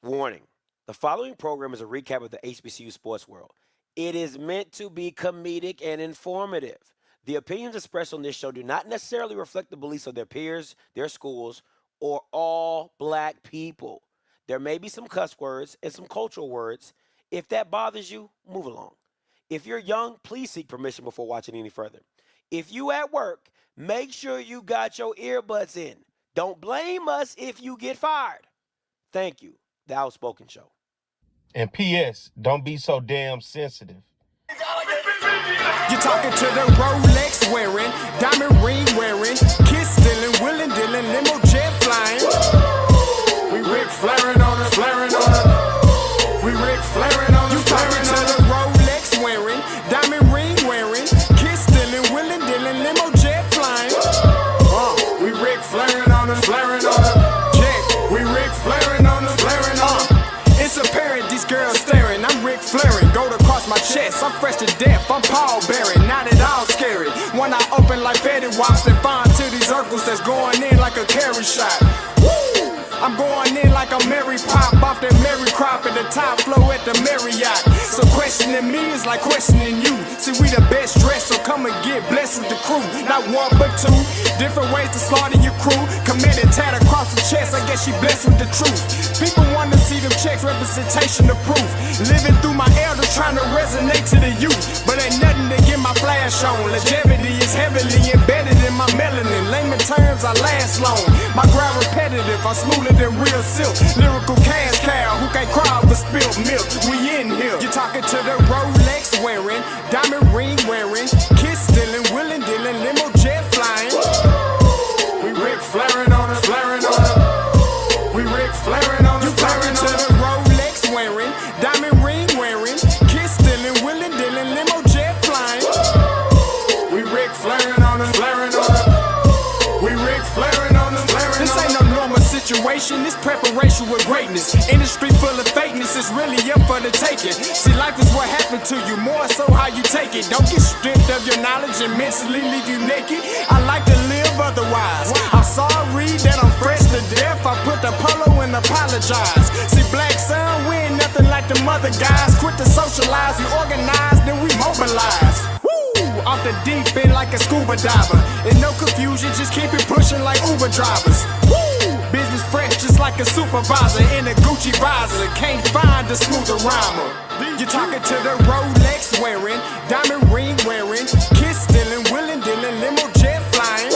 Warning, the following program is a recap of the HBCU sports world. It is meant to be comedic and informative. The opinions expressed on this show do not necessarily reflect the beliefs of their peers, their schools, or all black people. There may be some cuss words and some cultural words. If that bothers you, move along. If you're young, please seek permission before watching any further. If you at work, make sure you got your earbuds in. Don't blame us if you get fired. Thank you. The OutSpokän Show. And P.S. Don't be so damn sensitive. You're talking to the Rolex wearing, diamond ring wearing, kiss stealing, willing dealing, limo jet flying. We Rick flaring on her, flaring on her. We Rick flaring on her. You talking to the Rolex wearing, diamond ring wearing, kiss stealing, willing dealing, limo jet flying. We Rick flaring on her, flaring on her. Jet, we Rick flaring on her, flaring on her. It's apparent these girls staring. I'm Rick flaring, gold across my chest. I'm fresh to death. I'm Paul Bearing, not at all scary. When I open like Betty Wops, then find to these circles that's going in like a carry shot. Woo! I'm going in like a Mary Pop off that Mary Crop at the top flow at the Marriott. So questioning me is like questioning you. See, we the best dressed, so come and get blessed with the crew. Not one but two, different ways to slaughter your crew. Committed tat across the chest, I guess she blessed with the truth. People want to see them checks, representation of proof. Living through my elders trying to resonate to the youth. But ain't nothing to get my flash on. Longevity is heavily embedded in my melanin. Layman terms, I last long. My grind repetitive, I'm smoother than real silk. Lyrical cash cow who can't cry over spilled milk. We in here. You're talking to the Rolex wearing, diamond ring wearing, kiss stealing, willing dealing, limo jet flying. We Rick flaring on her, flaring on her. We Rick flaring on her, flaring on her. To the Rolex wearing, diamond ring wearing, kiss stealing, willing dealing, limo jet flying. We Rick flaring on her, flaring on her. We Rick flaring on her, flaring on her. This ain't no normal situation, this preparation with greatness. Industry full of fakeness, it's really up for the taking. See, life is what happened to you, more so how you take it. Don't get stripped of your knowledge and mentally leave you naked. I like to live otherwise. I'm sorry that I'm fresh to death. I put the polo and apologize. See, black son, we ain't nothing like the mother guys. Quit to socialize, we organize, then we mobilize. Off the deep end like a scuba diver. And no confusion, just keep it pushing like Uber drivers. Woo! Business fresh just like a supervisor in a Gucci visor. Can't find a smoother rhymer. You're talking to the Rolex wearing, diamond ring wearing, kiss stealing, willing dealing, limo jet flying.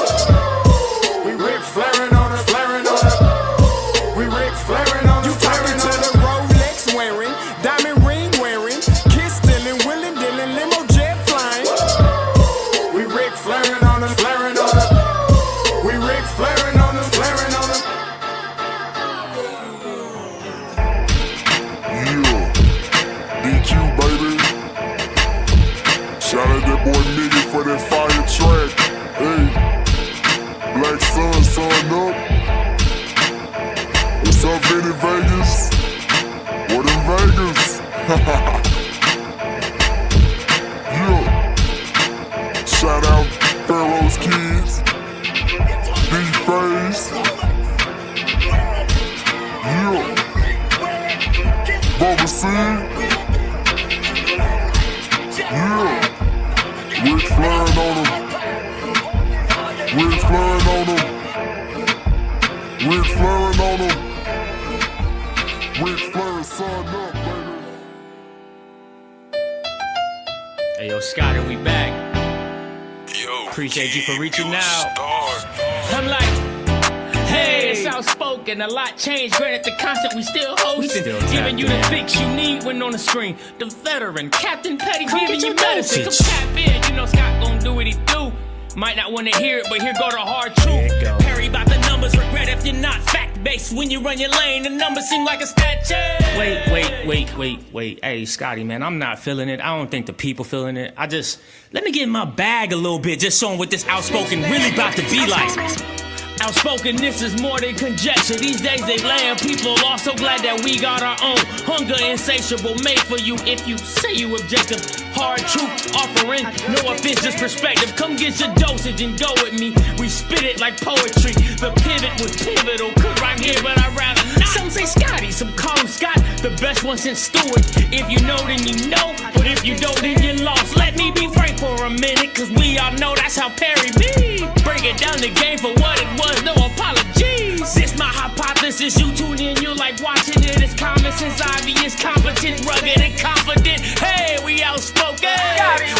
We Rick flaring on her, flaring on her. We Rick flaring on her. You talking to the Rolex wearing, diamond ring wearing, kiss stealing, willing dealing, limo jet flying. We Rick flaring on her, flaring on her. We Rick flaring on her, flaring on her. Yeah, DQ baby. Shout out that boy Nigga for that fire track. Hey, Black Sun, sun up. What's up, Vinny Vegas? What in Vegas? Yeah. Shout out Pharaoh's Kids, D-Phase, yeah, Bubba C, yeah, Rick flaring on them, Rick flaring on them, Rick flaring on them, Rick flaring son up, baby. Hey yo, Scotty, we back. Yo, appreciate you for reaching out. I'm like, hey, it's OutSpokän. A lot changed, granted the concept we still hosting. Giving you the fix you need when on the screen. The veteran, Captain Petty, giving you medicine. Come tap in, you know Scott gon' do what he do. Might not want to hear it, but here go the hard truth. Perry about the numbers, regret if you're not fact-based. When you run your lane, the numbers seem like a statue. Wait. Hey, Scotty, man, I'm not feeling it. I don't think the people feeling it. Let me get in my bag a little bit, just showing what this OutSpokän really about to be like. OutSpokän, this is more than conjecture. These days they land people are so glad that we got our own. Hunger insatiable, made for you if you say you objective. Hard truth offering, no offense, just perspective. Come get your dosage and go with me. We spit it like poetry. The pivot was pivotal. Could rhyme here, but I'd rather not. Some say Scotty, some call him Scotty. The best one since Stewart. If you know, then you know. But if you don't, then you lost. Let me be frank for a minute, cause we all know that's how Perry be. Break it down the game for what it was, no apologies. This my hypothesis, you tune in, you like watching it. It's common sense, obvious, competent, rugged, and confident. Hey, we outspoken.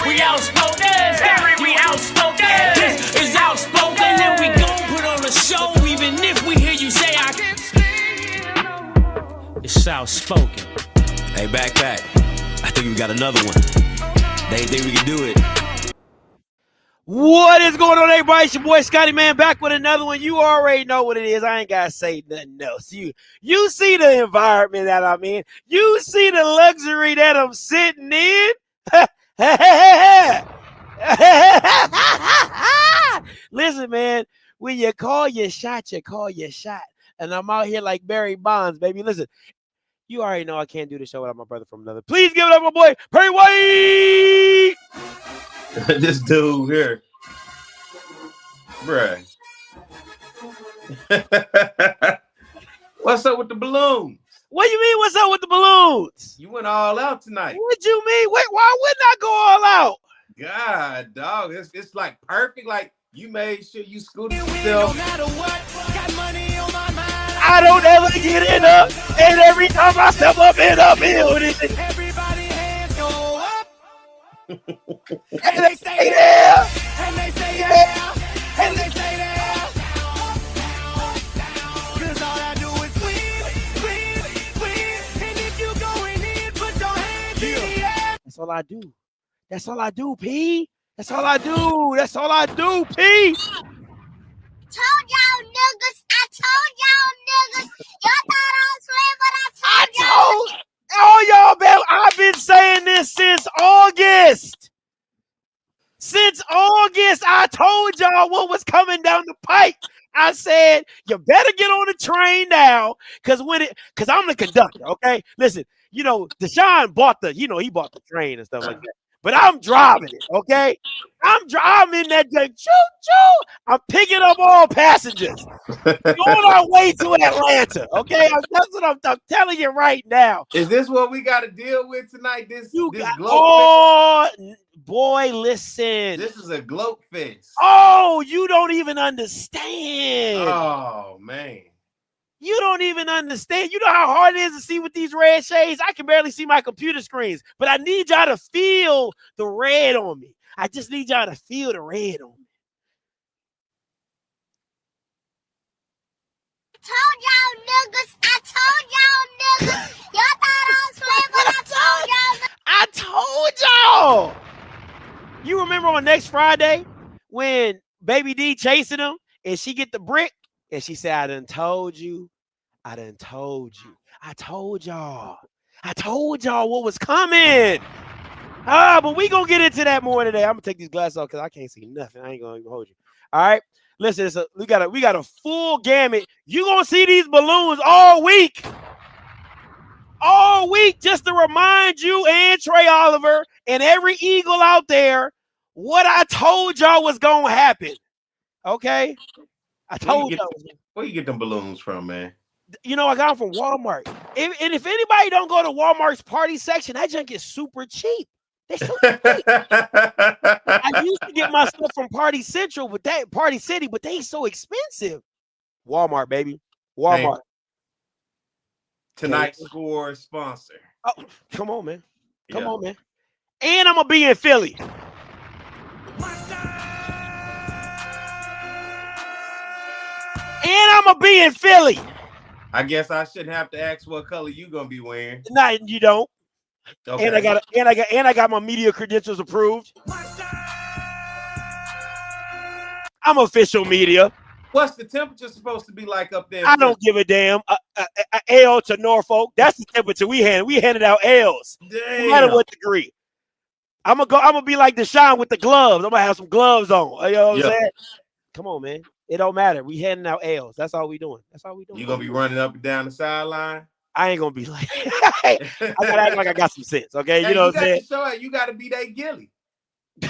We outspoken. We outspoken. This is outspoken, and we gon' put on a show, even if we hear you say I can't speak. It's outspoken. Hey, backpack. I think we got another one. They think we can do it. What is going on, everybody? It's your boy Scotty, man, back with another one. You already know what it is. I ain't gotta say nothing else. You see the environment that I'm in. You see the luxury that I'm sitting in. Listen, man, when you call your shot, you call your shot. And I'm out here like Barry Bonds, baby. Listen, you already know I can't do the show without my brother from another. Please give it up, my boy, Perry White. This dude here. Bruh. What's up with the balloons? What do you mean, what's up with the balloons? You went all out tonight. What you mean? Wait, why wouldn't I go all out? God, dog. It's like perfect. Like you made sure you scooted yourself. No matter what, got money on my mind. I don't ever get it up. And every time I step up in a building, Everybody hands go up. and they stay there. And they say yeah. And they say there. Cause all I do is win. And if you going in, put your hands in the air. That's all I do. That's all I do, P. That's all I do. That's all I do, P. Told y'all niggas, y'all thought I was playing, but I told y'all. Oh, y'all, man, I've been saying this since August. Since August, I told y'all what was coming down the pipe. I said, you better get on the train now, because I'm the conductor, okay? Listen, Deshaun bought he bought the train and stuff like that. But I'm driving it, okay? I'm in that thing. Choo-choo. I'm picking up all passengers. On our way to Atlanta, okay? That's what I'm telling you right now. Is this what we got to deal with tonight? This gloat fest? Boy, listen. This is a gloat fest. Oh, you don't even understand. Oh, man. You don't even understand. You know how hard it is to see with these red shades? I can barely see my computer screens, but I need y'all to feel the red on me. I just need y'all to feel the red on me. Told y'all niggas, y'all thought I was playing, but I told y'all. You remember on next Friday when Baby D chasing him and she get the brick and she said, I done told you. I told y'all what was coming. But we gonna get into that more today. I'm gonna take these glasses off because I can't see nothing. I ain't gonna even hold you. All right. Listen, we got a full gamut. You gonna see these balloons all week. All week, just to remind you and Trey Oliver and every Eagle out there what I told y'all was gonna happen. Okay? I told y'all. Where you get them balloons from, man? I got them from Walmart. And if anybody don't go to Walmart's party section, that junk is super cheap. They super cheap. I used to get my stuff from Party Central, but Party City, but they so expensive. Walmart, baby. Walmart. Hey, tonight's score sponsor. Oh, come on, man. Come on, man. And I'm gonna be in Philly. I guess I shouldn't have to ask what color you gonna be wearing. No, you don't. Okay. And I got my media credentials approved. I'm official media. What's the temperature supposed to be like up there? I don't give a damn. L to Norfolk. That's the temperature we had. We handed out L's. Damn. No matter what degree. I'm gonna be like Deshaun with the gloves. I'm gonna have some gloves on. You know what I'm saying? Come on, man. It don't matter. We handing out L's. That's all we doing. You gonna be running up and down the sideline? I ain't gonna be like I gotta act like I got some sense, okay? Hey, you know what I'm saying? You gotta be that Gilly. You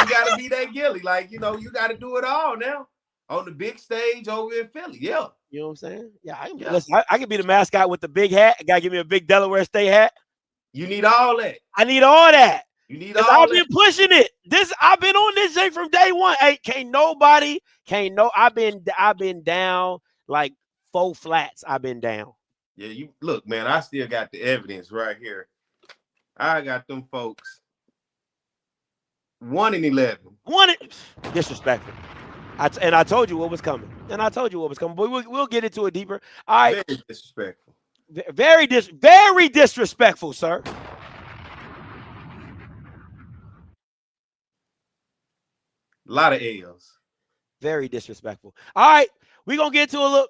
gotta be that Gilly. Like, you gotta do it all now. On the big stage over in Philly. Yeah. You know what I'm saying? Yeah, Yeah. listen, I can be the mascot with the big hat. I gotta give me a big Delaware State hat. You need all that. I need all that. You need Because all I've that. been pushing it. I've been on this thing from day one. Hey, I've been down like 4 flats. I've been down. Yeah, you look, man. I still got the evidence right here. I got them folks 1 in 11. Disrespectful. I told you what was coming. But we'll get into it deeper. All right. Very disrespectful. Very disrespectful, sir. A lot of L's. Very disrespectful. All right, we're gonna get to a little.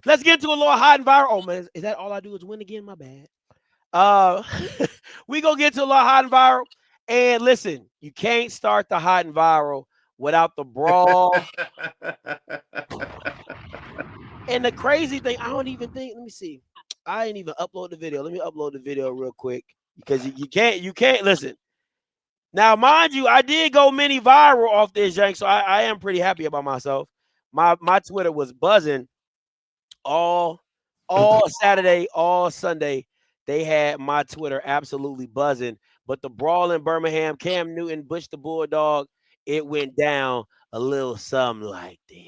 Let's get to a little hot and viral. Oh man, is that all I do is win again? My bad. We gonna get to a little hot and viral. And listen, you can't start the hot and viral without the brawl. And the crazy thing, I don't even think. Let me see. I didn't even upload the video. Let me upload the video real quick because you can't listen. Now, mind you, I did go mini viral off this jank, so I am pretty happy about myself. My Twitter was buzzing all Saturday, all Sunday. They had my Twitter absolutely buzzing. But the brawl in Birmingham, Cam Newton, Bush the Bulldog, it went down a little something like this.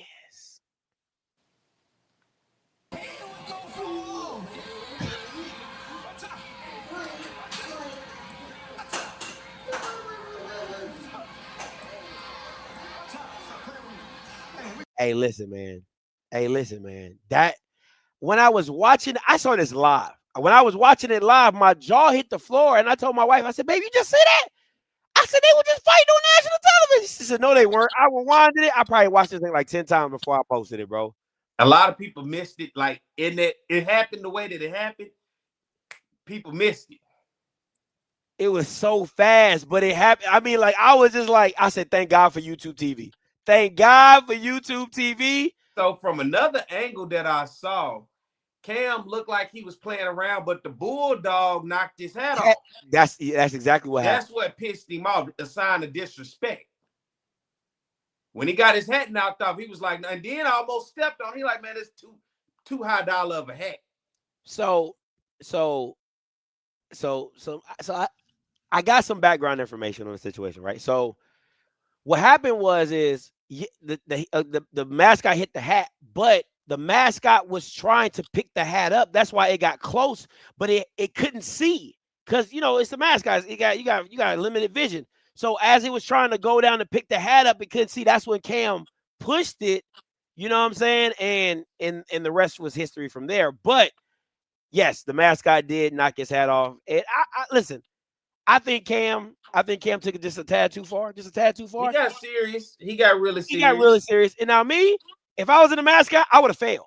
Hey, listen, man. That when I was watching, I saw this live. When I was watching it live, my jaw hit the floor, and I told my wife, I said, "Baby, you just see that?" I said, "They were just fighting on national television." She said, "No, they weren't." I rewinded it. I probably watched this thing like 10 times before I posted it, bro. A lot of people missed it. Like in that, it happened the way that it happened. People missed it. It was so fast, but it happened. I mean, like I was just like, I said, "Thank God for YouTube TV. Thank God for YouTube TV." So from another angle that I saw, Cam looked like he was playing around, but the Bulldog knocked his hat off. That's exactly what happened. That's what pissed him off, a sign of disrespect. When he got his hat knocked off, he was like, and then I almost stepped on. He like, man, it's too high dollar of a hat. So I got some background information on the situation, right? So what happened was the mascot hit the hat, but the mascot was trying to pick the hat up. That's why it got close, but it couldn't see because it's the mascot. You got limited vision. So as it was trying to go down to pick the hat up, it couldn't see. That's when Cam pushed it. You know what I'm saying? And the rest was history from there. But yes, the mascot did knock his hat off. And I listen. I think Cam took it just a tad too far. He got serious. He got really serious. And now me, if I was in the mascot, I would have failed.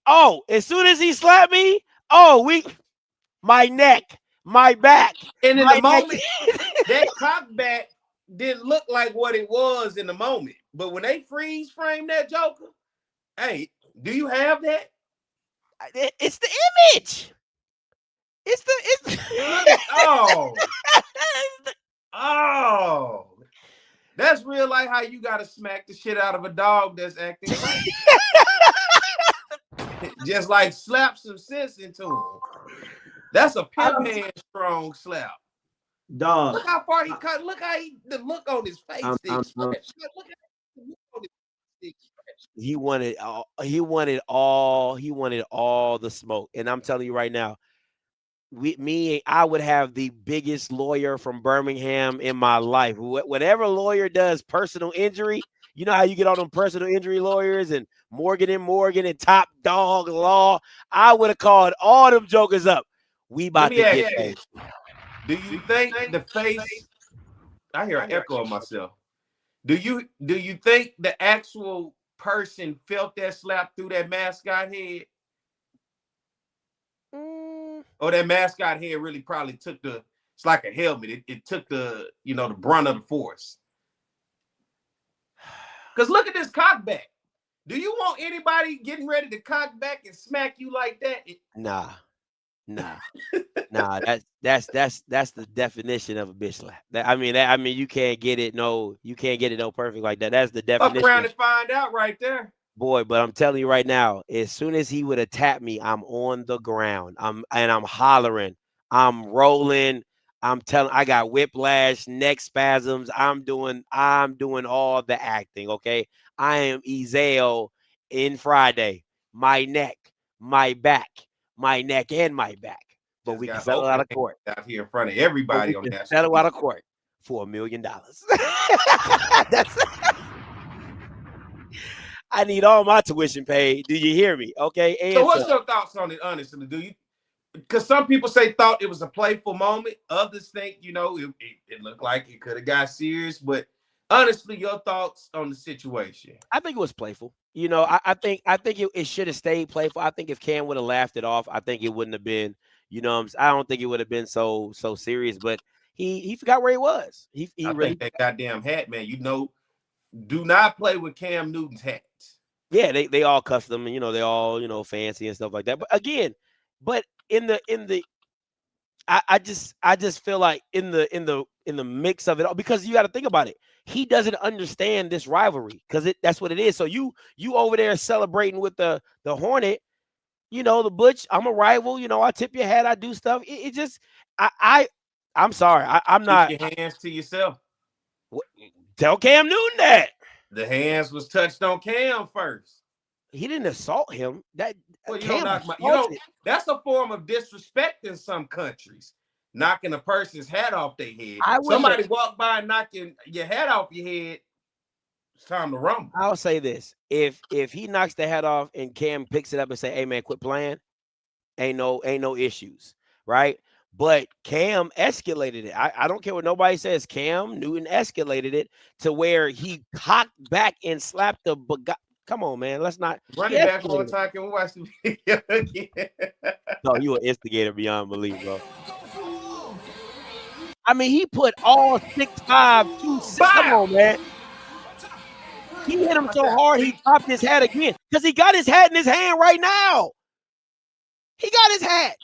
Oh, as soon as he slapped me, my neck, my back. And in the moment, that cockback didn't look like what it was in the moment. But when they freeze frame that Joker, hey, do you have that? It's the image. Oh, that's real life. How you gotta smack the shit out of a dog that's acting crazy. Just like slap some sense into him. That's a pimp hand strong slap. Dog. Look how far he cut. Look how the look on his face. He wanted all the smoke. And I'm telling you right now, I would have the biggest lawyer from Birmingham in my life. Whatever lawyer does personal injury, you know how you get all them personal injury lawyers and Morgan and Top Dog Law. I would have called all them jokers up. We about to get paid. Do you think the face? I hear an echo of myself. Do you think the actual person felt that slap through that mascot head? Or that mascot head really probably took it's like a helmet. It took the brunt of the force. Because look at this cockback. Do you want anybody getting ready to cock back and smack you like that? Nah. That's the definition of a bitch slap. I mean, you can't get it no perfect like that. That's the definition. Fuck around and find out right there. Boy, but I'm telling you right now, as soon as he would have tapped me, I'm on the ground. I'm hollering. I'm rolling. I'm telling I got whiplash, neck spasms. I'm doing all the acting. Okay. I am Ezel in Friday. My neck, my back, and my back. But Just we can got settle out of open court. out here in front of But everybody we on can that. settle out of court for $1 million. That's I need all my tuition paid. Do you hear me? Okay. So And what's your thoughts on it, honestly? Do you, because some people say thought it was a playful moment. Others think, it looked like it could have got serious. But honestly, your thoughts on the situation? I think it was playful. I think it should have stayed playful. I think if Cam would have laughed it off, I think it wouldn't have been, I don't think it would have been so serious. But he forgot where he was. He I really think that goddamn hat, man. Do not play with Cam Newton's hats. Yeah, they all custom and they all, fancy and stuff like that. But again, in the I just feel like in the mix of it all, because you got to think about it. He doesn't understand this rivalry because that's what it is. So you over there celebrating with the Hornet, the Butch. I'm a rival. I tip your hat. I do stuff. It just I'm sorry. I'm not. Keep your hands to yourself. Tell Cam Newton that. The hands was touched on Cam first. He didn't assault him. Well, Cam that's a form of disrespect in some countries. Knocking a person's hat off their head. Somebody walk by knocking your hat off your head. It's time to rumble. I'll say this: if he knocks the hat off and Cam picks it up and say, "Hey man, quit playing," ain't no issues, right? But Cam escalated it. I don't care what nobody says. Cam Newton escalated it to where he cocked back and slapped the. Come on, man. Let's not run it back one time. Can we watch the video again? No, you an instigator beyond belief, bro. I mean, he put all 6'5", 260. Come on, man. He hit him so hard he dropped his hat again because he got his hat in his hand right now. He got his hat.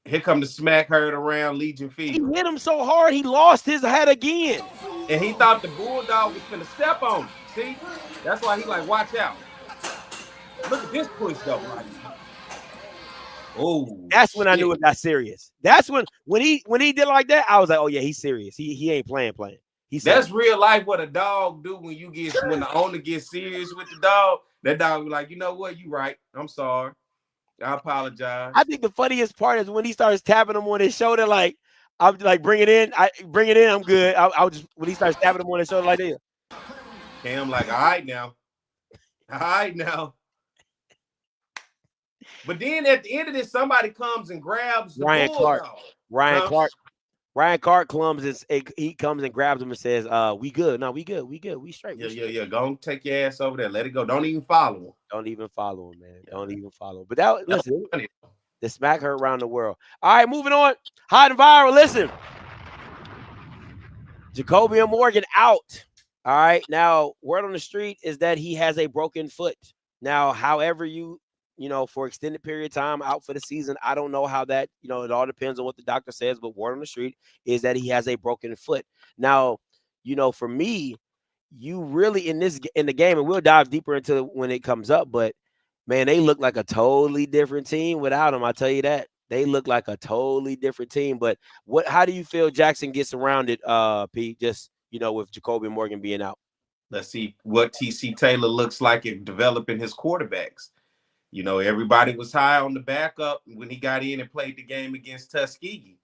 Here come the smack heard around Legion Field. He hit him so hard he lost his hat again. And he thought the Bulldog was finna step on him. See? That's why he like, watch out. Look at this push though. Like, oh, that's when I knew it got serious. That's when he did like that, I was like, oh yeah, he's serious. He ain't playing. That's real life what a dog do when the owner gets serious with the dog. That dog be like, you know what, you right. I'm sorry. I apologize. I think the funniest part is when he starts tapping him on his shoulder, like I'm like, bring it in. I'm good. I'll just when he starts tapping him on his shoulder like this. Cam like, all right now. But then at the end of this, somebody comes and grabs the Ryan Clark. Ryan Clark comes and grabs him and says, we good. No, we good. We straight. Yeah. Go and take your ass over there. Let it go. Don't even follow him. Don't even follow him, man. Don't even follow him. But listen, the smack heard around the world. All right, moving on. Hot and viral. Listen. Jacoby Morgan out. All right. Now, word on the street is that he has a broken foot. Now, however for extended period of time out for the season, I don't know how that, it all depends on what the doctor says, but word on the street is that he has a broken foot. Now, for me, you really in the game, and we'll dive deeper into it when it comes up, but man, they look like a totally different team without him. I tell you that. They look like a totally different team. But how do you feel Jackson gets around it, Pete, just, with Jacoby Morgan being out? Let's see what TC Taylor looks like in developing his quarterbacks. Everybody was high on the backup when he got in and played the game against Tuskegee.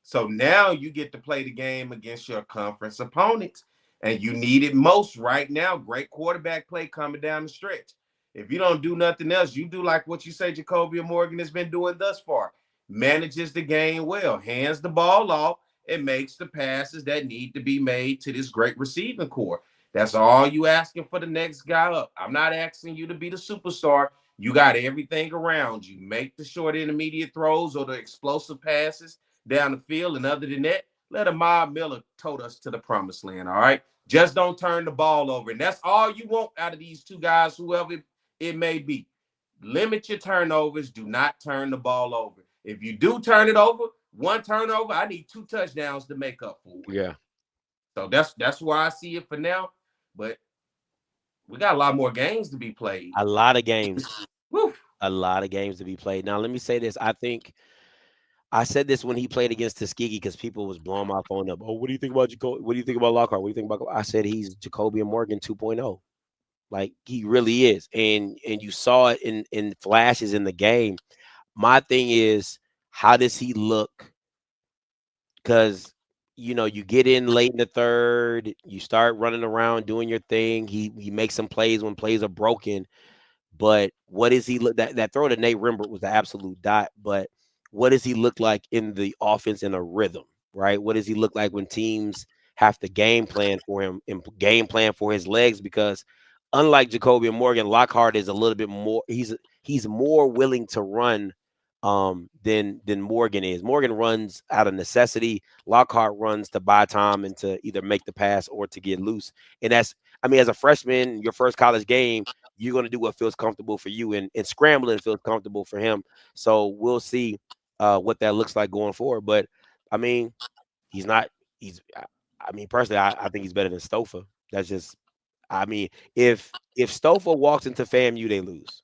So now you get to play the game against your conference opponents, and you need it most right now. Great quarterback play coming down the stretch. If you don't do nothing else, you do like what you say Jacoby Morgan has been doing thus far. Manages the game well, hands the ball off, and makes the passes that need to be made to this great receiving core. That's all you asking for the next guy up. I'm not asking you to be the superstar. You got everything around you. Make the short intermediate throws or the explosive passes down the field. And other than that, let Ahmad Miller tote us to the promised land, all right? Just don't turn the ball over. And that's all you want out of these two guys, whoever it may be. Limit your turnovers. Do not turn the ball over. If you do turn it over, one turnover, I need 2 touchdowns to make up for it. Yeah. So that's why I see it for now. But we got a lot more games to be played. A lot of games. Woo. A lot of games to be played. Now, let me say this. I think I said this when he played against Tuskegee because people was blowing my phone up. Oh, what do you think about Jacoby? What do you think about Lockhart? What do you think about? I said he's Jacoby and Morgan 2.0. Like he really is, and you saw it in flashes in the game. My thing is, how does he look? Because you know, you get in late in the third, you start running around doing your thing. He makes some plays when plays are broken. But what does he look that throw to Nate Rembert was the absolute dot. But what does he look like in the offense in a rhythm, right? What does he look like when teams have to game plan for him and game plan for his legs? Because unlike Jacoby and Morgan, Lockhart is a little bit more. He's more willing to run than Morgan is. Morgan runs out of necessity. Lockhart runs to buy time and to either make the pass or to get loose. And that's, I mean, as a freshman, your first college game, you're going to do what feels comfortable for you, and scrambling feels comfortable for him. So we'll see what that looks like going forward. But I mean, I mean, personally, I think he's better than Stouffer. That's just, I mean, if Stouffer walks into FAMU, they lose.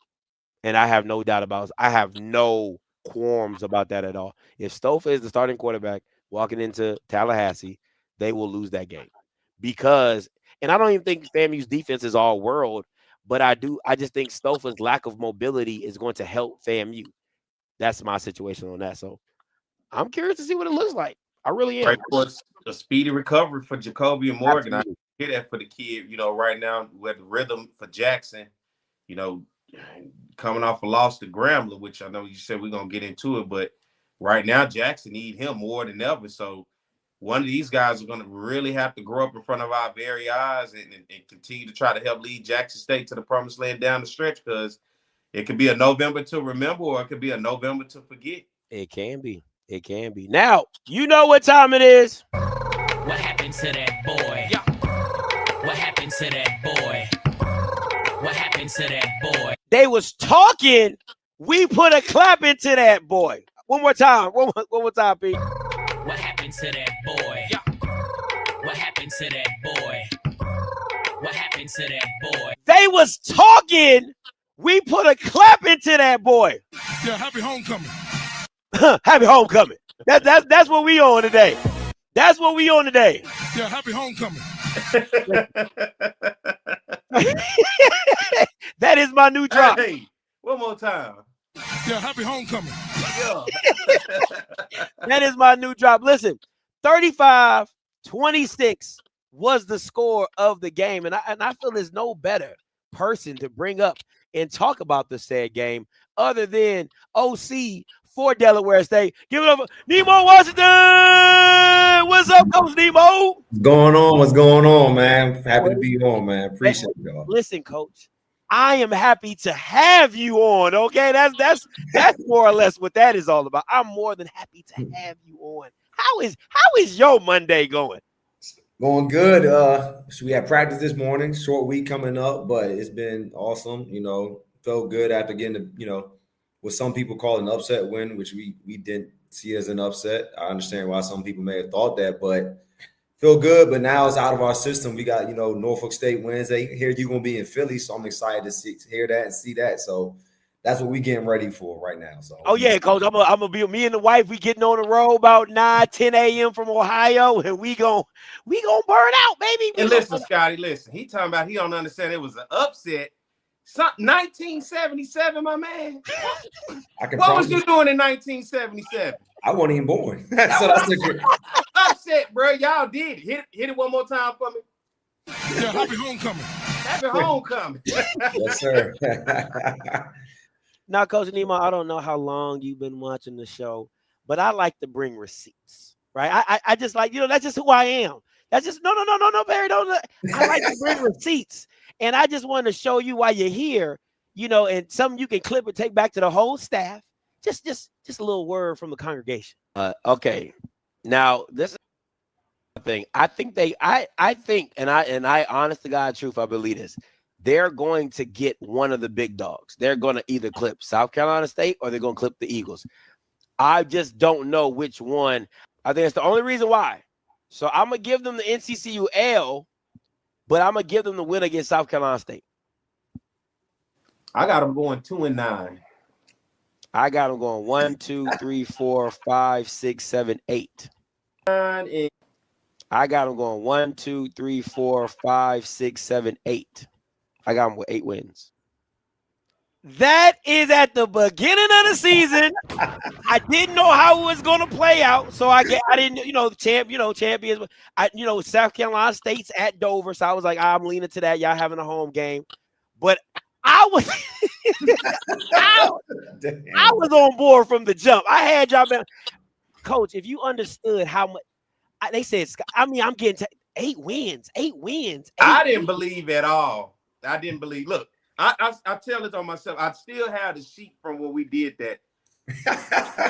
And I have no doubt about it. I have no qualms about that at all. If Stouffer is the starting quarterback walking into Tallahassee, they will lose that game. Because, and I don't even think FAMU's defense is all world, but I just think Stouffer's lack of mobility is going to help FAMU. That's my situation on that. So I'm curious to see what it looks like. I really am. Right, of course, a speedy recovery for Jacoby and Morgan. Absolutely. I hear that for the kid. You know, right now with the rhythm for Jackson, you know, coming off a loss to Grambling, which I know you said we're gonna get into it, but right now Jackson need him more than ever. So one of these guys are gonna really have to grow up in front of our very eyes and continue to try to help lead Jackson State to the promised land down the stretch, because it could be a November to remember, or it could be a November to forget. It can be. It can be. Now, you know what time it is. What happened to that boy? What happened to that boy? What happened to that boy? They was talking. We put a clap into that boy. One more time. One more time, Pete. What happened to that boy? What happened to that boy? What happened to that boy? They was talking. We put a clap into that boy. Yeah, happy homecoming. Happy homecoming. That's what we on today. That's what we on today. Yeah, happy homecoming. That is my new drop. Hey, one more time. Yeah, happy homecoming. Yeah. That is my new drop. Listen, 35-26 was the score of the game. And I feel there's no better person to bring up and talk about the said game other than OC for Delaware State. Give it up for Nemo Washington. What's up, Coach Nemo? What's going on, man? Happy to be on, man. Appreciate y'all. Listen, Coach, I am happy to have you on. Okay, that's more or less what that is all about. I'm more than happy to have you on. How is your Monday going? Going good. So we had practice this morning, short week coming up, but it's been awesome. You know, felt good after getting what some people call an upset win, which we didn't see as an upset. I understand why some people may have thought that, but feel good. But now it's out of our system. We got, Norfolk State Wednesday. Here you're going to be in Philly, so I'm excited to hear that and see that. So that's what we're getting ready for right now. So, oh yeah, Coach, I'm gonna be me and the wife. We getting on the road about 9-10 a.m. from Ohio, and we gonna burn out, baby. And listen, Scotty, listen. He talking about he don't understand it was an upset. 1977, my man. What was you doing in 1977? I wasn't even born. So that's a good upset, bro. Y'all did hit it one more time for me. Yeah, happy homecoming. Happy homecoming. Yes, sir. Now, Coach Nemo, I don't know how long you've been watching the show, but I like to bring receipts, right? I just like, that's just who I am. That's just no, Barry, don't. I like to bring receipts, and I just wanted to show you why you're here, and something you can clip and take back to the whole staff. Just a little word from the congregation. Okay, now this is the thing. I think, and I, honest to God, truth, I believe this. They're going to get one of the big dogs. They're going to either clip South Carolina State or they're going to clip the Eagles. I just don't know which one. I think it's the only reason why. So I'm going to give them the NCCU L, but I'm going to give them the win against South Carolina State. I got them going 2-9. I got them going 1, 2, 3, 4, 5, 6, 7, 8. 9 and I got them going 1, 2, 3, 4, 5, 6, 7, 8. I got them with 8 wins. That is at the beginning of the season. I didn't know how it was going to play out, so I didn't, champions. South Carolina State's at Dover, so I was like, I'm leaning to that. Y'all having a home game, but I was, I was on board from the jump. I had y'all been, Coach. If you understood how much they said, I'm getting 8 wins, 8 wins. I didn't believe at all. I didn't believe. Look. I tell it on myself. I still have the sheet from when we did that.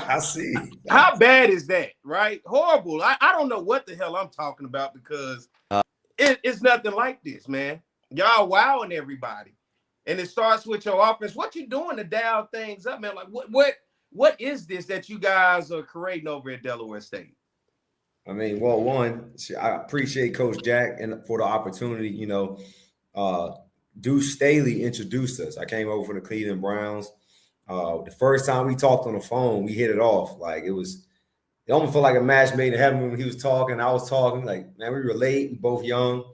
I see. How bad is that, right? Horrible. I don't know what the hell I'm talking about because it's nothing like this, man. Y'all wowing everybody. And it starts with your offense. What you doing to dial things up, man? Like what is this that you guys are creating over at Delaware State? I mean, well, one, I appreciate Coach Jack and for the opportunity, Deuce Staley introduced us. I came over from the Cleveland Browns. The first time we talked on the phone, we hit it off. Like it almost felt like a match made in heaven when he was talking. I was talking. Like, man, we relate. We both young.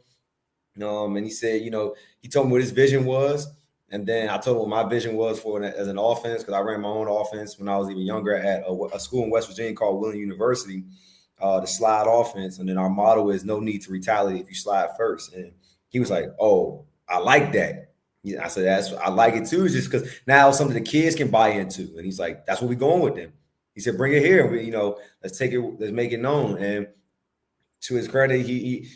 And he said, he told me what his vision was. And then I told him what my vision was for as an offense, because I ran my own offense when I was even younger at a school in West Virginia called Willing University, the slide offense. And then our motto is no need to retaliate if you slide first. And he was like, oh, I like that. Yeah, I said, I like it too. It's just because now it's something the kids can buy into. And he's like, that's what we're going with them. He said, bring it here. Let's take it, let's make it known. And to his credit, he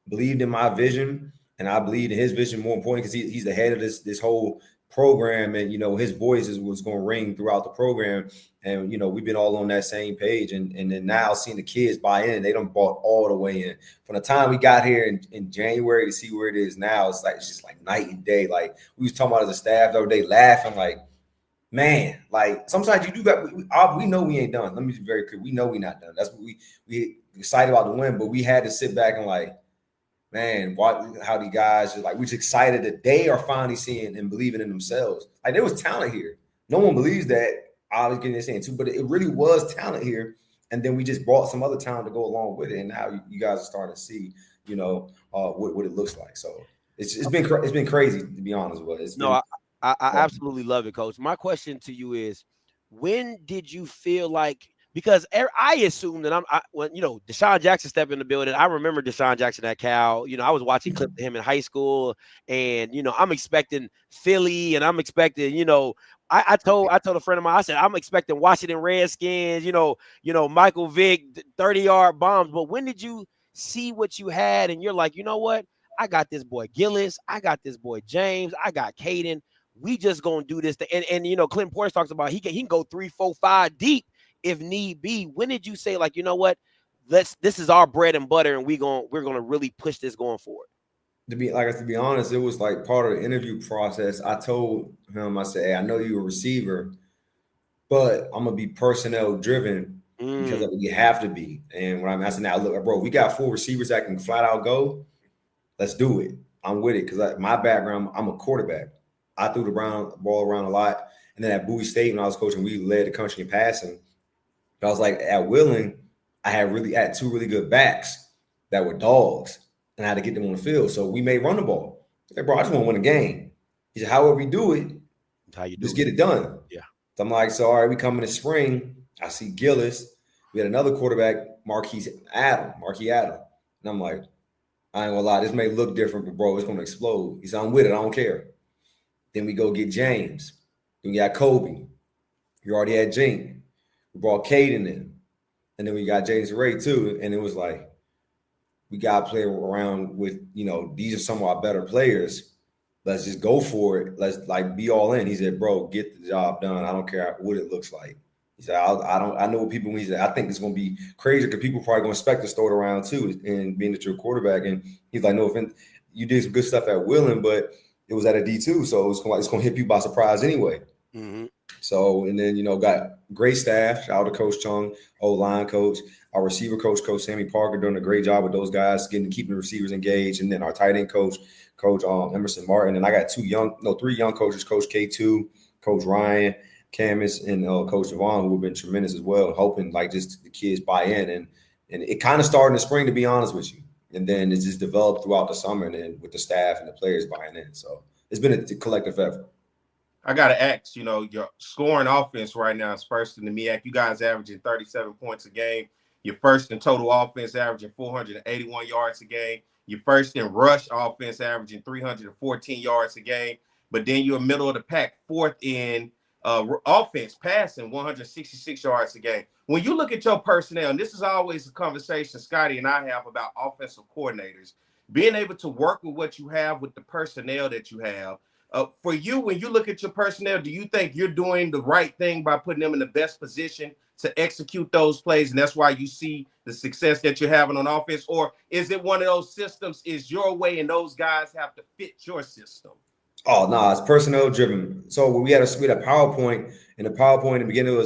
believed in my vision, and I believed in his vision more important because he's the head of this whole program. And, his voice was going to ring throughout the program. And, we've been all on that same page. And then now seeing the kids buy in, they done bought all the way in. From the time we got here in January to see where it is now, it's just like night and day. Like we was talking about as a staff the other day, laughing like, man, like sometimes you do got, we know we ain't done. Let me be very clear. We know we're not done. That's what we excited about the win, but we had to sit back and like, man, how the guys are like, we're just excited that they are finally seeing and believing in themselves. Like there was talent here. No one believes that. I was getting this in too, but it really was talent here. And then we just brought some other talent to go along with it. And now you guys are starting to see, what it looks like. So it's been crazy, to be honest with you. I absolutely love it, Coach. My question to you is, when did you feel like, because I assume that when Deshaun Jackson stepped in the building, I remember Deshaun Jackson at Cal. I was watching clips of him in high school, and I'm expecting Philly, and I'm expecting, I told a friend of mine, I said, I'm expecting Washington Redskins, Michael Vick, 30-yard bombs. But when did you see what you had and you're like, you know what? I got this boy Gillis. I got this boy James. I got Caden. We just going to do this. And Clinton Portis talks about he can go 3, 4, 5 deep if need be. When did you say, like, you know what? This is our bread and butter, and we're going to really push this going forward? To be honest, it was like part of the interview process. I told him, I said, hey, I know you're a receiver, but I'm gonna be personnel driven because you have to be. And when I said, now look, bro, we got 4 receivers that can flat out go. Let's do it. I'm with it because my background, I'm a quarterback. I threw the ball around a lot, and then at Bowie State when I was coaching, we led the country in passing. But I was like, at Willing, I had 2 really good backs that were dogs. And I had to get them on the field. So we may run the ball. Hey, bro, I just want to win a game. He said, however we do it, just get it done. Yeah. So I'm like, so all right, we come in the spring. I see Gillis. We had another quarterback, Marquis Adam. And I'm like, I ain't gonna lie, this may look different, but bro, it's gonna explode. He said, I'm with it, I don't care. Then we go get James. Then we got Kobe. You already had Jink. We brought Caden in. And then we got James Ray too. And it was like, we got to play around with, these are some of our better players. Let's just go for it. Let's be all in. He said, bro, get the job done. I don't care what it looks like. He said, I know what people, he said, I think it's going to be crazy because people probably going to expect to throw it around too and being that you're a quarterback. And he's like, no offense, you did some good stuff at Willing, but it was at a D2. So it's going to hit people by surprise anyway. Mm-hmm. So, and then, got great staff. Shout out to Coach Chung, O-line coach, our receiver coach, Coach Sammy Parker, doing a great job with those guys, keeping the receivers engaged. And then our tight end coach, Coach Emerson Martin. And I got three young coaches, Coach K2, Coach Ryan, Camus, and Coach Devon, who have been tremendous as well, helping just the kids buy in. And it kind of started in the spring, to be honest with you. And then it's just developed throughout the summer, and then with the staff and the players buying in. So it's been a collective effort. I got to ask, your scoring offense right now is first in the MEAC. You guys averaging 37 points a game. You're first in total offense, averaging 481 yards a game. You're first in rush offense, averaging 314 yards a game. But then you're middle of the pack, fourth in offense, passing 166 yards a game. When you look at your personnel, and this is always a conversation Scotty and I have about offensive coordinators, being able to work with what you have with the personnel that you have. For you, when you look at your personnel, do you think you're doing the right thing by putting them in the best position to execute those plays, and that's why you see the success that you're having on offense? Or is it one of those systems is your way and those guys have to fit your system? Oh, no, it's personnel driven. So we had a PowerPoint, and the PowerPoint in the beginning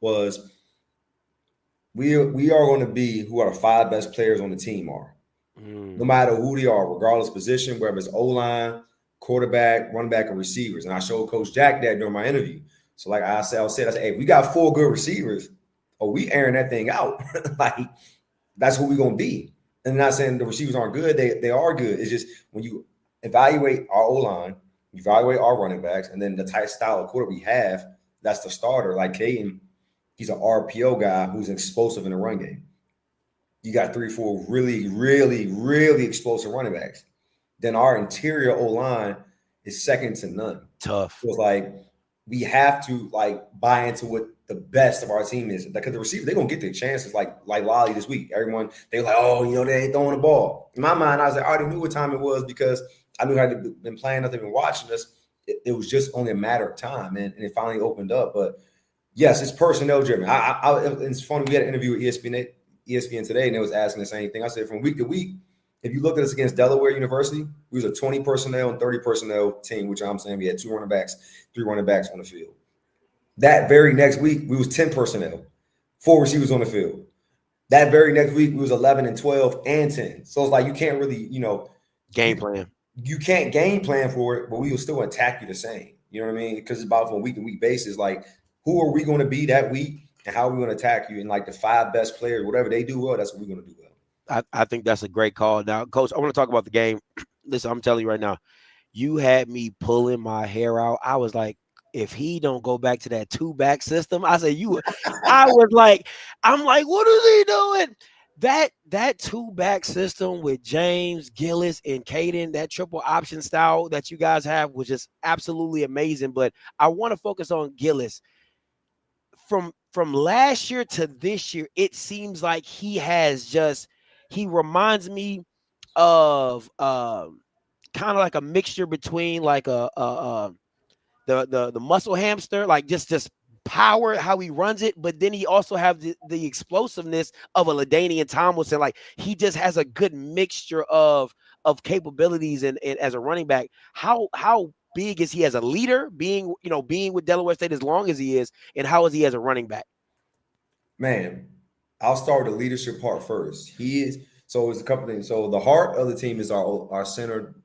was we are going to be who our 5 best players on the team are. No matter who they are, regardless of position, whether it's O-line, quarterback, running back, and receivers. And I showed Coach Jack that during my interview. So like I said, hey, we got 4 good receivers, or we airing that thing out. That's who we're going to be. And I'm not saying the receivers aren't good. They are good. It's just when you evaluate our O-line, evaluate our running backs, and then the type style of quarter we have, that's the starter. Like Caden, he's an RPO guy who's explosive in the run game. You got 3-4 really, really, really explosive running backs. Then our interior O-line is second to none. Tough. So it's we have to buy into what the best of our team is. Because the receivers, they're gonna get their chances like Lolly this week. Everyone, they're they ain't throwing the ball. In my mind, I already knew what time it was because I knew how they've been playing us, they've been watching us. It was just only a matter of time, and it finally opened up. But yes, it's personnel driven. It's funny, we had an interview with ESPN today, and they was asking the same thing. I said, from week to week, if you look at us against Delaware University, we was a 20 personnel and 30 personnel team, which I'm saying we had 3 running backs on the field. That very next week, we was 10 personnel, 4 receivers on the field. That very next week, we was 11 and 12 and 10. So it's you can't really, game plan. You can't game plan for it, but we will still attack you the same. You know what I mean? Because it's about from a week-to-week basis. Who are we going to be that week, and how are we going to attack you? And the 5 best players, whatever they do well, that's what we're going to do well. I think that's a great call. Now, Coach, I want to talk about the game. Listen, I'm telling you right now, you had me pulling my hair out. I was like, if he don't go back to that 2-back system, I said, I'm like, what is he doing? That 2-back system with James, Gillis, and Caden, that triple option style that you guys have was just absolutely amazing. But I want to focus on Gillis. From last year to this year, it seems like he reminds me of kind of like a mixture between the muscle hamster, just power, how he runs it, but then he also have the explosiveness of a LaDainian Tomlinson. He just has a good mixture of capabilities and as a running back. How big is he as a leader, being with Delaware State as long as he is, and how is he as a running back? Man, I'll start with the leadership part first. So it's a couple things. So the heart of the team is our center,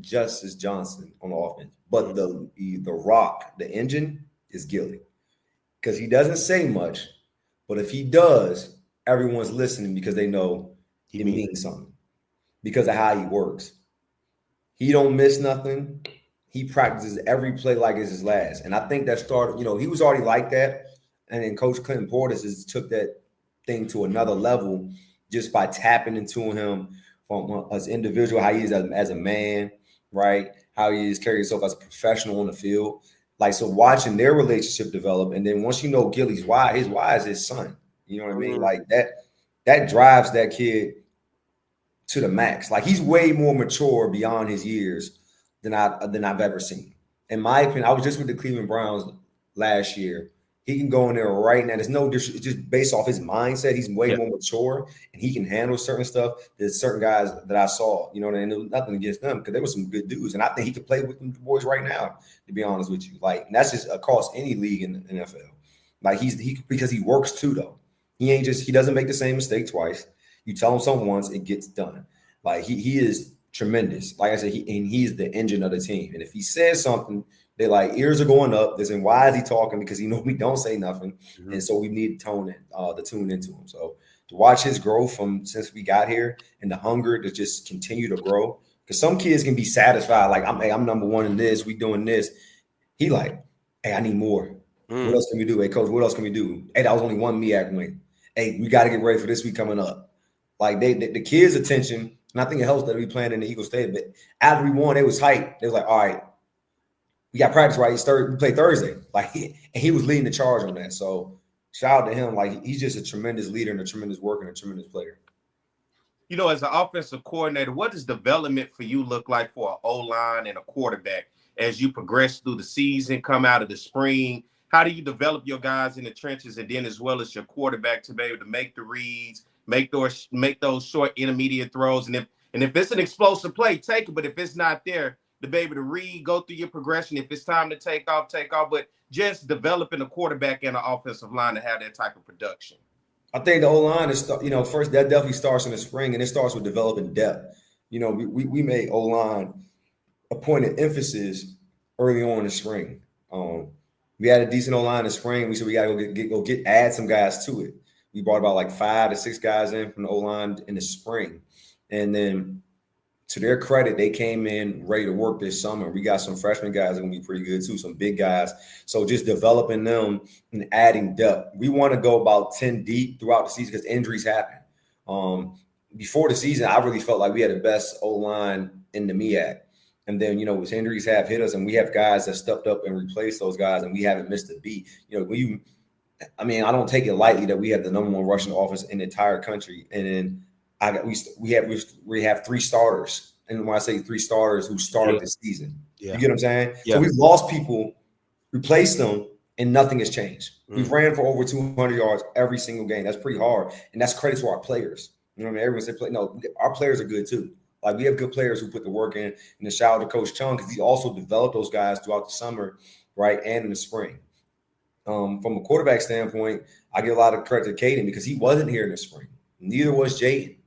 Justice Johnson, on the offense. But the rock, the engine, is Gilly. Because he doesn't say much, but if he does, everyone's listening because they know it means something. Because of how he works. He don't miss nothing. He practices every play like it's his last. And I think that started, he was already like that. And then Coach Clinton Portis took that thing to another level just by tapping into him from as an individual, how he is as a man, right? How he is carrying himself as a professional on the field. So watching their relationship develop. And then once Gilly's why, his why is his son. You know what I mean? That drives that kid to the max. He's way more mature beyond his years than I've ever seen. In my opinion, I was just with the Cleveland Browns last year, He can go in there right now. There's no it's just based off his mindset. He's way more mature and he can handle certain stuff. There's certain guys that I saw, you know, and there was nothing against them because there were some good dudes. And I think he could play with them boys right now, to be honest with you. Like, and that's just across any league in the NFL. Like because he works too, though. He doesn't make the same mistake twice. You tell him something once, it gets done. Like he is tremendous. Like I said, he's the engine of the team. And if he says something, they like ears are going up. They're saying, why is he talking? Because we don't say nothing. Mm-hmm. And so we need to tune into him. So to watch his growth since we got here and the hunger to just continue to grow. Because some kids can be satisfied, like I'm number one in this, we doing this. He like, hey, I need more. What else can we do? Hey, coach, what else can we do? Hey, that was only one MEAC win. Hey, we got to get ready for this week coming up. Like the kids' attention, and I think it helps that we playing in the Eagle State. But after we won, it was hype. They was like, all right, we got practice right. We play Thursday. Like, and he was leading the charge on that. So shout out to him. Like, he's just a tremendous leader and a tremendous worker and a tremendous player. You know, as an offensive coordinator, what does development for you look like for an O-line and a quarterback as you progress through the season, come out of the spring? How do you develop your guys in the trenches and then as well as your quarterback to be able to make the reads, make those short intermediate throws? And if it's an explosive play, take it. But if it's not there, to be able to read, go through your progression. If it's time to take off. But just developing a quarterback and an offensive line to have that type of production. I think the O-line is, first that definitely starts in the spring, and it starts with developing depth. You know, we made O-line a point of emphasis early on in the spring. We had a decent O-line in the spring. We said we got to add some guys to it. We brought about like 5 to 6 guys in from the O-line in the spring. And then to their credit, they came in ready to work this summer. We got some freshman guys that are going to be pretty good too, some big guys. So just developing them and adding depth. We want to go about 10 deep throughout the season because injuries happen. Before the season, I really felt like we had the best O-line in the MEAC. And then, as injuries have hit us and we have guys that stepped up and replaced those guys and we haven't missed a beat. I don't take it lightly that we have the number one rushing offense in the entire country. And then we have 3 starters. And when I say 3 starters who started the season, you get what I'm saying? Yeah. So we've lost people, replaced them, and nothing has changed. We've ran for over 200 yards every single game. That's pretty hard. And that's credit to our players. You know what I mean? Everyone said, no, our players are good too. Like, we have good players who put the work in. And a shout out to Coach Chung because he also developed those guys throughout the summer, right, and in the spring. From a quarterback standpoint, I give a lot of credit to Caden because he wasn't here in the spring. Neither was Jaden.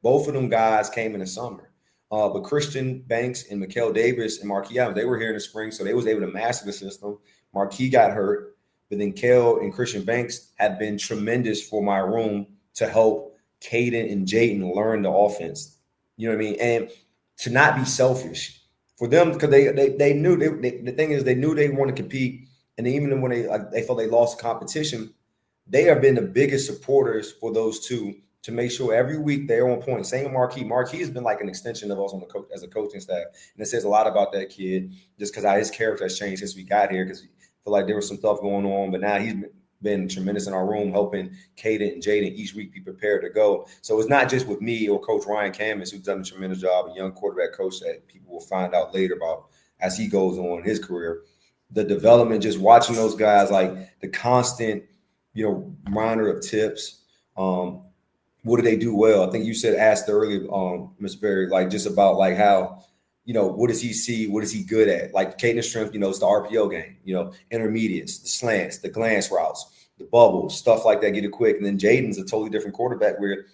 Both of them guys came in the summer. But Christian Banks and Mikael Davis and Marquis Adams, they were here in the spring, so they was able to master the system. Marquis got hurt, but then Kel and Christian Banks have been tremendous for my room to help Caden and Jaden learn the offense. You know what I mean? And to not be selfish for them because they knew the thing is they knew they want to compete. And even when they felt they lost competition, they have been the biggest supporters for those two to make sure every week they're on point. Same with Marquis. Marquis has been like an extension of us on the coach as a coaching staff. And it says a lot about that kid just because his character has changed since we got here because we feel like there was some stuff going on. But now he's been tremendous in our room, helping Caden and Jaden each week be prepared to go. So it's not just with me or Coach Ryan Camus, who's done a tremendous job, a young quarterback coach that people will find out later about as he goes on in his career. The development, just watching those guys, like the constant, reminder of tips. What do they do well? I think you asked earlier, Ms. Berry, like just about like how, what does he see? What is he good at? Like Caden's strength, it's the RPO game, intermediates, the slants, the glance routes, the bubbles, stuff like that, get it quick. And then Jaden's a totally different quarterback where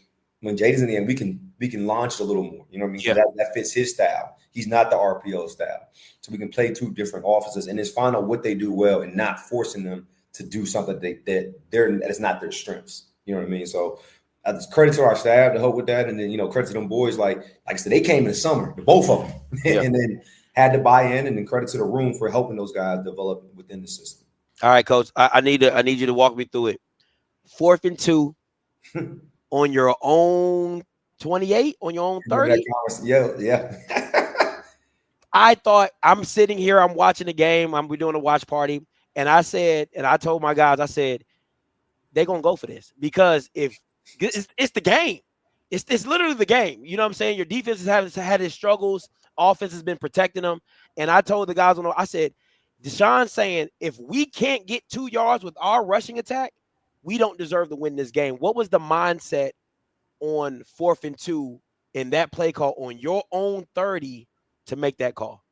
when Jaden's in the end, we can launch it a little more. You know what I mean? Yeah. That fits his style. He's not the RPO style. So we can play 2 different offenses and just find out what they do well and not forcing them to do something that is not their strengths. You know what I mean? So credit to our staff to help with that. And then, credit to them boys. Like I said, they came in the summer, both of them, and then had to buy in, and then credit to the room for helping those guys develop within the system. All right, Coach, I need you to walk me through it. 4th and 2 on your own 28, on your own 30. Yeah. I thought I'm sitting here, I'm watching the game, we're doing a watch party, and I told my guys, I said, they're gonna go for this because if it's the game. It's literally the game. You know what I'm saying? Your defense has had its struggles. Offense has been protecting them. And I told the guys, I said, Deshaun's saying if we can't get 2 yards with our rushing attack, we don't deserve to win this game. What was the mindset on 4th and 2 in that play call on your own 30 to make that call?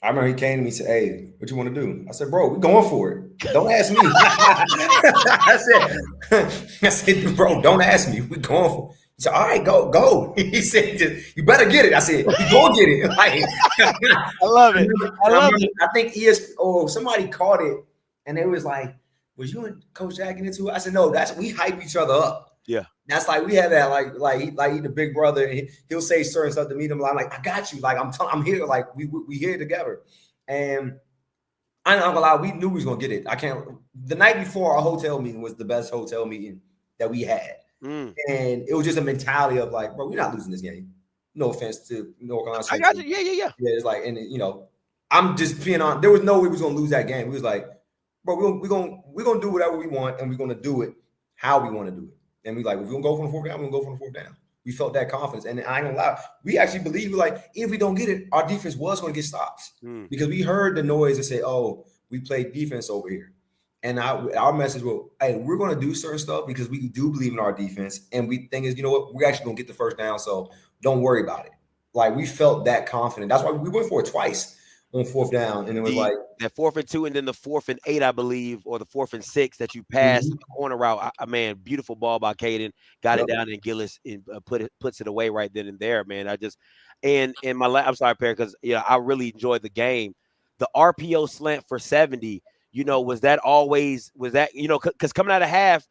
I remember he came to me and said, "Hey, what you want to do?" I said, "Bro, we're going for it. Don't ask me." I said, "Bro, don't ask me. We're going for it." He said, "All right, go." He said, "You better get it." I said, "You go get it." Like, I love it. I love it. I think somebody caught it, and they was like, "Was you and Coach Jack in it too?" I said, "No, we hype each other up." Yeah. That's like we have that like he the big brother, and he'll say certain stuff to me. I'm like, "I got you." Like I'm here. Like we here together, and I'm not gonna lie, we knew we was gonna get it. The night before, our hotel meeting was the best hotel meeting that we had. And it was just a mentality of like, bro, we're not losing this game. No offense to North Carolina State. I got you. Yeah. Yeah, it's like, and I'm just being on. There was no way we was gonna lose that game. We was like, bro, we're gonna do whatever we want, and we're gonna do it how we want to do it. And we like, if we're gonna go for the 4th down, we're gonna go for the 4th down. We felt that confidence, and I ain't gonna lie, we actually believe like if we don't get it, our defense was gonna get stops because we heard the noise and say, "Oh, we played defense over here." And our message was, "Hey, we're going to do certain stuff because we do believe in our defense. And we think is, you know what, we're actually going to get the 1st down. So don't worry about it." Like we felt that confident. That's why we went for it twice on 4th down. And it was like that 4th and 2, and then the 4th and 8, I believe, or the 4th and 6 that you passed the corner route. Man, beautiful ball by Caden. Got it down, and Gillis puts it away right then and there, man. I'm sorry, Perry, because I really enjoyed the game. The RPO slant for 70. Was that because coming out of half,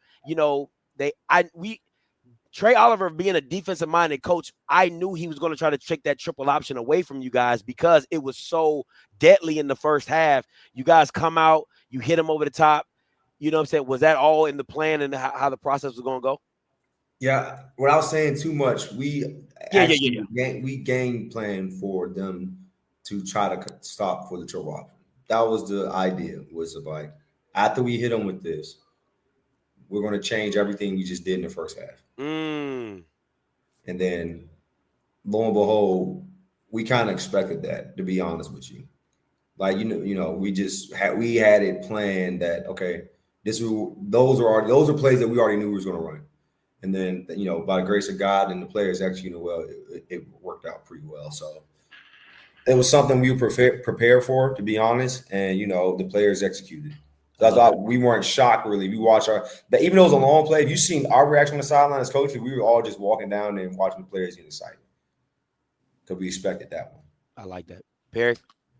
Trey Oliver being a defensive minded coach, I knew he was going to try to take that triple option away from you guys because it was so deadly in the first half. You guys come out, you hit him over the top. You know what I'm saying? Was that all in the plan and how the process was going to go? Yeah. Without saying too much, we game plan for them to try to stop for the triple option. That was the idea, was like, after we hit them with this, we're going to change everything we just did in the first half. And then, lo and behold, we kind of expected that, to be honest with you. Like, we had it planned that, okay, those are plays that we already knew we was going to run. And then, by the grace of God and the players, actually, it worked out pretty well. So it was something we were prepared for, to be honest. And, the players executed. That's why we weren't shocked, really. We watched even though it was a long play, if you seen our reaction on the sideline as coaches, we were all just walking down there and watching the players get excited. Because we expected that one. I like that. Perry?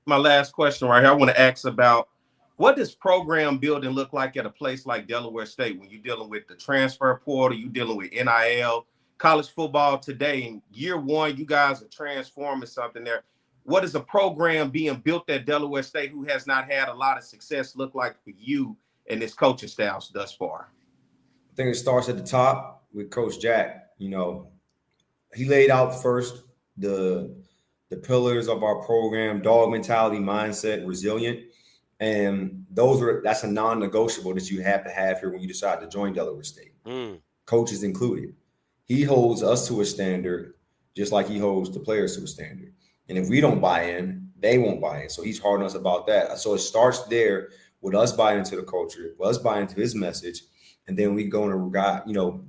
My last question right here, I want to ask about, what does program building look like at a place like Delaware State when you're dealing with the transfer portal, you're dealing with NIL, college football today? In year one, you guys are transforming something there. What does a program being built at Delaware State who has not had a lot of success look like for you and this coaching staff thus far? I think it starts at the top with Coach Jack. He laid out first the pillars of our program: dog mentality, mindset, resilient. And that's a non-negotiable that you have to have here when you decide to join Delaware State. Coaches included. He holds us to a standard just like he holds the players to a standard. And if we don't buy in, they won't buy in. So he's hard on us about that. So it starts there with us buying into the culture, with us buying into his message. And then we go and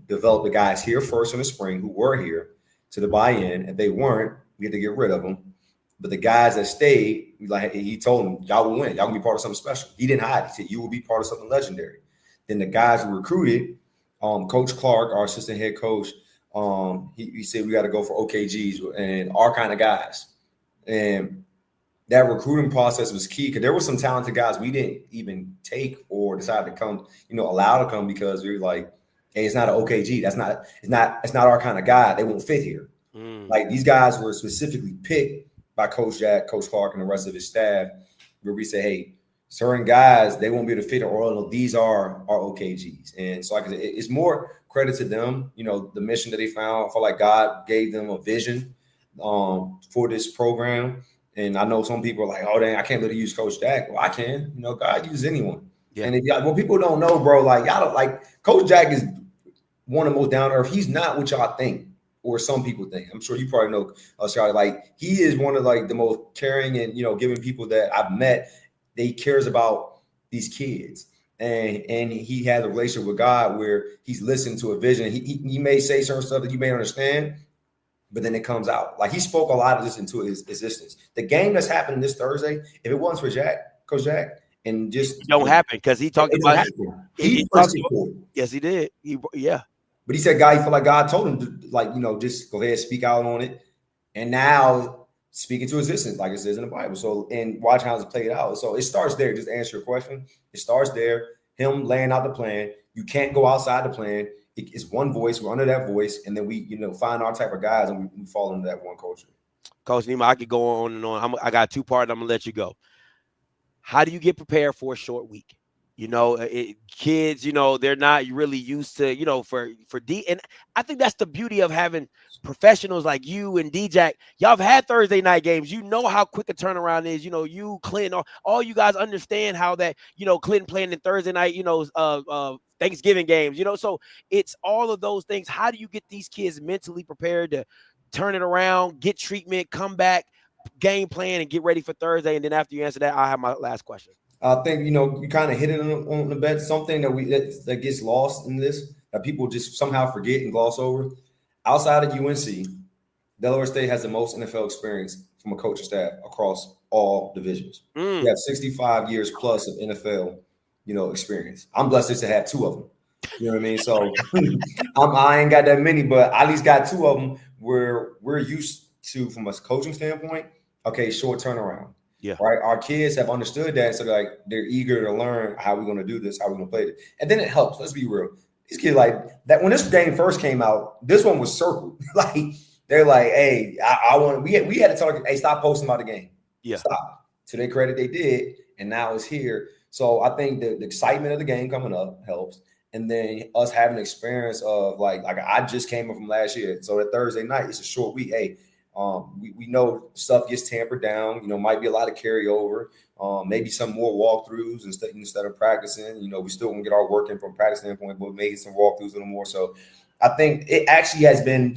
develop the guys here first in the spring who were here to the buy-in. If they weren't, we had to get rid of them. But the guys that stayed, he told them, y'all will win. Y'all will be part of something special. He didn't hide. He said, you will be part of something legendary. Then the guys who recruited, Coach Clark, our assistant head coach, he said we got to go for OKGs and our kind of guys. And that recruiting process was key because there were some talented guys we didn't even take or decide to come, allow to come because we were like, hey, it's not an OKG. It's not our kind of guy. They won't fit here. Like these guys were specifically picked by Coach Jack, Coach Clark, and the rest of his staff, where we say, hey, certain guys, they won't be able to fit, or these are our OKGs. And so it's more credit to them, the mission that they found. I feel like God gave them a vision for this program. And I know some people are like, oh, dang, I can't let you use Coach Jack. Well, I can. God uses anyone. Yeah. And if people don't know, bro, y'all don't, Coach Jack is one of the most down to earth. He's not what y'all think, or some people think. I'm sure you probably know, Scotty. He is one of the most caring and giving people that I've met. he cares about these kids. And he has a relationship with God where he's listening to a vision. He may say certain stuff that you may understand, but then it comes out. Like he spoke a lot of this into his existence. The game that's happening this Thursday, if it wasn't for Coach Jack, and just it don't happen because he talked about it. He pushed it forward. Yes, he did. But he said, God, he felt like God told him to, like, just go ahead and speak out on it. And now speaking to existence, like it says in the Bible. So, and watch how it's played out. So it starts there. Just to answer your question. It starts there. Him laying out the plan. You can't go outside the plan. It's one voice. We're under that voice. And then we, find our type of guys and we fall into that one culture. Coach Nemo, I could go on and on. I got 2 parts. I'm going to let you go. How do you get prepared for a short week? Kids, they're not really used to, for D. And I think that's the beauty of having professionals like you and D-Jack. Y'all have had Thursday night games. You know how quick a turnaround is. You, Clinton, all you guys understand how that, Clinton playing in Thursday night, Thanksgiving games, so it's all of those things. How do you get these kids mentally prepared to turn it around, get treatment, come back, game plan, and get ready for Thursday? And then after you answer that, I'll have my last question. I think, you kind of hit it on the bet, something that gets lost in this, that people just somehow forget and gloss over. Outside of UNC, Delaware State has the most NFL experience from a coaching staff across all divisions. We have 65 years plus of NFL, experience. I'm blessed just to have 2 of them. You know what I mean? So I ain't got that many, but I at least got 2 of them where we're used to, from a coaching standpoint, okay, short turnaround. Yeah. Right. Our kids have understood that. So they're eager to learn how we're going to do this, how we're going to play it. And then it helps. Let's be real. These kids like that. When this game first came out, this one was circled. They're like, hey, I want, we had to tell them, hey, stop posting about the game. Yeah. Stop. To their credit, they did. And now it's here. So I think the excitement of the game coming up helps. And then us having experience of like I just came in from last year. So that Thursday night, it's a short week. Hey, we know stuff gets tampered down, might be a lot of carryover, maybe some more walkthroughs instead of practicing. We still gonna get our work in from practice standpoint, but maybe some walkthroughs a little more. So I think it actually has been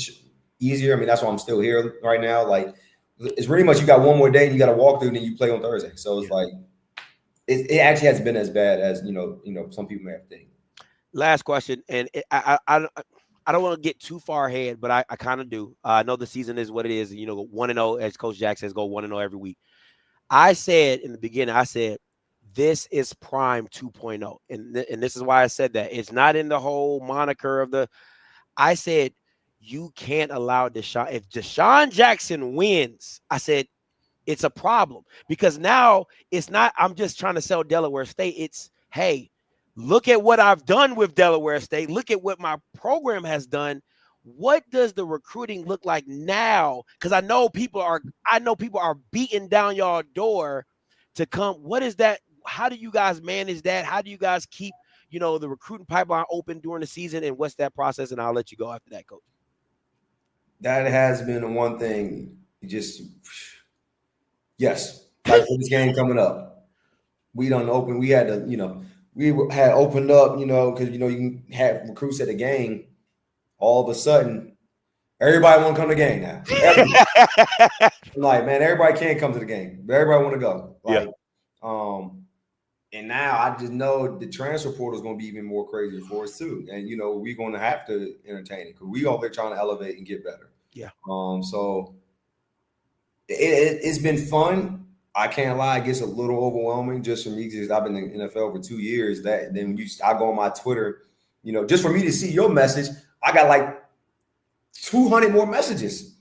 easier. I mean, that's why I'm still here right now. Like it's pretty much you got one more day and you got to walk through and then you play on Thursday. So it's like it actually hasn't been as bad as some people may have think. Last question, and I don't want to get too far ahead, but I kind of do. I know the season is what it is. 1-0, as Coach Jack says, go 1-0 every week. I said in the beginning, this is Prime 2.0. And this is why I said that. It's not in the whole moniker of I said, you can't allow Deshaun. If Deshaun Jackson wins, I said, it's a problem. Because now it's not, I'm just trying to sell Delaware State. It's, hey, look at what I've done with Delaware State. Look at what my program has done. What does the recruiting look like now? Because I know people are beating down y'all door to come. What is that? How do you guys manage that? How do you guys keep, the recruiting pipeline open during the season? And what's that process? And I'll let you go after that, Coach. That has been the one thing. Yes, like for this game coming up, we done open. We had to, we had opened up, because, you can have recruits at the game. All of a sudden, everybody want to come to the game now. I'm like, man, everybody can't come to the game, but everybody want to go. And now I just know the transfer portal is going to be even more crazy for us too. And, we're going to have to entertain it because we over there trying to elevate and get better. Yeah. So it's been fun. I can't lie, it gets a little overwhelming just for me because I've been in the NFL for 2 years. That then I go on my Twitter, just for me to see your message, I got like 200 more messages.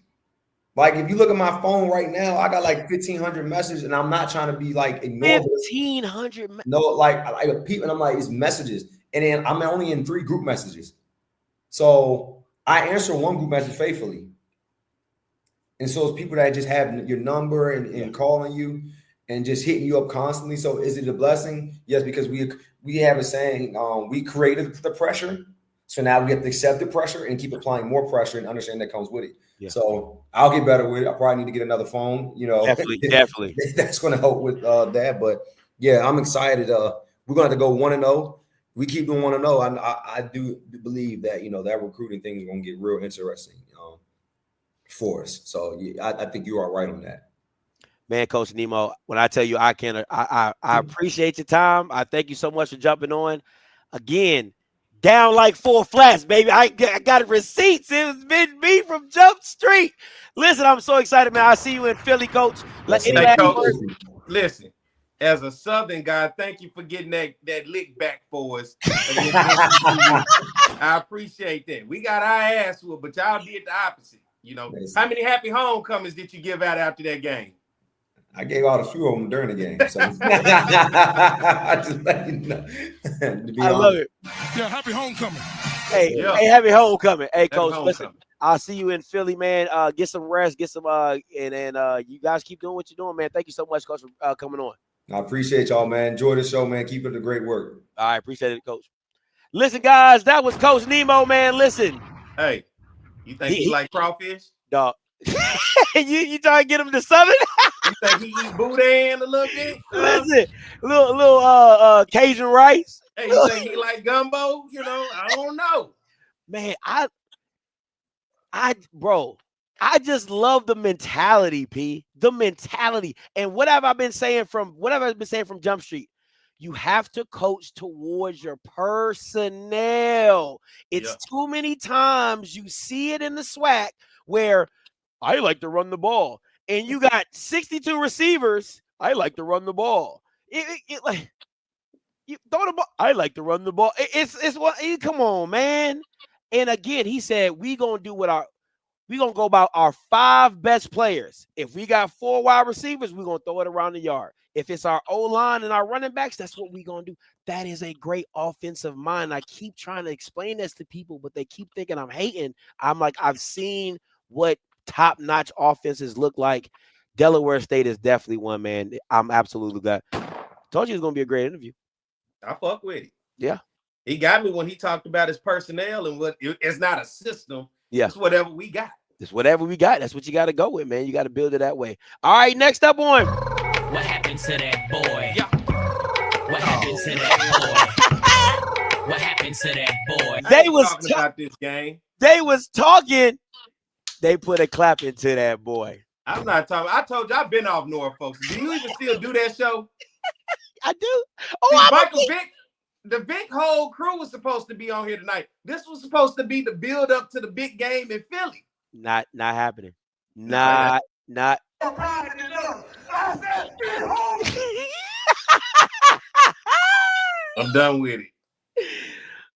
Like if you look at my phone right now, I got like 1,500 messages, and I'm not trying to be like ignored. 1,500. No, like people, and I'm like it's messages, and then I'm only in 3 group messages, so I answer one group message faithfully. And so it's people that just have your number and calling you and just hitting you up constantly. So is it a blessing? Yes, because we have a saying, we created the pressure. So now we have to accept the pressure and keep applying more pressure and understand that comes with it. Yeah. So I'll get better with it. I probably need to get another phone, Definitely. That's going to help with that. But yeah, I'm excited. We're going to have to go 1-0. We keep doing 1-0. I do believe that, that recruiting thing is going to get real interesting. For us. So yeah, I think you are right on that. Man, Coach Nemo, when I tell you I appreciate your time. I thank you so much for jumping on. Again, down like 4 flats, baby. I got receipts. It was been me from Jump Street. Listen, I'm so excited, man. I'll see you in Philly, Coach. Hey, Coach, listen, as a Southern guy, thank you for getting that lick back for us. I appreciate that. We got our ass whooped, but y'all did the opposite. You know, how many happy homecomings did you give out after that game? I gave out a few of them during the game. So I just let you know. I love it. Yeah, happy homecoming. Hey, happy homecoming. Hey, Coach, listen, I'll see you in Philly, man. Get some rest, get some and you guys keep doing what you're doing, man. Thank you so much, Coach, for coming on. I appreciate y'all, man. Enjoy the show, man. Keep up the great work. All right, appreciate it, Coach. Listen, guys, that was Coach Nemo, man. Listen. Hey, you think he like crawfish? Dog. you trying to get him to Southern? You think he eat boudin a little bit? Listen, little Cajun rice. Hey, you think he like gumbo? You know, I don't know. Man, bro, I just love the mentality, P. The mentality. And whatever I've been saying from Jump Street, you have to coach towards your personnel. It's too many times you see it in the SWAC where I like to run the ball. And you got 62 receivers. I like to run the ball. Like you throw the ball. I like to run the ball. It's what. Come on, man. And again, he said we gonna go about our 5 best players. If we got 4 wide receivers, we're gonna throw it around the yard. If it's our O-line and our running backs, that's what we're gonna do. That is a great offensive mind. I keep trying to explain this to people, but they keep thinking I'm hating. I'm like, I've seen what top-notch offenses look like. Delaware State is definitely one, man. I'm absolutely glad. Told you it was going to be a great interview. I fuck with it. Yeah. He got me when he talked about his personnel and what it's not a system. Yeah. It's whatever we got. It's whatever we got. That's what you got to go with, man. You got to build it that way. All right, next up on. What happened to that boy? Yeah. What happened to that boy? What happened to that boy? They was talking about this game. They was talking. They put a clap into that boy. I'm not talking. I told you I've been off North, folks. Do you even still do that show? I do. Oh, Michael Vick, the Vick whole crew was supposed to be on here tonight. This was supposed to be the build up to the big game in Philly. Not happening. Not. I'm done with it.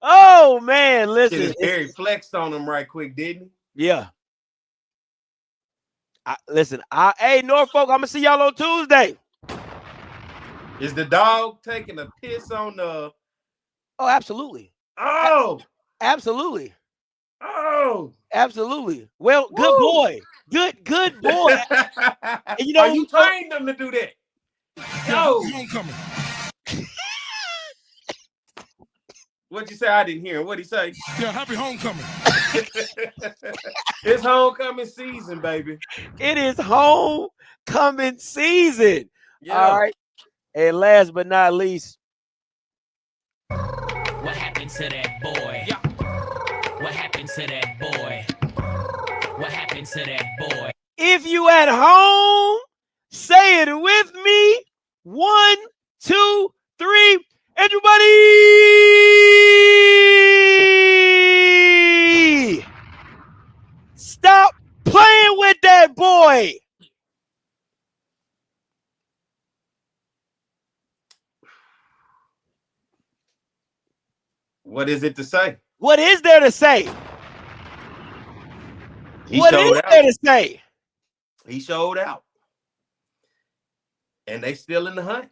Oh man, listen. Harry flexed on him right quick, didn't he? Yeah. Hey, Norfolk, I'm gonna see y'all on Tuesday. Is the dog taking a piss on the? Oh, absolutely. Oh, absolutely. Oh, absolutely. Well, good boy. Good boy. And you know, you trained them to do that. No. Homecoming. What'd you say? I didn't hear him. What'd he say? Yeah, happy homecoming. It's homecoming season, baby. It is homecoming season. Yeah. All right. And last but not least. What happened to that boy? Yeah. What happened to that boy? What happened to that boy? If you at home, say it with me. 1, 2, 3. Everybody, stop playing with that boy. What is it to say? What is there to say? What is there to say? He showed out. And they still in the hunt.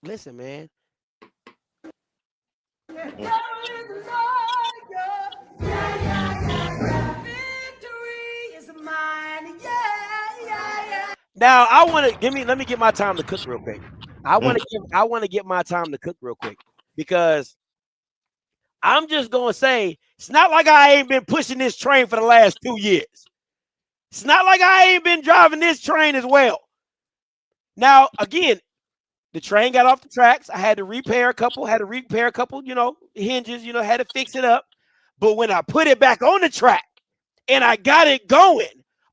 Listen, man. Now I want to let me get my time to cook real quick. I want to get my time to cook real quick because I'm just gonna say it's not like I ain't been pushing this train for the last 2 years. It's not like I ain't been driving this train as well. Now, again, the train got off the tracks. I had to repair a couple, hinges, had to fix it up. But when I put it back on the track, and I got it going.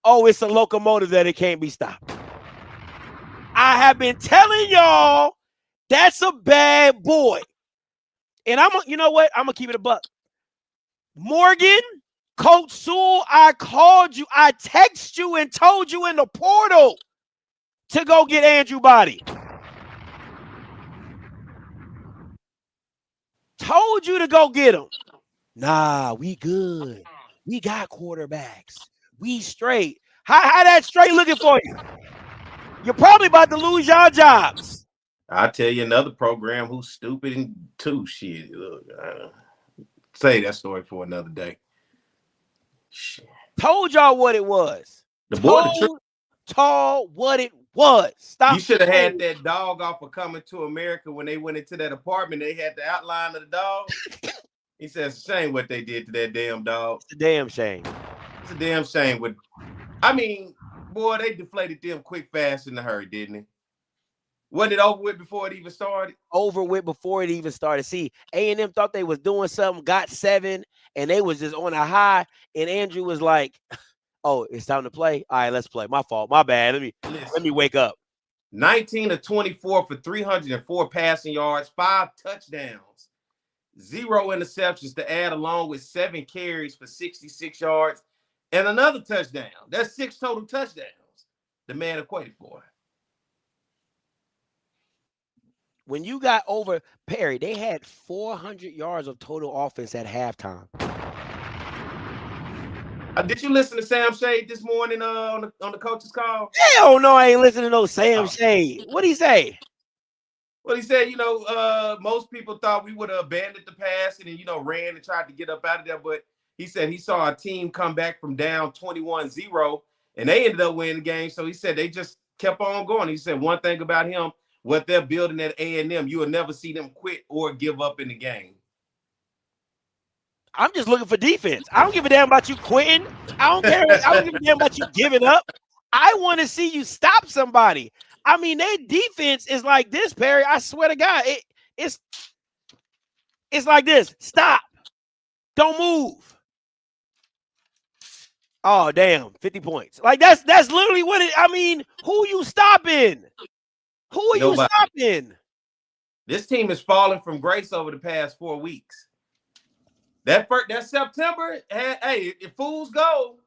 Oh, it's a locomotive that it can't be stopped. I have been telling y'all that's a bad boy. And you know what? I'm going to keep it a buck. Morgan, Coach Sewell, I called you. I texted you and told you in the portal to go get Andrew Body. Told you to go get him. Nah, we good. We got quarterbacks. We straight. How that straight looking for you? You're probably about to lose your jobs. I'll tell you another program who's stupid and too shit. Look, say that story for another day. Shit. Told y'all what it was. Told what it was. Stop. You should have had that dog off of Coming to America when they went into that apartment. They had the outline of the dog. He says, it's a shame what they did to that damn dog. It's a damn shame. It's a damn shame. I mean, boy, they deflated them quick, fast, in a hurry, didn't they? Wasn't it over with before it even started? Over with before it even started. See, A&M thought they was doing something, got 7, and they was just on a high. And Andrew was like, oh, it's time to play? All right, let's play. My fault. My bad. Let me wake up. 19 of 24 for 304 passing yards, 5 touchdowns, 0 interceptions to add along with 7 carries for 66 yards and another touchdown. That's 6 total touchdowns the man equated for. When you got over Perry, they had 400 yards of total offense at halftime. Did you listen to Sam Shade this morning on the coach's call? Hell no, I ain't listening to no Sam Shade. What'd he say? Well, he said, most people thought we would have abandoned the pass and then, ran and tried to get up out of there. But he said he saw a team come back from down 21-0 and they ended up winning the game. So he said they just kept on going. He said one thing about him, what they're building at A&M, you will never see them quit or give up in the game. I'm just looking for defense. I don't give a damn about you quitting. I don't care. I don't give a damn about you giving up. I want to see you stop somebody. I mean, their defense is like this, Perry. I swear to God, it's like this. Stop. Don't move. Oh, damn. 50 points. Like that's literally what it. I mean, who you stopping? Who are you stopping? This team has fallen from grace over the past 4 weeks. That September, hey, if fools go,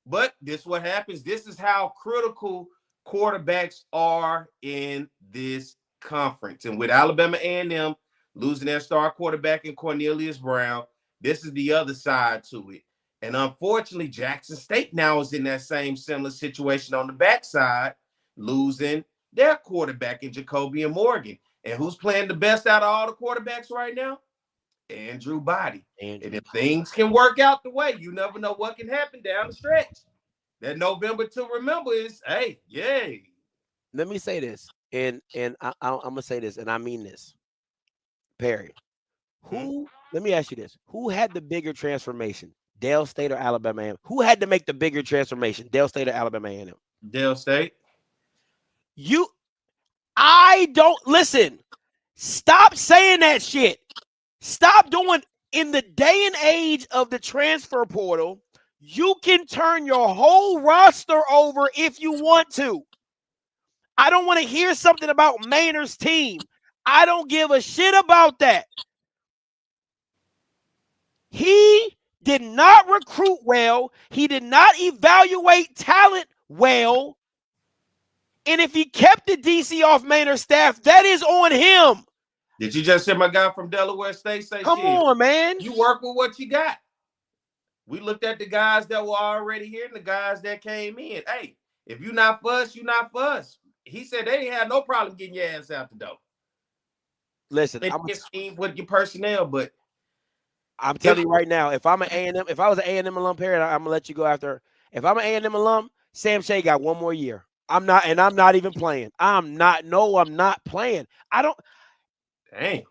but this is what happens. This is how critical quarterbacks are in this conference. And with Alabama A&M losing their star quarterback in Cornelius Brown, this is the other side to it. And unfortunately, Jackson State now is in that same similar situation on the backside, losing their quarterback in Jacoby and Morgan. And who's playing the best out of all the quarterbacks right now? Andrew Body. And if things can work out the way, you never know what can happen down the stretch. That November to remember is, hey, yay. Let me say this, and I'm going to say this, and I mean this. Perry, let me ask you this. Who had the bigger transformation, Dale State or Alabama A&M? Who had to make the bigger transformation, Dale State or Alabama A&M? Dale State. I don't, listen, stop saying that shit. Stop doing, in the day and age of the transfer portal, you can turn your whole roster over if you want to. I don't want to hear something about Maynard's team. I don't give a shit about that. He did not recruit well. He did not evaluate talent well. And if he kept the DC off Maynard's staff, that is on him. Did you just hear my guy from Delaware State say, come on, man. You work with what you got. We looked at the guys that were already here and the guys that came in. Hey, if you're not for us, you're not for us. He said they didn't have no problem getting your ass out the door. Listen, I'm scheme with your personnel, but I'm telling you right now, if I'm an A&M, if I was an A&M alum, Perry, I'm gonna let you go after. If I'm an A&M alum, Sam Shea got 1 more year. I'm not even playing. I'm not playing. I don't. Dang.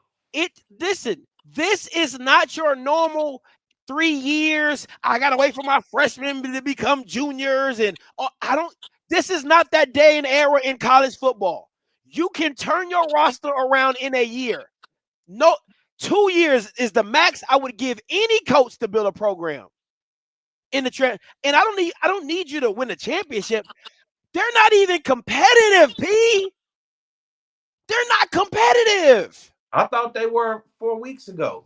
Listen, this is not your normal 3 years. I gotta wait for my freshmen to become juniors, and this is not that day and era in college football. You can turn your roster around in a year. No, 2 years is the max I would give any coach to build a program. in the trend. And I don't need you to win the championship. They're not even competitive, P. They're not competitive. I thought they were 4 weeks ago.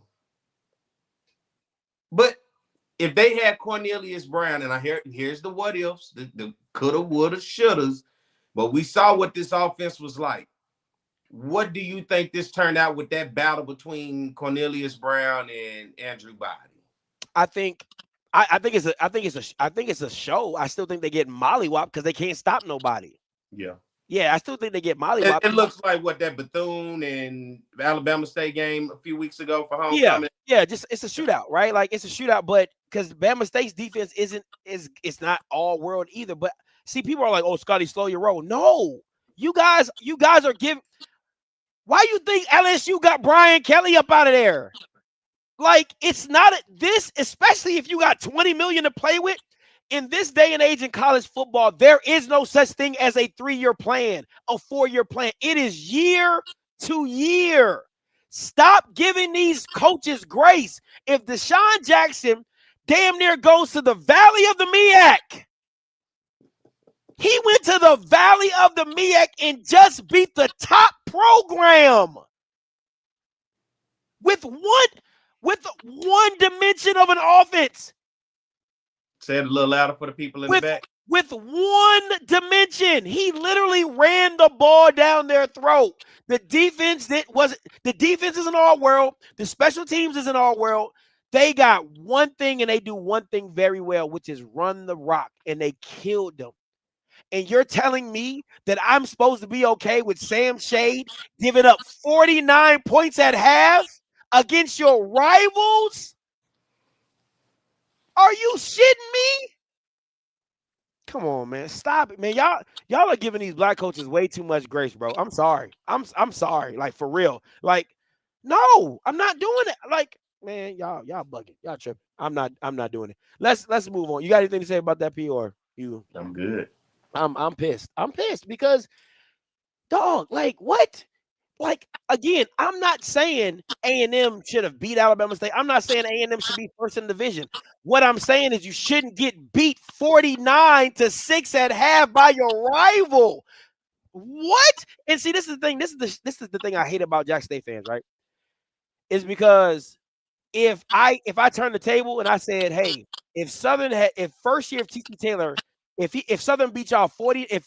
But if they had Cornelius Brown, and here's the what ifs, the coulda, woulda, shouldas, but we saw what this offense was like. What do you think this turned out with that battle between Cornelius Brown and Andrew Body? I think it's a show. I still think they get mollywopped because they can't stop nobody. Yeah, I still think they get mollywopped. It looks like what that Bethune and Alabama State game a few weeks ago for homecoming. Yeah, just it's a shootout, right? Like it's a shootout, but because Bama State's defense it's not all world either. But see, people are like, "Oh, Scotty, slow your roll." No, you guys are giving. Why you think LSU got Brian Kelly up out of there? Like it's not this, especially if you got $20 million to play with. In this day and age in college football, there is no such thing as a 3-year plan, a 4-year plan. It is year to year. Stop giving these coaches grace. If Deshaun Jackson damn near goes to the Valley of the MEAC, he went to the Valley of the MEAC and just beat the top program with one dimension of an offense. Say it a little louder for the people in the back. With one dimension, he literally ran the ball down their throat. The defense isn't all world. The special teams isn't all world. They got one thing and they do one thing very well, which is run the rock, and they killed them. And you're telling me that I'm supposed to be okay with Sam Shade giving up 49 points at half against your rivals? Are you shitting me? Come on, man. Stop it, man. Y'all are giving these black coaches way too much grace, bro. I'm sorry. I'm sorry. Like, for real. Like, no, I'm not doing it. Like, man, y'all bugging. Y'all tripping. I'm not doing it. Let's move on. You got anything to say about that, P, or you? I'm good. I'm pissed. I'm pissed because, dog, like, what? Like, again, I'm not saying A&M should have beat Alabama State. I'm not saying A&M should be first in the division. What I'm saying is you shouldn't get beat 49-6 at half by your rival. What? And see, this is the thing. This is the thing I hate about Jackson State fans, right? Is because if I turn the table and I said, hey, if first year of TC Taylor, if Southern beat y'all 40, if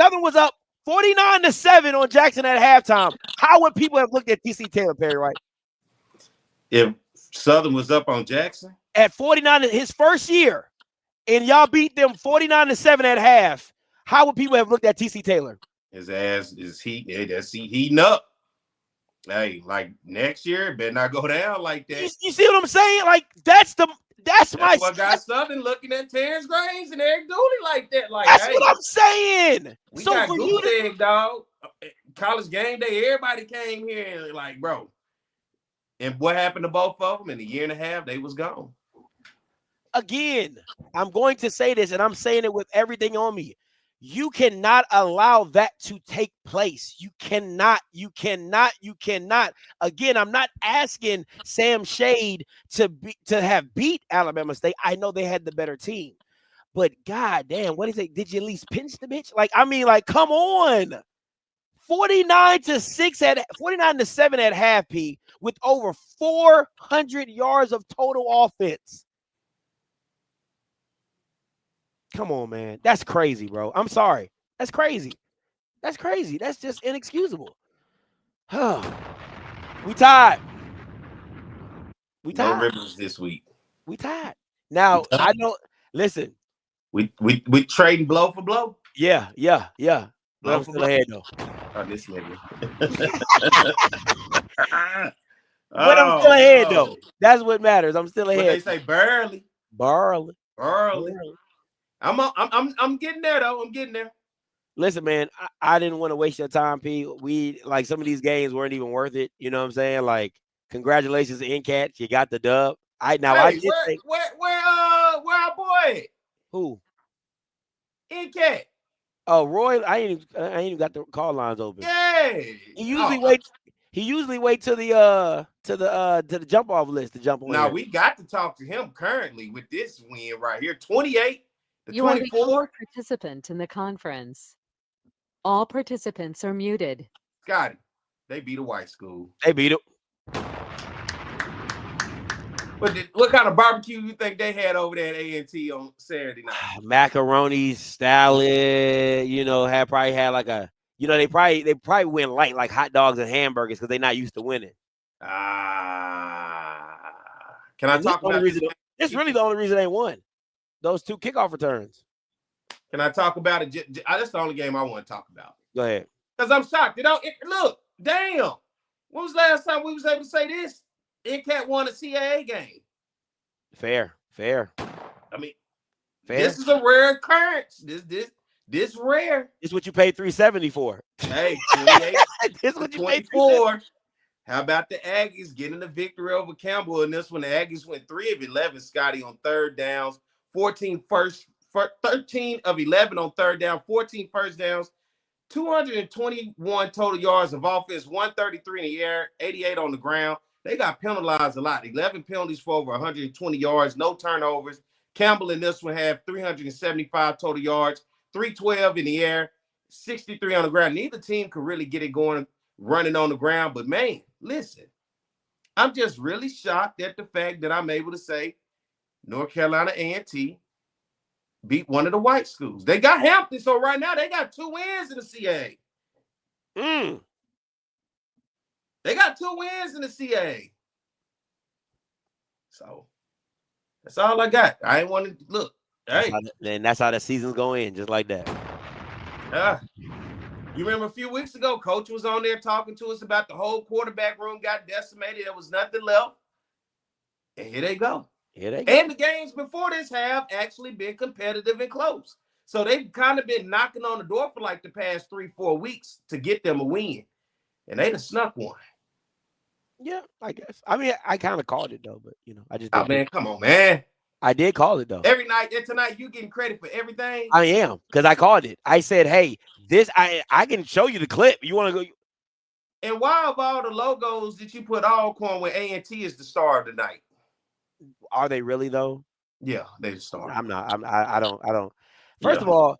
Southern was up 49-7 on Jackson at halftime, how would people have looked at TC Taylor, Perry, right? If Southern was up on Jackson at 49 his first year, and y'all beat them 49-7 at half, how would people have looked at TC Taylor? His ass is heating up. Hey, like next year, it better not go down like that. You see what I'm saying? Like that's what got Southern looking at Terrence Graves and Eric Dooley like that. Like that's what I'm saying. We so got for goose egg, dog. College game day, everybody came here and like, bro. And what happened to both of them? In a year and a half, they was gone. Again, I'm going to say this, and I'm saying it with everything on me. You cannot allow that to take place. You cannot. Again, I'm not asking Sam Shade to have beat Alabama State. I know they had the better team. But goddamn, what is it? Did you at least pinch the bitch? Like, I mean, like, come on. 49-7 at half, P, with over 400 yards of total offense. Come on, man. That's crazy, bro. I'm sorry. That's crazy. That's just inexcusable. We tied. No Rivers this week. We tied. Now, I know. Listen. We trading blow for blow. Yeah. But I'm still ahead, though. Oh, this nigga. But I'm still ahead, though. That's what matters. I'm still ahead. What they say, barely. Barely. I'm getting there though. I'm getting there. Listen, man, I didn't want to waste your time, P. We like some of these games weren't even worth it. You know what I'm saying? Like, congratulations to NCAT. You got the dub. Where our boy? Who? NCAT. Oh, Roy. I ain't even got the call lines open. Yeah. He usually waits. He usually wait to the jump off list to jump on. Now here. we got to talk to him currently with this win right here. 28 to You are the 24. only participant in the conference. All participants are muted. Scotty, they beat a white school. They beat him. What kind of barbecue you think they had over there at A&T on Saturday night? Macaroni salad, probably had like a, they probably went light like hot dogs and hamburgers because they're not used to winning. Can I talk about this? It's really the only reason they won. Those 2 kickoff returns. Can I talk about it? That's the only game I want to talk about. Go ahead. Because I'm shocked. Look, damn. When was the last time we was able to say this? NCAT won a CAA game. Fair. I mean, fair. This is a rare occurrence. This rare. This is what you paid $370 for. Hey, 28 this is what you 24. How about the Aggies getting the victory over Campbell? And this one, the Aggies went 3 of 11, Scotty, on third downs, 13 of 11 on third down, 14 first downs, 221 total yards of offense, 133 in the air, 88 on the ground. They got penalized a lot. 11 penalties for over 120 yards, no turnovers. Campbell in this one had 375 total yards, 312 in the air, 63 on the ground. Neither team could really get it going running on the ground. But, man, listen, I'm just really shocked at the fact that I'm able to say North Carolina A&T beat one of the white schools. They got Hampton, so right now they got 2 wins in the CAA. They got 2 wins in the CAA. So that's all I got. I ain't want to look. That's how the season's going in, just like that. You remember a few weeks ago, Coach was on there talking to us about the whole quarterback room got decimated. There was nothing left. And here they go. And the games before this have actually been competitive and close. So they've kind of been knocking on the door for like the past 3-4 weeks to get them a win. And they done snuck one. Yeah, I guess. I mean, I kind of called it though, but I just. Oh man, come on, man. I did call it though. Every night and tonight, you getting credit for everything. I am, because I called it. I said, "Hey, this I can show you the clip. You want to go?" And why of all the logos did you put Alcorn when A&T is the star of the night? Are they really though? Yeah, they the star. I'm not. I don't. First of all,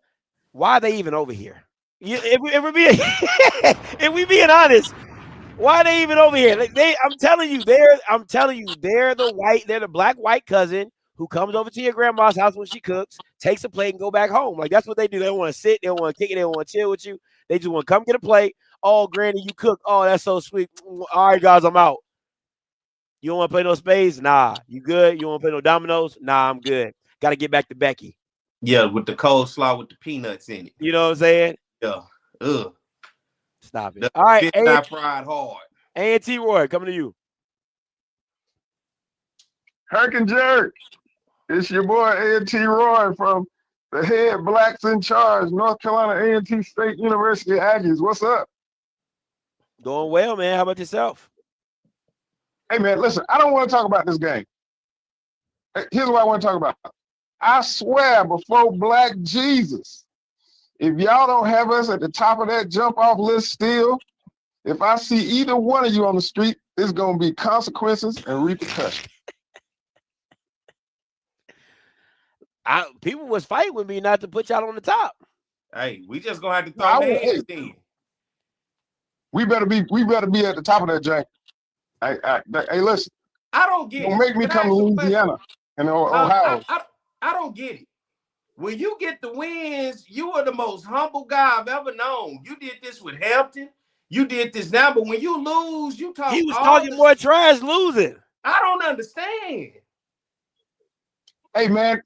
why are they even over here? If we being honest. Why are they even over here? I'm telling you, they're the black white cousin who comes over to your grandma's house when she cooks, takes a plate and go back home. Like that's what they do. They don't want to sit, they don't want to kick it, they don't want to chill with you. They just want to come get a plate. Oh, granny, you cook. Oh, that's so sweet. All right, guys, I'm out. You don't want to play no spades? Nah. You good? You don't want to play no dominoes? Nah, I'm good. Got to get back to Becky. Yeah, with the coleslaw with the peanuts in it. You know what I'm saying? Yeah. Ugh. Stop it. All right. Not fried hard. A&T Roy, coming to you. Herc and Jerk. It's your boy A&T Roy from the head blacks in charge, North Carolina A&T State University Aggies. What's up? Doing well, man. How about yourself? Hey, man, listen, I don't want to talk about this game. Here's what I want to talk about. I swear before Black Jesus, if y'all don't have us at the top of that jump-off list still, if I see either one of you on the street, there's going to be consequences and repercussions. People was fighting with me not to put y'all on the top. Hey, we just going to have to throw hands in. We better be at the top of that jank. Hey, listen. I don't get it. Don't make me come to Louisiana and Ohio. I don't get it. When you get the wins, you are the most humble guy I've ever known. You did this with Hampton. You did this now, but when you lose, you talk. He was talking more trash losing. I don't understand. Hey, man.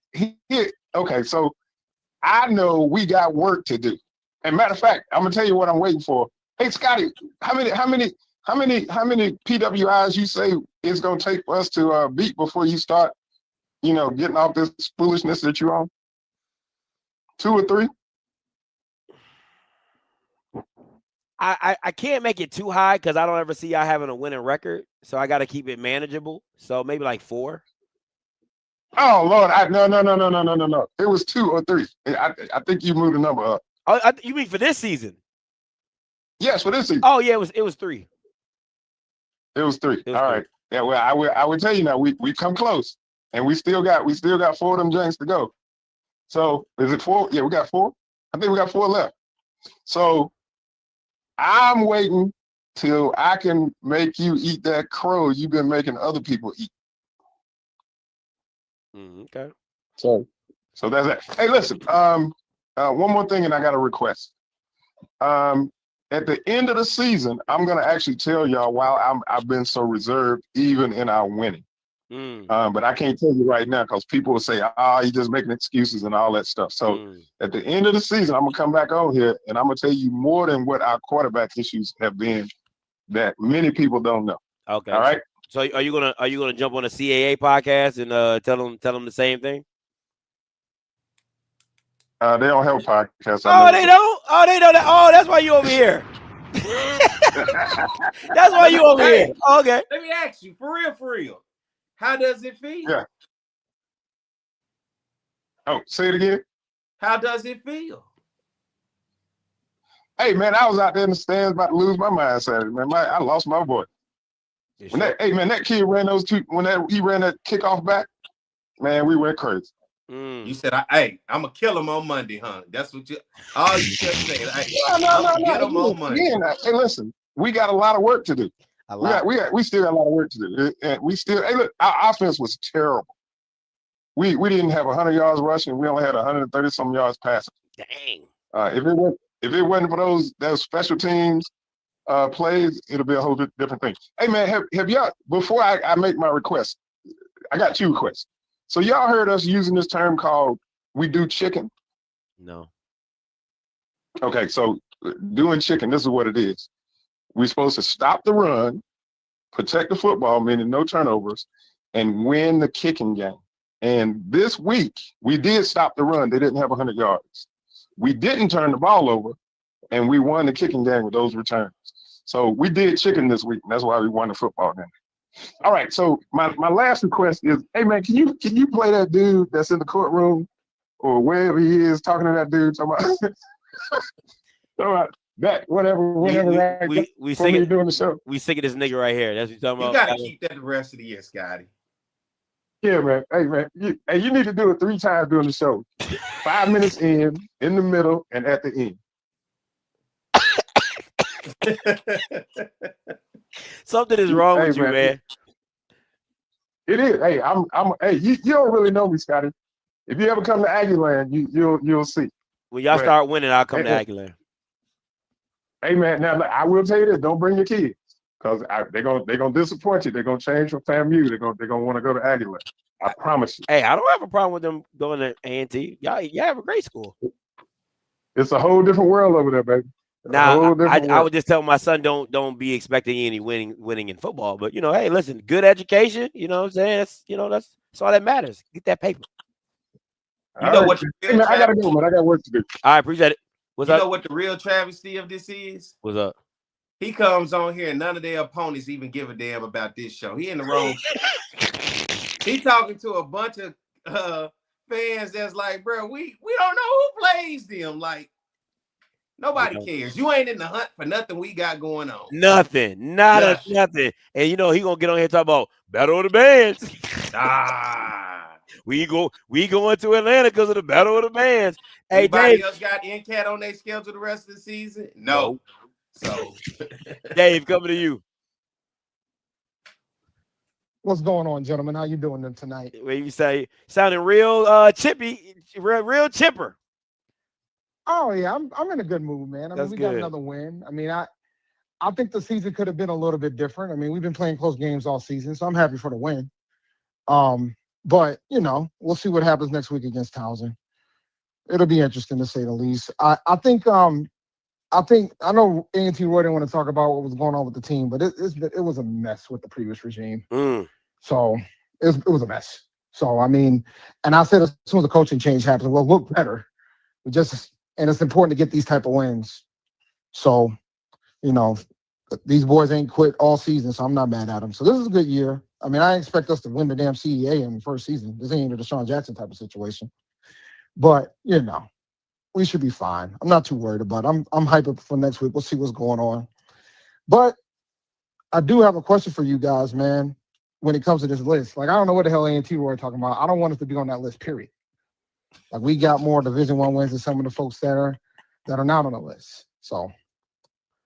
Okay, so I know we got work to do. And matter of fact, I'm gonna tell you what I'm waiting for. Hey, Scotty, how many PWIs you say it's gonna take for us to beat before you start, getting off this foolishness that you're on? 2 or 3? I can't make it too high because I don't ever see y'all having a winning record. So I got to keep it manageable. So maybe like 4. Oh Lord, no. It was 2 or 3. I think you moved the number up. Oh, you mean for this season? Yes, for this season. Oh yeah, it was 3. It was 3. It was All 3. right. Yeah, well, I will tell you now, we come close. And we still got 4 of them drinks to go. So is it 4? Yeah, we got 4. I think we got 4 left. So I'm waiting till I can make you eat that crow you've been making other people eat. Okay. So that's it. Hey, listen. One more thing, and I got a request. At the end of the season, I'm gonna actually tell y'all why I've been so reserved, even in our winning. But I can't tell you right now because people will say, you're just making excuses and all that stuff. So at the end of the season, I'm gonna come back on here and I'm gonna tell you more than what our quarterback issues have been that many people don't know. Okay. All right. So are you gonna jump on a CAA podcast and tell them the same thing? They don't have a podcast. They don't. Oh, they don't. Oh, that's why you over here. That's why you over here. Okay. Let me ask you, for real. How does it feel? Yeah. Oh, say it again. How does it feel? Hey, man, I was out there in the stands about to lose my mind Saturday, man. I lost my voice. That kid ran those 2, he ran that kickoff back, man, we went crazy. You said, I'm gonna kill him on Monday, huh? That's what all you just said. No. Get him on Monday. Hey, listen, we got a lot of work to do. We still got a lot of work to do. And we still, hey, look, our offense was terrible. We didn't have 100 yards rushing. We only had 130 some yards passing. Dang. If it wasn't for those special teams plays, it'll be a whole different thing. Hey, man, have y'all, before I make my request, I got 2 requests. So y'all heard us using this term called we do chicken? No. Okay, so doing chicken, this is what it is. We're supposed to stop the run, protect the football, meaning no turnovers, and win the kicking game. And this week, we did stop the run. They didn't have 100 yards. We didn't turn the ball over, and we won the kicking game with those returns. So we did chicken this week, and that's why we won the football game. All right, so my last request is, hey, man, can you play that dude that's in the courtroom or wherever he is talking to that dude? Talking about that, whatever. We singing doing the show. We singing this nigga right here. That's what you're talking You about. gotta keep that the rest of the year, Scotty. Yeah, man. Hey, man. You need to do it 3 times during the show. 5 minutes in the middle, and at the end. Something is wrong with you, man. It is. Hey, you don't really know me, Scotty. If you ever come to Aggieland, you'll see. When y'all start winning, I'll come to Aggieland. Hey, man, now I will tell you this: don't bring your kids, because they're gonna disappoint you. They're gonna change from FAMU. They're gonna want to go to Aggieland. I promise you. Hey, I don't have a problem with them going to A&T. Y'all have a great school. It's a whole different world over there, baby. Now, I would just tell my son, don't be expecting any winning in football. But hey, listen, good education. You know what I'm saying? That's all that matters. Get that paper. You know what? I gotta go, man. I got work to do. I appreciate it. What's up? You know what the real travesty of this is? What's up? He comes on here and none of their opponents even give a damn about this show. He in the wrong. He talking to a bunch of fans that's like, bro, we don't know who plays them. Like, nobody cares. You ain't in the hunt for nothing we got going on. Nothing. Nothing. And he gonna get on here and talk about Battle of the Bands. We going to Atlanta because of the Battle of the Bands. Hey, anybody Dave, else got NCAT on their schedule the rest of the season? No. So Dave, coming to you. What's going on, gentlemen? How you doing tonight? Where you say sounding real chippy, real chipper. Oh yeah, I'm in a good mood, man. I mean, we got another win. I mean, I think the season could have been a little bit different. I mean, we've been playing close games all season, so I'm happy for the win. But we'll see what happens next week against Townsend. It'll be interesting to say the least. I know A&T Roy didn't want to talk about what was going on with the team, but it was a mess with the previous regime. So it was a mess. So I mean, and I said as soon as the coaching change happens, we'll look better. And it's important to get these type of wins. So, these boys ain't quit all season, so I'm not mad at them. So this is a good year. I mean, I expect us to win the damn CEA in the first season. This ain't a Deshaun Jackson type of situation. But, we should be fine. I'm not too worried about it. I'm hyped for next week. We'll see what's going on. But I do have a question for you guys, man. When it comes to this list, like I don't know what the hell A&T were talking about. I don't want us to be on that list. Period. Like we got more Division I wins than some of the folks that are not on the list. So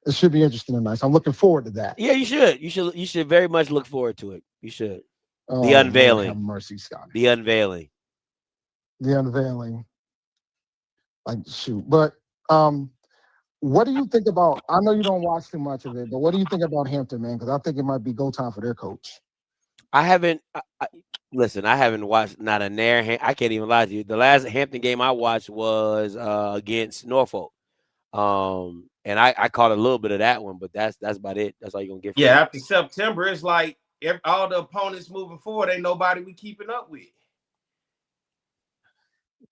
it should be interesting tonight. So I'm looking forward to that. Yeah, you should. You should very much look forward to it. You should. Oh, The unveiling. Lord have mercy, Scotty. The unveiling. The unveiling. Like shoot, but what do you think about? I know you don't watch too much of it, but what do you think about Hampton, man? Because I think it might be go time for their coach. I haven't. Listen, I haven't watched not a nair. I can't even lie to you. The last Hampton game I watched was against Norfolk, and I caught a little bit of that one, but that's about it. That's all you're gonna get. Yeah, after September, it's like all the opponents moving forward ain't nobody we keeping up with.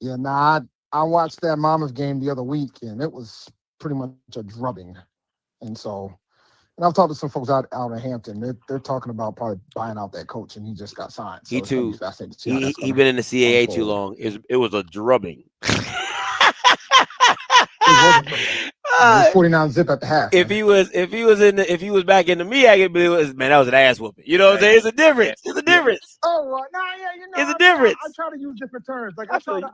Yeah, nah, I watched that Monmouth game the other week, and it was pretty much a drubbing. And so, and I've talked to some folks out in Hampton. They're talking about probably buying out that coach, and he just got signed. So he too. He been in the CAA too long. It was a drubbing. It was 49 zip at the half. If he was back in the MEAC, that was an ass whooping. You know what I'm saying? It's a difference. It's a difference. Oh, nah, yeah, you know, it's a difference. I try to use different terms. Like I try to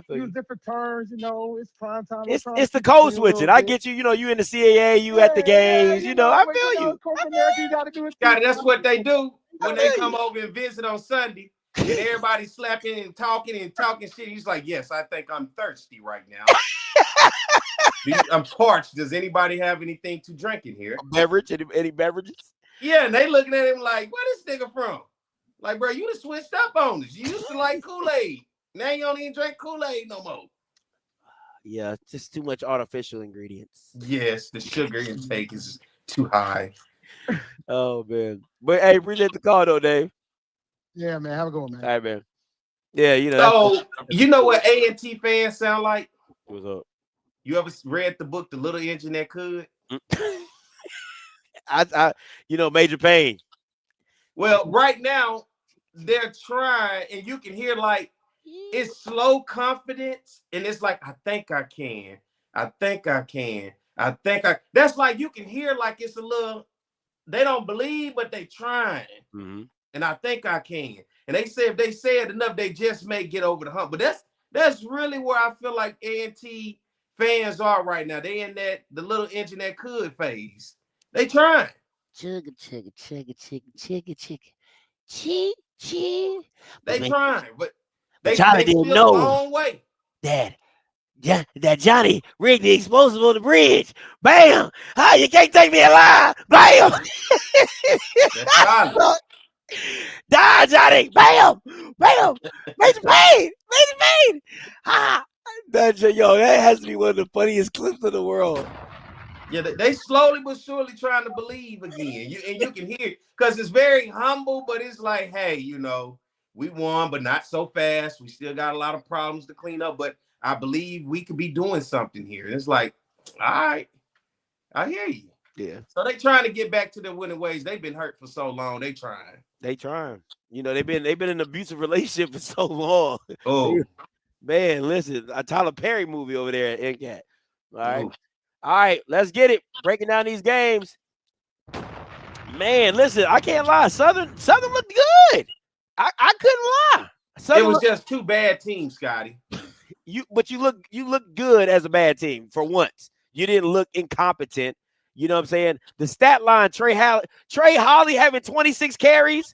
use different terms. You know, it's prime time. It's the code switching. I get you. You know, you in the CAA, you at the games. You know, I feel you. Scotty, that's what they do when they come over and visit on Sunday. And everybody slapping and talking shit. He's like, yes, I think I'm thirsty right now. I'm parched. Does anybody have anything to drink in here? A beverage? Any beverages? Yeah, and they looking at him like, where this nigga from? Like, bro, you done switched up on us. You used to like Kool-Aid. Now you don't even drink Kool-Aid no more. Yeah, just too much artificial ingredients. Yes, the sugar intake is too high. Oh, man. But, hey, appreciate the call, though, Dave. Yeah, man. Have a good one, man. All right, man. Yeah, you know. So, you know what A&T fans sound like? What's up? You ever read the book, The Little Engine That Could? Major Pain. Well, right now, they're trying, and you can hear, like, it's slow confidence, and it's like, I think I can. I think I can. I think I... That's like, you can hear, like, it's a little... They don't believe, but they trying. Mm-hmm. And I think I can. And they say if they say it enough, they just may get over the hump. But that's really where I feel like A&T fans are right now. They in the little engine that could phase. They trying. Chugga, chugga, chugga, chugga, chugga, chugga. Chee, chee. They trying, but they didn't know a long way. That Johnny rigged the explosive on the bridge. Bam! You can't take me alive. Bam! That's Die, Johnny! Bam! Bam! Major Pain! Major Pain! That has to be one of the funniest clips in the world. Yeah, they slowly but surely trying to believe again. You can hear it because it's very humble, but it's like, hey, we won, but not so fast. We still got a lot of problems to clean up, but I believe we could be doing something here. And it's like, all right, I hear you. Yeah. So they trying to get back to their winning ways. They've been hurt for so long. They trying. They've been in an abusive relationship for so long. Oh. Man, listen, a Tyler Perry movie over there at NCAT. All right. Ooh. All right, let's get it. Breaking down these games. Man, listen, I can't lie. Southern looked good. I couldn't lie. It was just two bad teams, Scotty. You look good as a bad team for once. You didn't look incompetent. You know what I'm saying? The stat line, Trey Holly having 26 carries.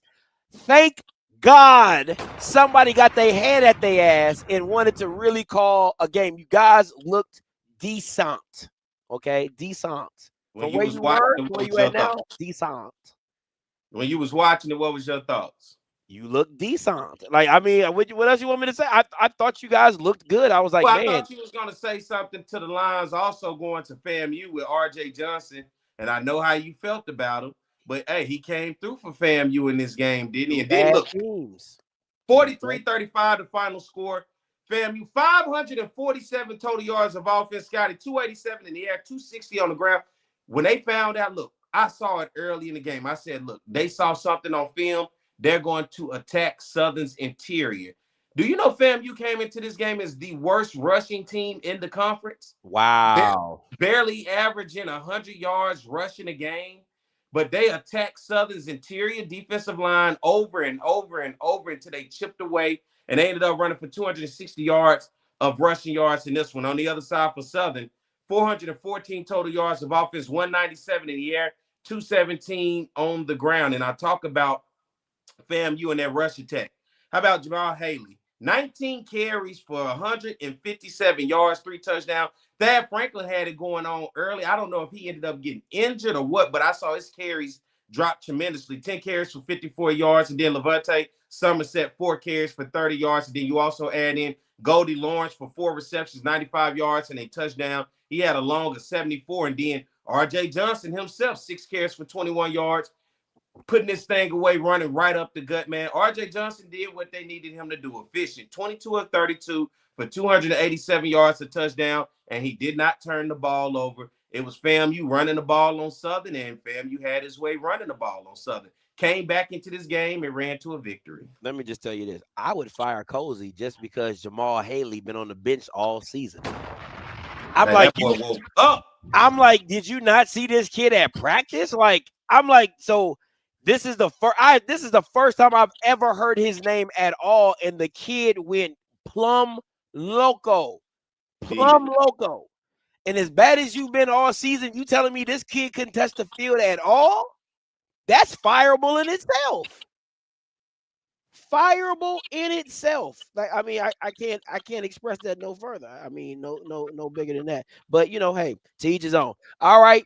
Thank God somebody got their hand at their ass and wanted to really call a game. You guys looked decent. Okay? Decent. From where you were to where you at now, decent. When you was watching it, what was your thoughts? You look decent. Like, I mean, what else you want me to say? I thought you guys looked good. I was like, man. I thought you was going to say something to the Lions also going to FAMU with R.J. Johnson, and I know how you felt about him. But, hey, he came through for FAMU in this game, didn't he? And then, look, 43-35 the final score. FAMU, 547 total yards of offense. Scotty, 287 in the air, 260 on the ground. When they found out, look, I saw it early in the game. I said, look, they saw something on film. They're going to attack Southern's interior. Do you know FAMU came into this game as the worst rushing team in the conference? Wow. Barely averaging 100 yards rushing a game. but they attacked Southern's interior defensive line over and over and over until they chipped away, and they ended up running for 260 yards of rushing yards in this one. On the other side for Southern, 414 total yards of offense, 197 in the air, 217 on the ground. And I talk about FAMU and that rush attack. How about Jamal Haley? 19 carries for 157 yards, 3 touchdowns. Thad Franklin had it going on early. I don't know if he ended up getting injured or what, but I saw his carries drop tremendously. 10 carries for 54 yards, and then Levante Somerset, 4 carries for 30 yards. And then you also add in Goldie Lawrence for 4 receptions, 95 yards, and a touchdown. He had a long of 74. And then R.J. Johnson himself, 6 carries for 21 yards, putting this thing away, running right up the gut, man. R.J. Johnson did what they needed him to do. Efficient, 22 of 32 for 287 yards, a touchdown, and he did not turn the ball over. It was FAMU running the ball on Southern, and FAMU had his way running the ball on Southern. Came back into this game and ran to a victory. Let me just tell you this. I would fire Cozy just because Jamal Haley been on the bench all season. I'm like, I'm like, did you not see this kid at practice? Like, I'm like, so this is the first time I've ever heard his name at all, and the kid went plumb loco. And as bad as you've been all season, you telling me this kid couldn't touch the field at all? That's fireable in itself. Fireable in itself. Like, I mean, I can't express that no further. I mean, no bigger than that. But you know, hey, to each his own. All right.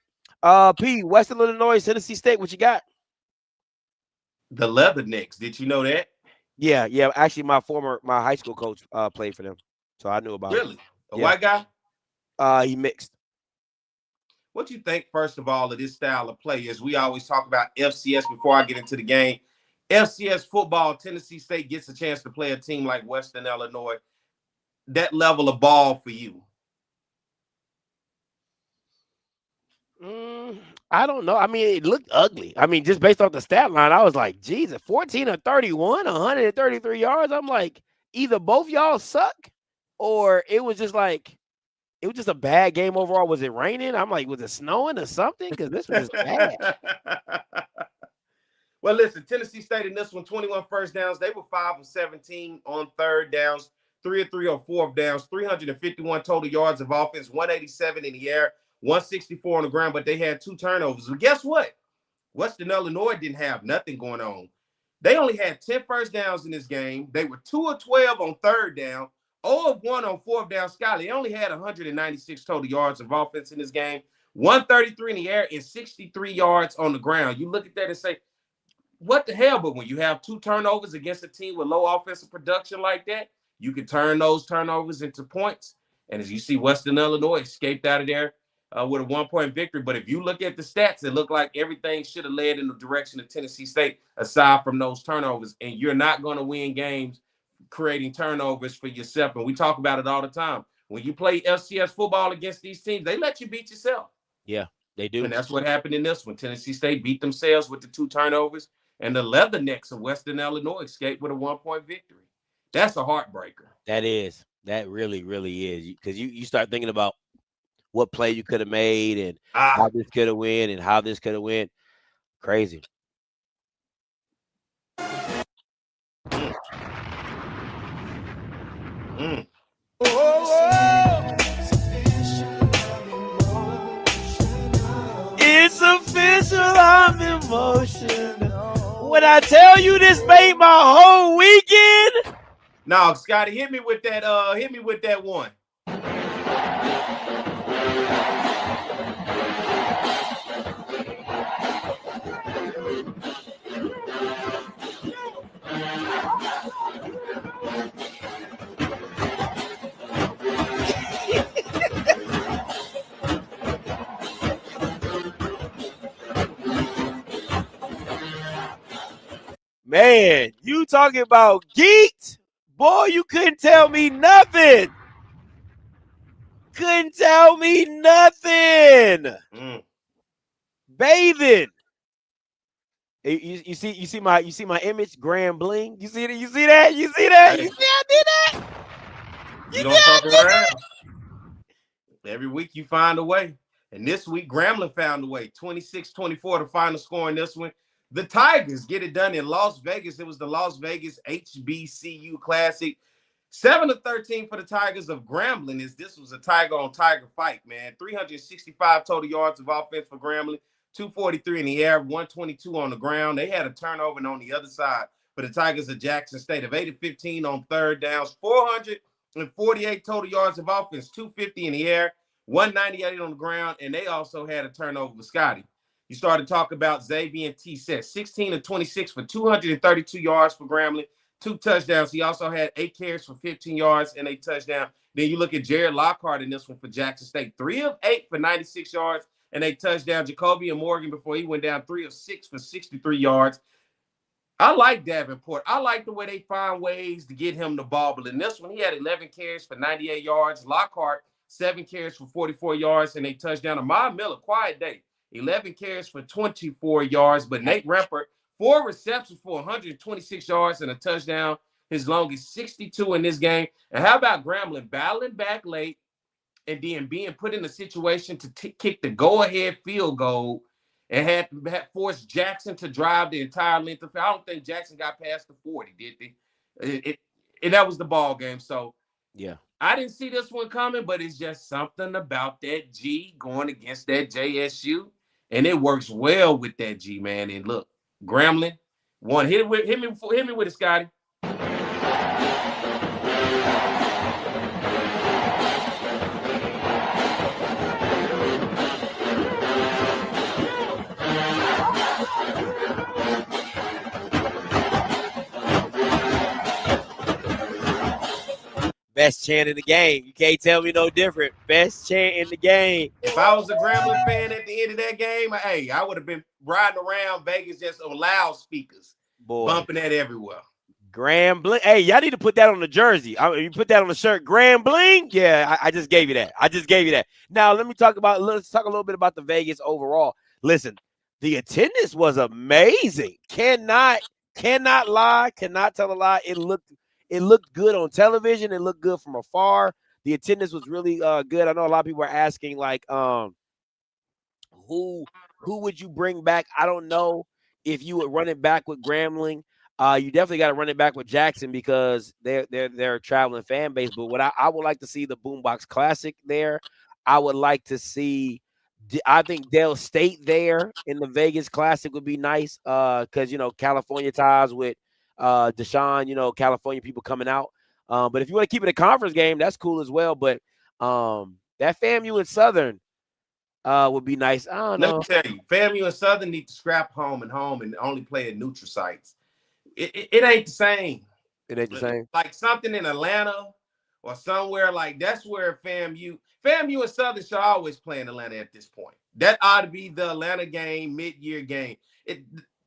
P, Western Illinois, Tennessee State, what you got? The Leathernecks. Did you know that? Yeah. Actually, my high school coach played for them, so I knew about it. Really? A white guy? He mixed. What do you think, first of all, of this style of play? As we always talk about FCS before I get into the game. FCS football, Tennessee State gets a chance to play a team like Western Illinois. That level of ball for you? I don't know. I mean, it looked ugly. I mean, just based off the stat line, I was like, Jesus, 14 of 31, 133 yards. I'm like, either both y'all suck or it was just a bad game overall. Was it raining? I'm like, was it snowing or something? Because this was bad. Well, listen, Tennessee State in this one, 21 first downs. They were 5 of 17 on third downs, 3 of 3 on fourth downs, 351 total yards of offense, 187 in the air, 164 on the ground, but they had 2 turnovers. But guess what? Western Illinois didn't have nothing going on. They only had 10 first downs in this game. They were 2 of 12 on third down, 0 of 1 on fourth down. Scotty, they only had 196 total yards of offense in this game, 133 in the air, and 63 yards on the ground. You look at that and say, what the hell? But when you have 2 turnovers against a team with low offensive production like that, you can turn those turnovers into points. And as you see, Western Illinois escaped out of there with a 1-point victory. But if you look at the stats, it looked like everything should have led in the direction of Tennessee State, aside from those turnovers. And you're not going to win games creating turnovers for yourself. And we talk about it all the time. When you play FCS football against these teams, they let you beat yourself. Yeah, they do. And that's what happened in this one. Tennessee State beat themselves with the 2 turnovers. And the Leathernecks of Western Illinois escaped with a 1-point victory. That's a heartbreaker. That is. That really, really is. Because you start thinking about what play you could have made and how this could have went and how this could have went. Crazy. It's official, I'm in motion. When I tell you this made my whole weekend. No, Scotty, hit me with that one. Man, you talking about geeked? Boy, you couldn't tell me nothing. Couldn't tell me nothing. Bathing. You see my image, Grambling. You see that? You see that? You see I did that? You don't fuck around. Every week you find a way. And this week, Grambling found a way, 26-24, the final score in this one. The Tigers get it done in Las Vegas. It was the Las Vegas HBCU Classic. 7-13 for the Tigers of Grambling. This was a tiger-on-tiger fight, man. 365 total yards of offense for Grambling, 243 in the air, 122 on the ground. They had a turnover on the other side for the Tigers of Jackson State of 8-15 on third downs, 448 total yards of offense, 250 in the air, 198 on the ground, and they also had a turnover with Scotty. You started to talk about Xavier and T-Set, 16-26 for 232 yards for Grambling, 2 touchdowns. He also had 8 carries for 15 yards and a touchdown. Then you look at Jared Lockhart in this one for Jackson State, 3 of 8 for 96 yards and a touchdown. Jacoby and Morgan before he went down, 3 of 6 for 63 yards. I like Davenport. I like the way they find ways to get him the ball. But in this one, he had 11 carries for 98 yards. Lockhart, 7 carries for 44 yards and a touchdown. Ahmad Miller, quiet day, 11 carries for 24 yards. But Nate Rempert, 4 receptions for 126 yards and a touchdown. His longest 62 in this game. And how about Grambling battling back late and then being put in a situation to kick the go-ahead field goal and had forced Jackson to drive the entire length of it. I don't think Jackson got past the 40, did they? And that was the ball game. So, yeah, I didn't see this one coming, but it's just something about that G going against that JSU. And it works well with that G, man. And look, Grambling, one hit me with it, Scotty. Best chant in the game. You can't tell me no different. Best chant in the game. If I was a Grambling fan at the end of that game, hey, I would have been riding around Vegas just on loudspeakers, bumping that everywhere. Grambling. Hey, y'all need to put that on the jersey. You put that on the shirt. Grambling. Yeah, I just gave you that. Now let's talk a little bit about the Vegas overall. Listen, the attendance was amazing. Cannot lie. Cannot tell a lie. It looked good on television. It looked good from afar. The attendance was really good. I know a lot of people are asking, like, who would you bring back? I don't know if you would run it back with Grambling. You definitely got to run it back with Jackson because they're a traveling fan base. But what I would like to see the Boombox Classic there. I would like to see. I think Delaware State there in the Vegas Classic would be nice because California ties with Deshaun, California people coming out. But if you want to keep it a conference game, that's cool as well. But that FAMU and Southern would be nice. I don't know. Let me tell you, FAMU and Southern need to scrap home and only play at neutral sites. It ain't the same. It ain't the same. Like something in Atlanta or somewhere like that's where FAMU and Southern should always play in Atlanta at this point. That ought to be the Atlanta game, mid-year game.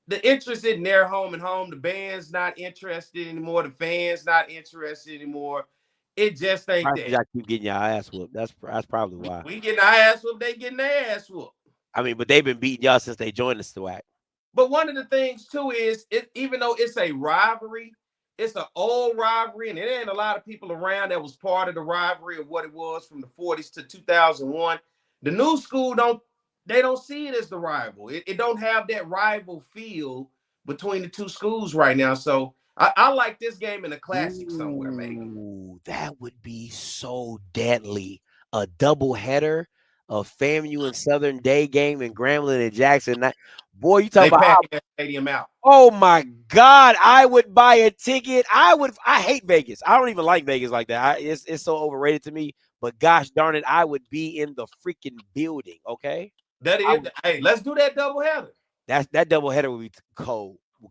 The interest in their home and home, the band's not interested anymore. The fans not interested anymore. It just ain't that. Y'all keep getting your ass whooped. That's probably why. We getting our ass whooped. They getting their ass whooped. I mean, but they've been beating y'all since they joined the SWAC. But one of the things too is, even though it's a rivalry, it's an old rivalry, and there ain't a lot of people around that was part of the rivalry of what it was from the 40s to 2001. The new school don't see it as the rival. It don't have that rival feel between the two schools right now. So I like this game in a classic somewhere, maybe. Ooh, that would be so deadly. A doubleheader of FAMU and Southern Day game in Grambling and Jackson. Boy, you talking about that stadium out. Oh my God, I would buy a ticket. I hate Vegas. I don't even like Vegas like that. It's so overrated to me. But gosh darn it, I would be in the freaking building. Okay. Hey, let's do that doubleheader. That doubleheader would be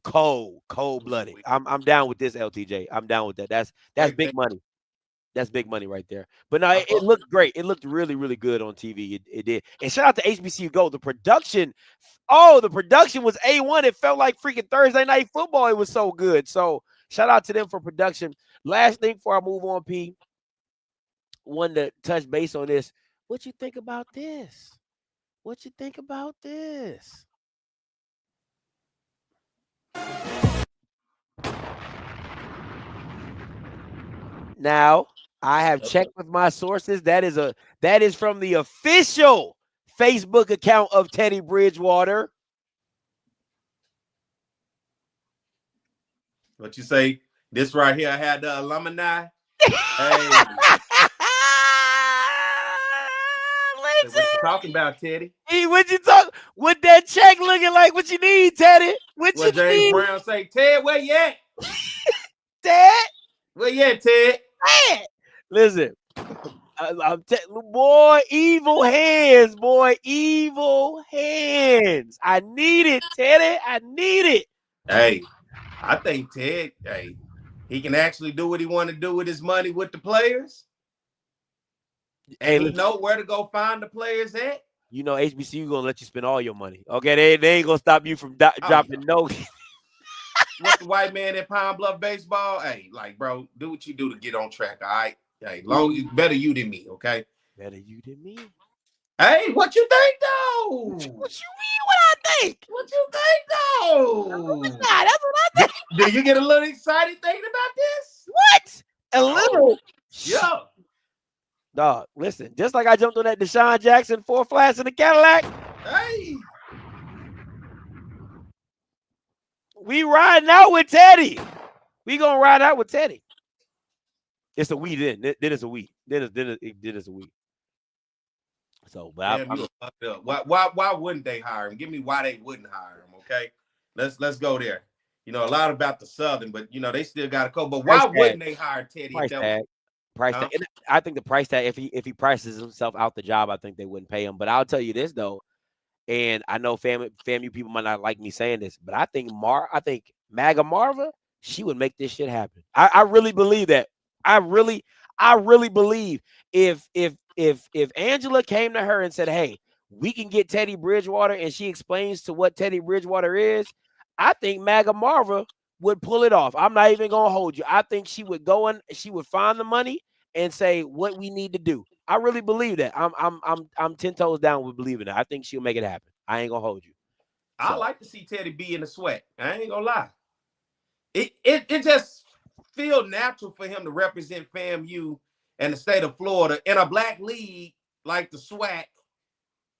cold-blooded. I'm down with this, LTJ. I'm down with that. That's big money. That's big money right there. But no, it looked great. It looked really, really good on TV. It did. And shout out to HBCU Go. The production was A1. It felt like freaking Thursday night football. It was so good. So shout out to them for production. Last thing before I move on, P. Wanted to touch base on this. What you think about this? Now, I have checked with my sources. That is from the official Facebook account of Teddy Bridgewater. What you say? This right here had the alumni. Hey. What you talking about, Teddy? Hey, what you talk? What that check looking like? What you need, Teddy? What you James need? Brown say, Ted, where you at? Ted? Where you at, Ted? Ted. Listen, boy, evil hands, boy, evil hands. I need it, Teddy. I need it. Hey, I think Ted, he can actually do what he want to do with his money with the players. Hey, he know where to go find the players at. You know, HBCU gonna let you spend all your money. Okay, they ain't gonna stop you from dropping no. What's the white man at Pine Bluff baseball? Hey, like, bro, do what you do to get on track. All right, hey, better you than me. Okay, better you than me. Hey, what you think though? What you mean? What I think? What you think though? That's what I think. Do you get a little excited thinking about this? What? A little? Yeah. Dog, listen, just like I jumped on that Deshaun Jackson 4 flats in the Cadillac. Hey. We riding out with Teddy. We gonna ride out with Teddy. It's a we then. Then it's a we. Then it's a we. So, but Damn, fucked up. Why wouldn't they hire him? Give me why they wouldn't hire him. Okay, let's go there. You know a lot about the Southern, but you know they still got to go. But why wouldn't they hire Teddy? Price tag. And I think the price tag, if he prices himself out the job, I think they wouldn't pay him. But I'll tell you this though, and I know FAMU people might not like me saying this, but I think MAGA Marva, she would make this shit happen. I really believe that. I really believe if Angela came to her and said, "Hey, we can get Teddy Bridgewater," and she explains to what Teddy Bridgewater is, I think MAGA Marva would pull it off. I'm not even gonna hold you. I think she would go and she would find the money and say what we need to do. I really believe that. I'm 10 toes down with believing that. I think she'll make it happen. I ain't gonna hold you. So. I like to see Teddy be in the SWAC. I ain't gonna lie. It just feel natural for him to represent FAMU and the state of Florida in a black league like the SWAC,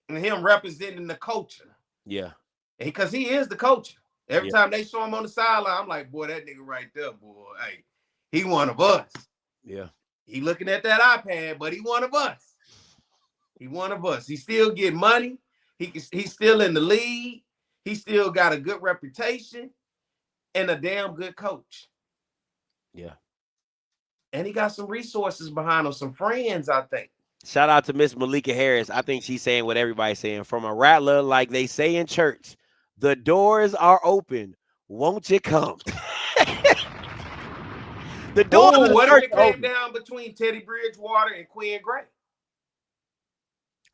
and him representing the culture. Yeah, because he is the culture. Every time they show him on the sideline, I'm like, boy, that nigga right there, boy. Hey, he one of us. Yeah. He looking at that iPad, but he one of us. He one of us. He still get money. He's still in the league. He still got a good reputation and a damn good coach. Yeah. And he got some resources behind him, some friends, I think. Shout out to Miss Malika Harris. I think she's saying what everybody's saying. From a rattler, like they say in church, the doors are open. Won't you come? The doors of the what church if it came down between Teddy Bridgewater and Quinn Gray?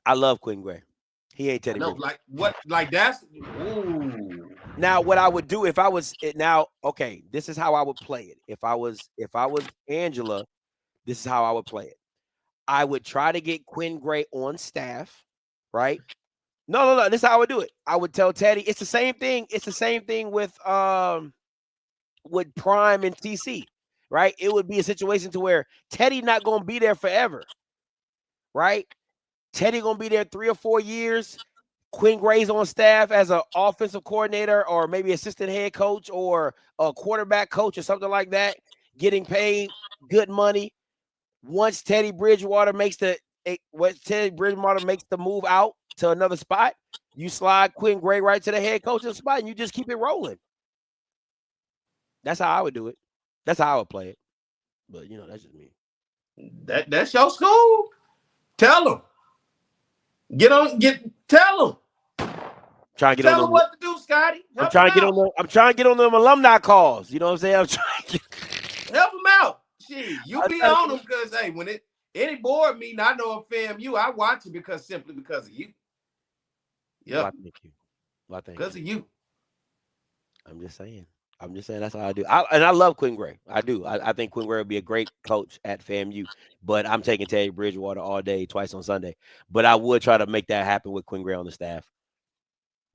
I love Quinn Gray. He ain't Teddy Bridgewater. Like what? Like that's ooh. Now, what I would do if I was okay, this is how I would play it. If I was Angela, this is how I would play it. I would try to get Quinn Gray on staff, right? No. This is how I would do it. I would tell Teddy, it's the same thing. It's the same thing with Prime and TC, right? It would be a situation to where Teddy not gonna be there forever, right? Teddy gonna be there 3 or 4 years. Quinn Gray's on staff as an offensive coordinator or maybe assistant head coach or a quarterback coach or something like that, getting paid good money. Once Teddy Bridgewater makes the move out to another spot, you slide Quinn Gray right to the head coaching spot and you just keep it rolling. That's how I would do it. That's how I would play it. But you know, that's just me. That's your school. Tell them. Tell them. Trying to get Tell them what to do, Scotty. I'm trying to get on them alumni calls. You know what I'm saying? I'm trying to help them out. Shit, you be on them because hey, when any board meeting, I know a FAMU, I watch it simply because of you. Yeah. Well, thank you. Because of you. I'm just saying that's how I do. I love Quinn Gray. I do. I think Quinn Gray would be a great coach at FAMU, but I'm taking Teddy Bridgewater all day, twice on Sunday. But I would try to make that happen with Quinn Gray on the staff.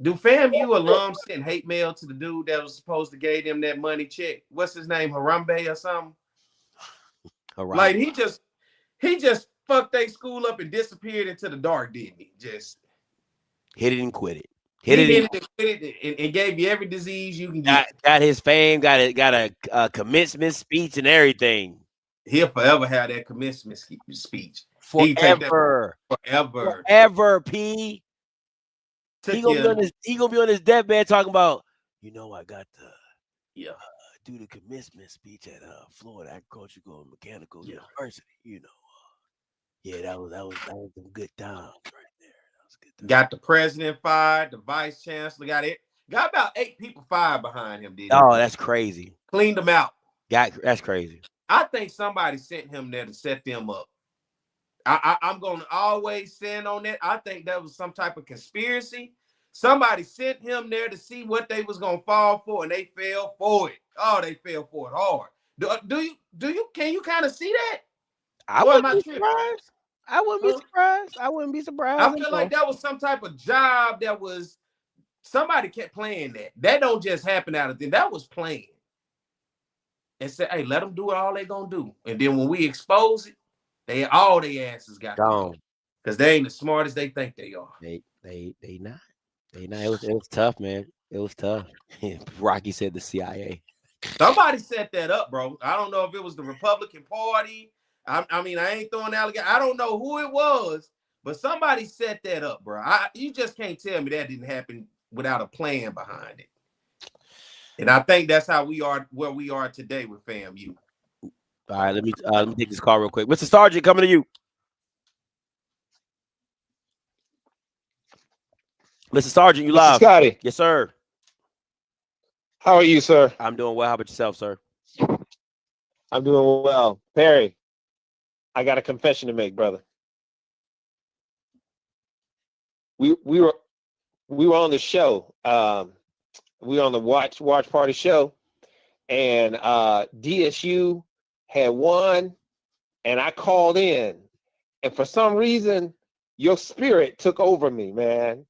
Do FAMU alums send hate mail to the dude that was supposed to give them that money check? What's his name? Harambe or something? Harambe. Like he just fucked their school up and disappeared into the dark, didn't he? Hit it and quit it. He hit it and quit it and gave you every disease you can get. Got his fame, got a commencement speech and everything. He'll forever have that commencement speech. Forever. He can take that forever. P. He gonna be on his deathbed talking about, I got to do the commencement speech at Florida Agricultural and Mechanical University. Yeah, that was some good times right there. That was good times. Got the president fired, the vice chancellor got about 8 people fired behind him. That's crazy. Cleaned them out. That's crazy. I think somebody sent him there to set them up. I'm going to always stand on that. I think that was some type of conspiracy. Somebody sent him there to see what they was going to fall for, and they fell for it. Oh, they fell for it hard. Can you kind of see that? I wouldn't be surprised. I wouldn't be surprised. I feel like that was some type of job that was somebody kept playing that. That don't just happen out of thing. That was playing. And said, hey, let them do all they gonna do. And then when we expose it, all their asses got gone. Because they ain't as smart as they think they are. They not. They not. It was tough, man. It was tough. Rocky said the CIA. Somebody set that up, bro. I don't know if it was the Republican Party. I mean, I ain't throwing allegations. I don't know who it was, but somebody set that up, bro. You just can't tell me that didn't happen without a plan behind it. And I think that's how we are where we are today with FAMU. All right, let me take this call real quick. Mr. Sargent, coming to you. Mr. Sargent, you live. Scotty. Yes, sir. How are you, sir? I'm doing well. How about yourself, sir? I'm doing well. Perry, I got a confession to make, brother. We were on the show. We were on the watch party show, and DSU had won, and I called in, and for some reason, your spirit took over me, man.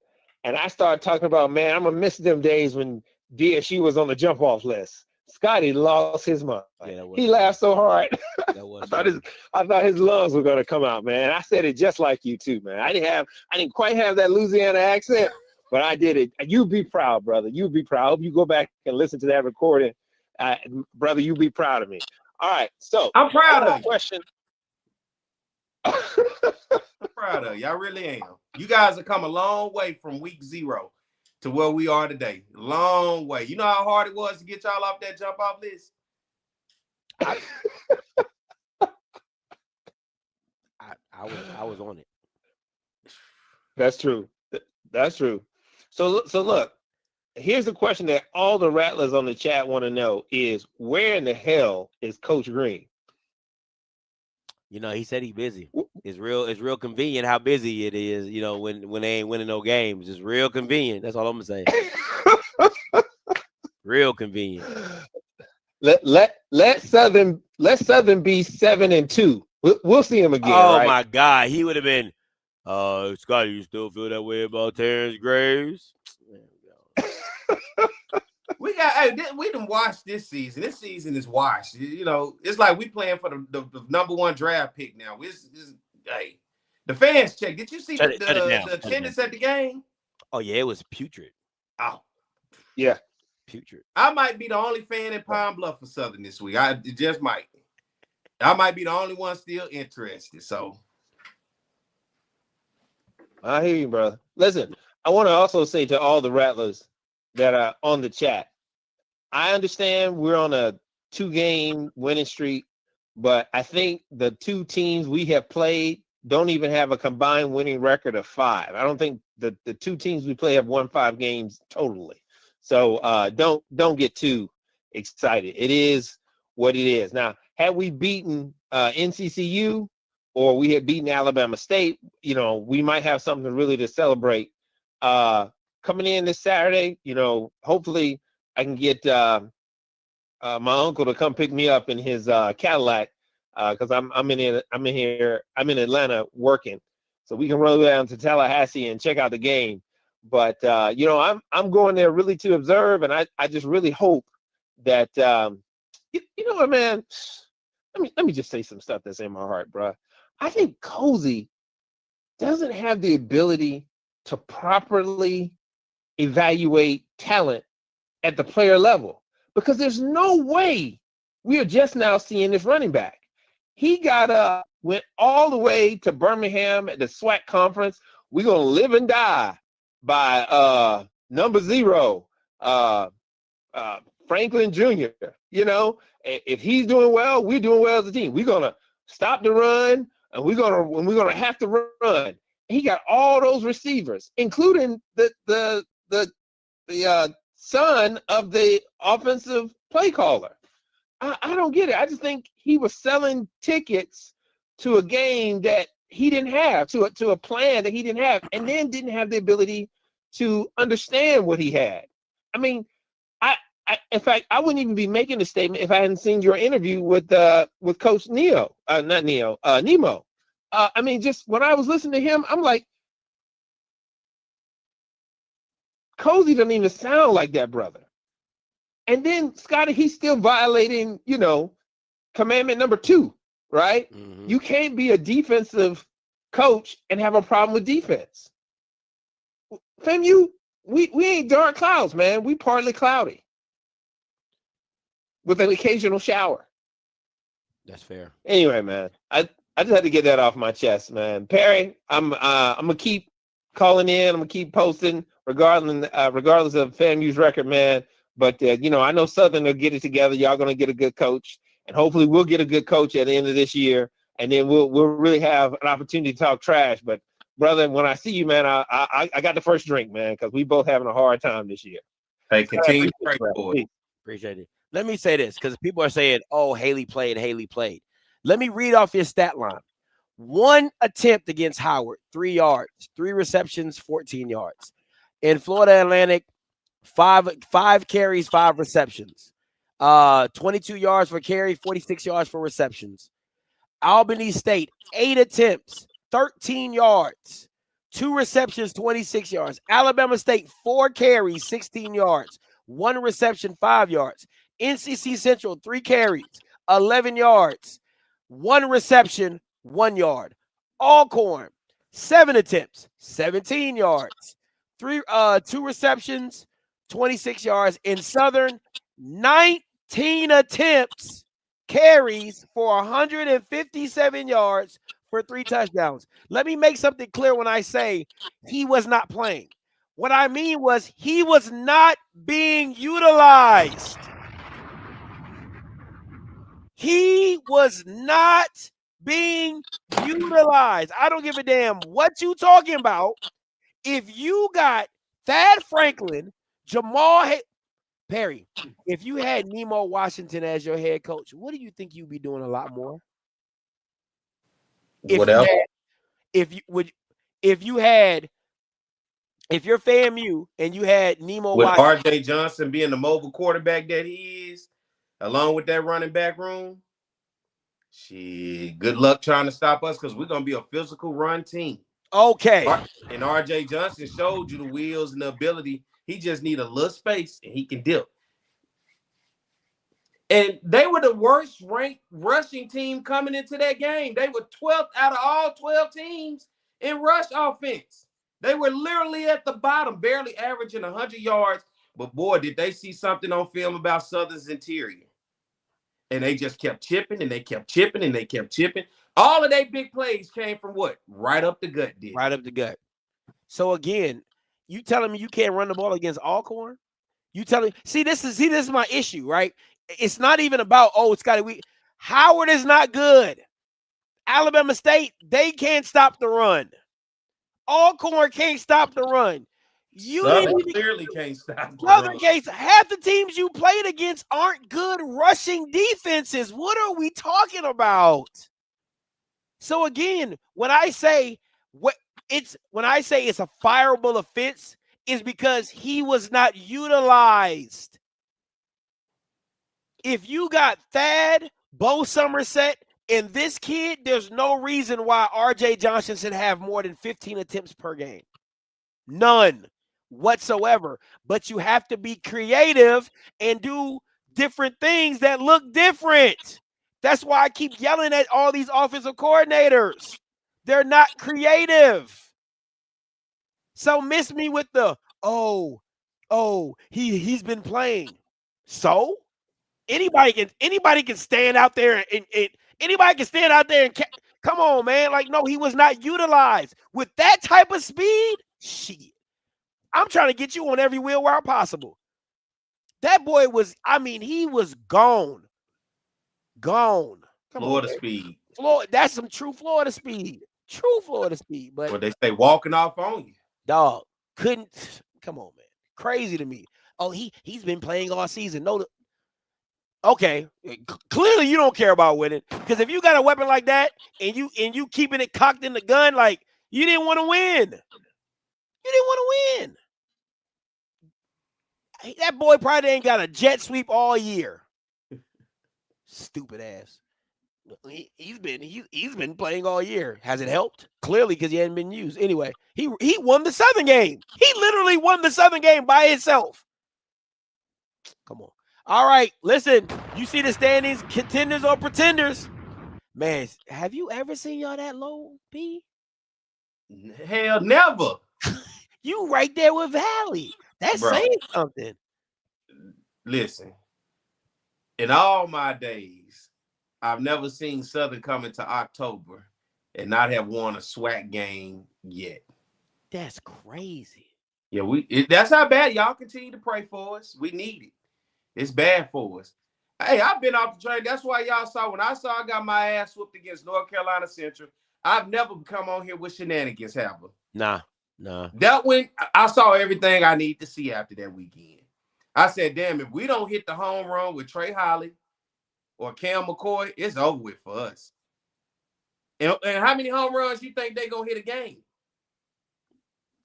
And I started talking about, man, I'm gonna miss them days when DSU was on the jump off list. Scotty lost his mind. He laughed so hard. I thought his lungs were gonna come out, man. I said it just like you too, man. I didn't quite have that Louisiana accent, but I did it. You be proud, brother. You be proud. I hope you go back and listen to that recording, brother. You be proud of me. All right, so I'm proud of you. Question. I'm proud of you. I really am. You guys have come a long way from week 0 to where we are today. Long way. You know how hard it was to get y'all off that jump off list? I was on it. That's true. That's true. So look, here's the question that all the Rattlers on the chat want to know is, where in the hell is Coach Green? He said he's busy. It's real convenient how busy it is, when they ain't winning no games. It's real convenient. That's all I'm gonna say. Real convenient. Let Southern be 7-2. We'll see him again. Oh right? My God, he would have been. Scotty, you still feel that way about Terrence Graves? We done watched this season. This season is washed. It's like we playing for the number 1 draft pick now. Hey, the fans check. Did you see the attendance at the game? Oh yeah, it was putrid. Oh, yeah, putrid. I might be the only fan in Pine Bluff for Southern this week. I just might. I might be the only one still interested. So I hear you, brother. Listen, I want to also say to all the Rattlers that are on the chat, I understand we're on a 2-game winning streak, but I think the 2 teams we have played don't even have a combined winning record of 5. I don't think the 2 teams we play have won 5 games totally. So don't get too excited. It is what it is. Now, had we beaten NCCU or we had beaten Alabama State, we might have something really to celebrate. Coming in this Saturday, hopefully I can get my uncle to come pick me up in his Cadillac, because I'm in Atlanta working, so we can roll down to Tallahassee and check out the game. But I'm going there really to observe, and I just really hope that you know what, man. Let me just say some stuff that's in my heart, bro. I think Cozy doesn't have the ability to properly evaluate talent at the player level, because there's no way we are just now seeing this running back. He got up, went all the way to Birmingham at the SWAC conference. We're going to live and die by number 0, Franklin Jr. You know, if he's doing well, we're doing well as a team. We're going to stop the run, and we're going to have to run. He got all those receivers, including the son of the offensive play caller. I don't get it. I just think he was selling tickets to a game that he didn't have, to a plan that he didn't have, and then didn't have the ability to understand what he had. I mean, in fact, I wouldn't even be making a statement if I hadn't seen your interview with Coach Nemo. I mean, just when I was listening to him, I'm like, Cozy doesn't even sound like that brother. And then Scotty, he's still violating, you know, commandment number 2, right? Mm-hmm. You can't be a defensive coach and have a problem with defense. FAMU, we ain't dark clouds, man. We partly cloudy with an occasional shower. That's fair. Anyway, man, I just had to get that off my chest, man. Perry, I'm gonna keep calling in. I'm gonna keep posting regardless of FAMU's record, man. But you know, I know Southern will get it together. Y'all gonna get a good coach, and hopefully we'll get a good coach at the end of this year, and then we'll really have an opportunity to talk trash. But brother, when I see you, man, I got the first drink, man, because we both having a hard time this year. Hey, continue to pray for it. Appreciate it. Let me say this, because people are saying, "Oh, Haley played." Let me read off his stat line. 1 attempt against Howard, 3 yards, 3 receptions, 14 yards. In Florida Atlantic, 5 carries, 5 receptions. 22 yards for carry, 46 yards for receptions. Albany State, 8 attempts, 13 yards, 2 receptions, 26 yards. Alabama State, 4 carries, 16 yards, 1 reception, 5 yards. NCC Central, 3 carries, 11 yards, 1 reception, 1 yard. Alcorn, 7 attempts, 17 yards, 2 receptions, 26 yards. In Southern, 19 attempts, carries for 157 yards for 3 touchdowns. Let me make something clear when I say he was not playing. What I mean was he was not being utilized. He was not being utilized. I don't give a damn what you talking about. If you got Thad Franklin, Perry, if you had Nemo Washington as your head coach, what do you think you'd be doing a lot more? What else? If you're FAMU and you had Nemo with Washington, RJ Johnson being the mobile quarterback that he is, along with that running back room, shit, good luck trying to stop us, because we're gonna be a physical run team. Okay. And RJ Johnson showed you the wheels and the ability. He just need a little space and he can dip. And they were the worst ranked rushing team coming into that game. They were 12th out of all 12 teams in rush offense. They were literally at the bottom, barely averaging 100 yards. But boy, did they see something on film about Southern's interior. And they just kept chipping, and they kept chipping, and they kept chipping. All of their big plays came from what? Right up the gut, dude. Right up the gut. So again, you telling me you can't run the ball against Alcorn? You telling me, this is my issue, right? It's not even about, Scotty, Howard is not good. Alabama State, they can't stop the run. Alcorn can't stop the run. Southern clearly can't stop the Southern run. Half the teams you played against aren't good rushing defenses. What are we talking about? So again, when I say it's a fireable offense, is because he was not utilized. If you got Thad, Bo Somerset, and this kid, there's no reason why RJ Johnson should have more than 15 attempts per game. None whatsoever. But you have to be creative and do different things that look different. That's why I keep yelling at all these offensive coordinators. They're not creative. So miss me with the he's been playing. So anybody can stand out there and anybody can stand out there and come on, man. Like, no, he was not utilized with that type of speed. Shit. I'm trying to get you on every wheel route possible. That boy was, I mean, he was gone. Come Florida on, speed. That's some true Florida speed. True Florida speed. But what they say, walking off on you. Dog, couldn't. Come on, man. Crazy to me. Oh, he's been playing all season. No, okay. Clearly you don't care about winning. Because if you got a weapon like that and you keeping it cocked in the gun, like you didn't want to win. You didn't want to win. That boy probably ain't got a jet sweep all year. Stupid ass. He's been playing all year. Has it helped? Clearly, because he hadn't been used. Anyway, he won the Southern game. He literally won the Southern game by himself. Come on. All right, listen. You see the standings, contenders or pretenders? Man, have you ever seen y'all that low, P? Hell, never. You right there with Valley. That's saying something. Listen, in all my days, I've never seen Southern come into October and not have won a SWAC game yet. That's crazy. Yeah, that's how bad. Y'all continue to pray for us. We need it. It's bad for us. Hey, I've been off the train. That's why y'all saw when I got my ass whooped against North Carolina Central. I've never come on here with shenanigans, have I? Nah. That when I saw everything I need to see after that weekend. I said, damn, if we don't hit the home run with Trey Holly or Cam McCoy, it's over with for us. And how many home runs you think they gonna hit a game?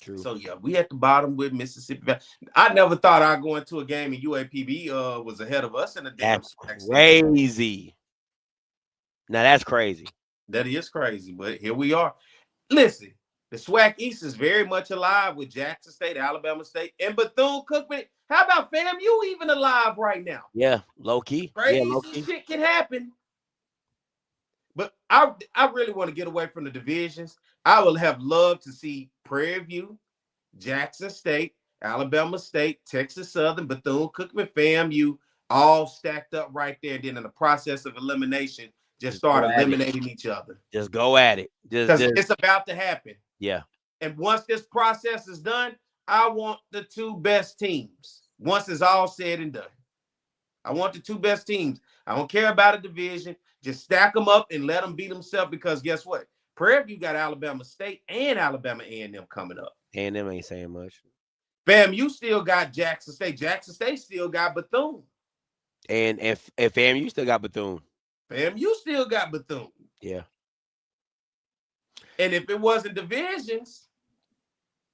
True. So yeah, we at the bottom with Mississippi Valley. I never thought I'd go into a game and UAPB was ahead of us in the damn. That's crazy. Now that's crazy. That is crazy, but here we are. Listen, the SWAC East is very much alive with Jackson State, Alabama State, and Bethune-Cookman. How about FAMU even alive right now? Yeah, low key. Crazy low key. shit can happen. But I really want to get away from the divisions. I would have loved to see Prairie View, Jackson State, Alabama State, Texas Southern, Bethune-Cookman, FAMU, all stacked up right there. And then in the process of elimination, just start eliminating each other. Just go at it. Because it's about to happen. Yeah. And once this process is done, I want the two best teams. Once it's all said and done, I want the two best teams. I don't care about a division. Just stack them up and let them beat themselves because guess what? Prairie View got Alabama State and Alabama A&M coming up. A&M ain't saying much. FAMU still got Jackson State. Jackson State still got Bethune. And if FAMU still got Bethune. FAMU still got Bethune. Yeah. And if it wasn't divisions,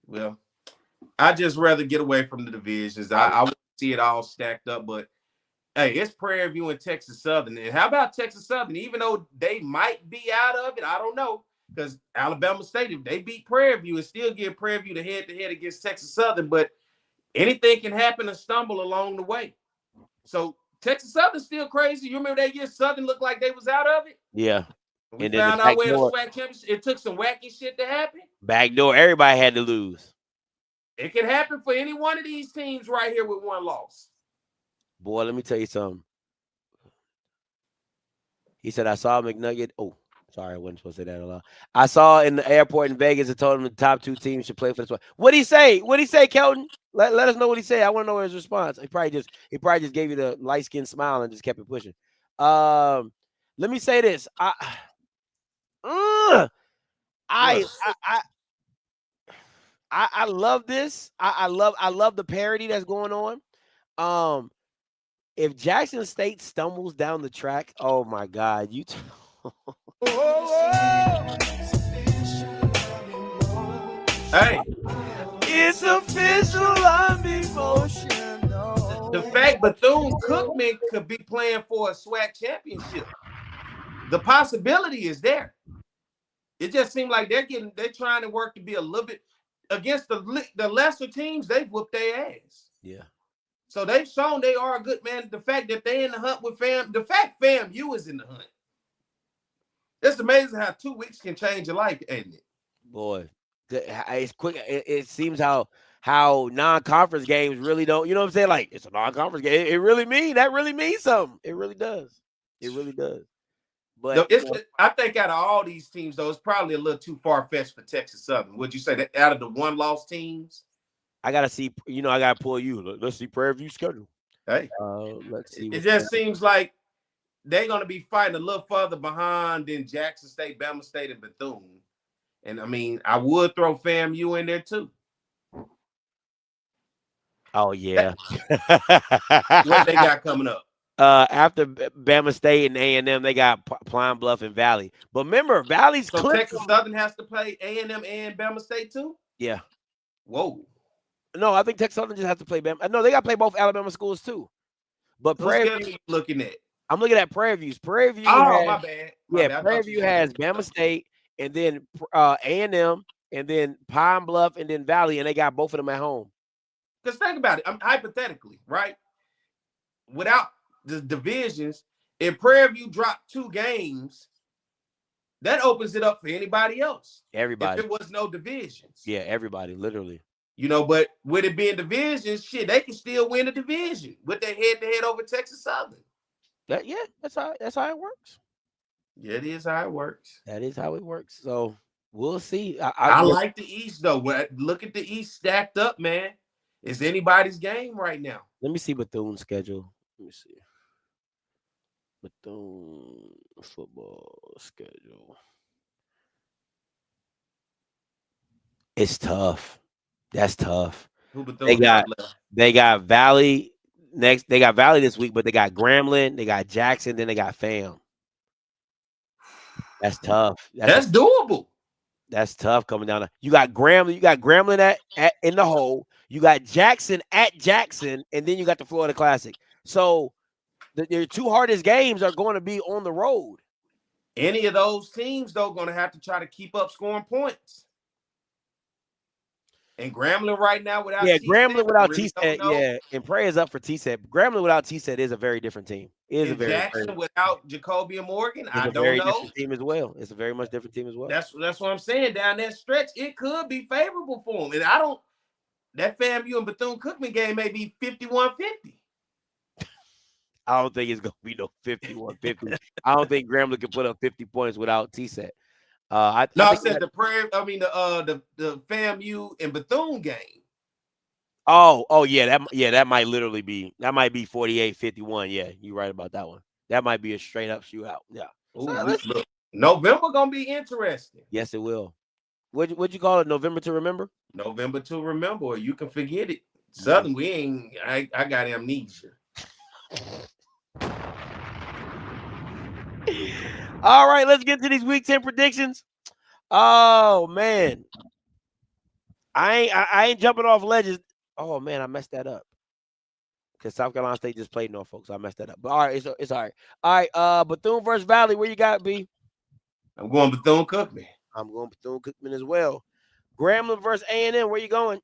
well, I just rather get away from the divisions. I want to see it all stacked up, but hey, it's Prairie View and Texas Southern. And how about Texas Southern? Even though they might be out of it, I don't know. Because Alabama State, if they beat Prairie View, it still give Prairie View the head-to-head against Texas Southern. But anything can happen and stumble along the way. So Texas Southern's still crazy. You remember that year Southern looked like they was out of it? Yeah. We found our way to the SWAC championship. It took some wacky shit to happen. Backdoor, everybody had to lose. It can happen for any one of these teams right here with one loss. Boy, let me tell you something. He said, I saw McNugget. Oh, sorry, I wasn't supposed to say that aloud. I saw in the airport in Vegas and told him the top two teams should play for this one. What'd he say? What'd he say, Kelton? Let us know what he said. I want to know his response. He probably just gave you the light-skinned smile and just kept it pushing. Let me say this. I love this. I love the parody that's going on. If Jackson State stumbles down the track, oh my God, Hey, it's official. I'm emotional. The fact Bethune-Cookman could be playing for a SWAC championship, the possibility is there. It just seemed like they're trying to work to be a little bit against the lesser teams. They've whooped their ass. Yeah. So they've shown they are a good man. The fact that they're in the hunt with FAMU is in the hunt. It's amazing how 2 weeks can change your life, ain't it? Boy, It's quick. It seems how non-conference games really don't. You know what I'm saying? Like it's a non-conference game. It really means something. It really does. It really does. But I think out of all these teams, though, it's probably a little too far-fetched for Texas Southern. Would you say that out of the one-loss teams? I gotta see. I gotta pull you. Let's see Prairie View schedule. Hey, let's see. It just seems like they're gonna be fighting a little further behind than Jackson State, Bama State, and Bethune. And I mean, I would throw FAMU in there too. Oh yeah. What they got coming up? After Bama State and A&M, they got Pine Bluff and Valley. But remember, Valley's so Texas Southern has to play A&M and Bama State too. Yeah. Whoa. No, I think Texas Southern just has to play Bama. No, they got to play both Alabama schools too. But Prairie View, looking at. I'm looking at Prairie View's. Prairie View. Oh, my bad. Prairie View has Bama State and then A&M and then Pine Bluff and then Valley, and they got both of them at home. Because think about it, hypothetically, right? Without the divisions, if Prairie View dropped 2 games, that opens it up for anybody else. Everybody. If it was no divisions. Yeah, everybody, literally. But with it being divisions, shit, they can still win the division with their head-to-head over Texas Southern. That's how it works. Yeah, it is how it works. That is how it works. So we'll see. I like the East though. Look at the East stacked up, man. It's anybody's game right now. Let me see Bethune's schedule. Let me see. Bethune football schedule. It's tough. That's tough. They got Valley next. They got Valley this week, but they got Grambling, they got Jackson, then they got FAM. That's tough. That's doable. That's tough coming down. You got Grambling. You got Grambling at in the hole. You got Jackson at Jackson, and then you got the Florida Classic. So your 2 hardest games are going to be on the road. Any of those teams, though, going to have to try to keep up scoring points. And Grambling right now without Grambling without T-Set, and prayers up for T-Set. Grambling without T-Set is a very different team. Jackson without Jacoby and Morgan, I don't know. Different team as well. It's a very much different team as well. That's what I'm saying. Down that stretch, it could be favorable for them. And that FAMU and Bethune-Cookman game may be 51-50. I don't think it's gonna be no 51-50. I don't think Grambling can put up 50 points without T-Set. I said the FAMU and Bethune game. Oh yeah, that might literally be 48-51. Yeah, you're right about that one. That might be a straight up shootout. Yeah. Ooh, look, November gonna be interesting. Yes, it will. What'd you call it? November to remember? November to remember, or you can forget it. Southern, I got amnesia. All right, let's get to these Week 10 predictions. Oh man, I ain't jumping off ledges. Oh man, I messed that up because South Carolina State just played Norfolk, so I messed that up. But all right, it's all right. All right, Bethune versus Valley. Where you got, B? I'm going Bethune-Cookman. I'm going Bethune-Cookman as well. Grambling versus A&M. Where you going?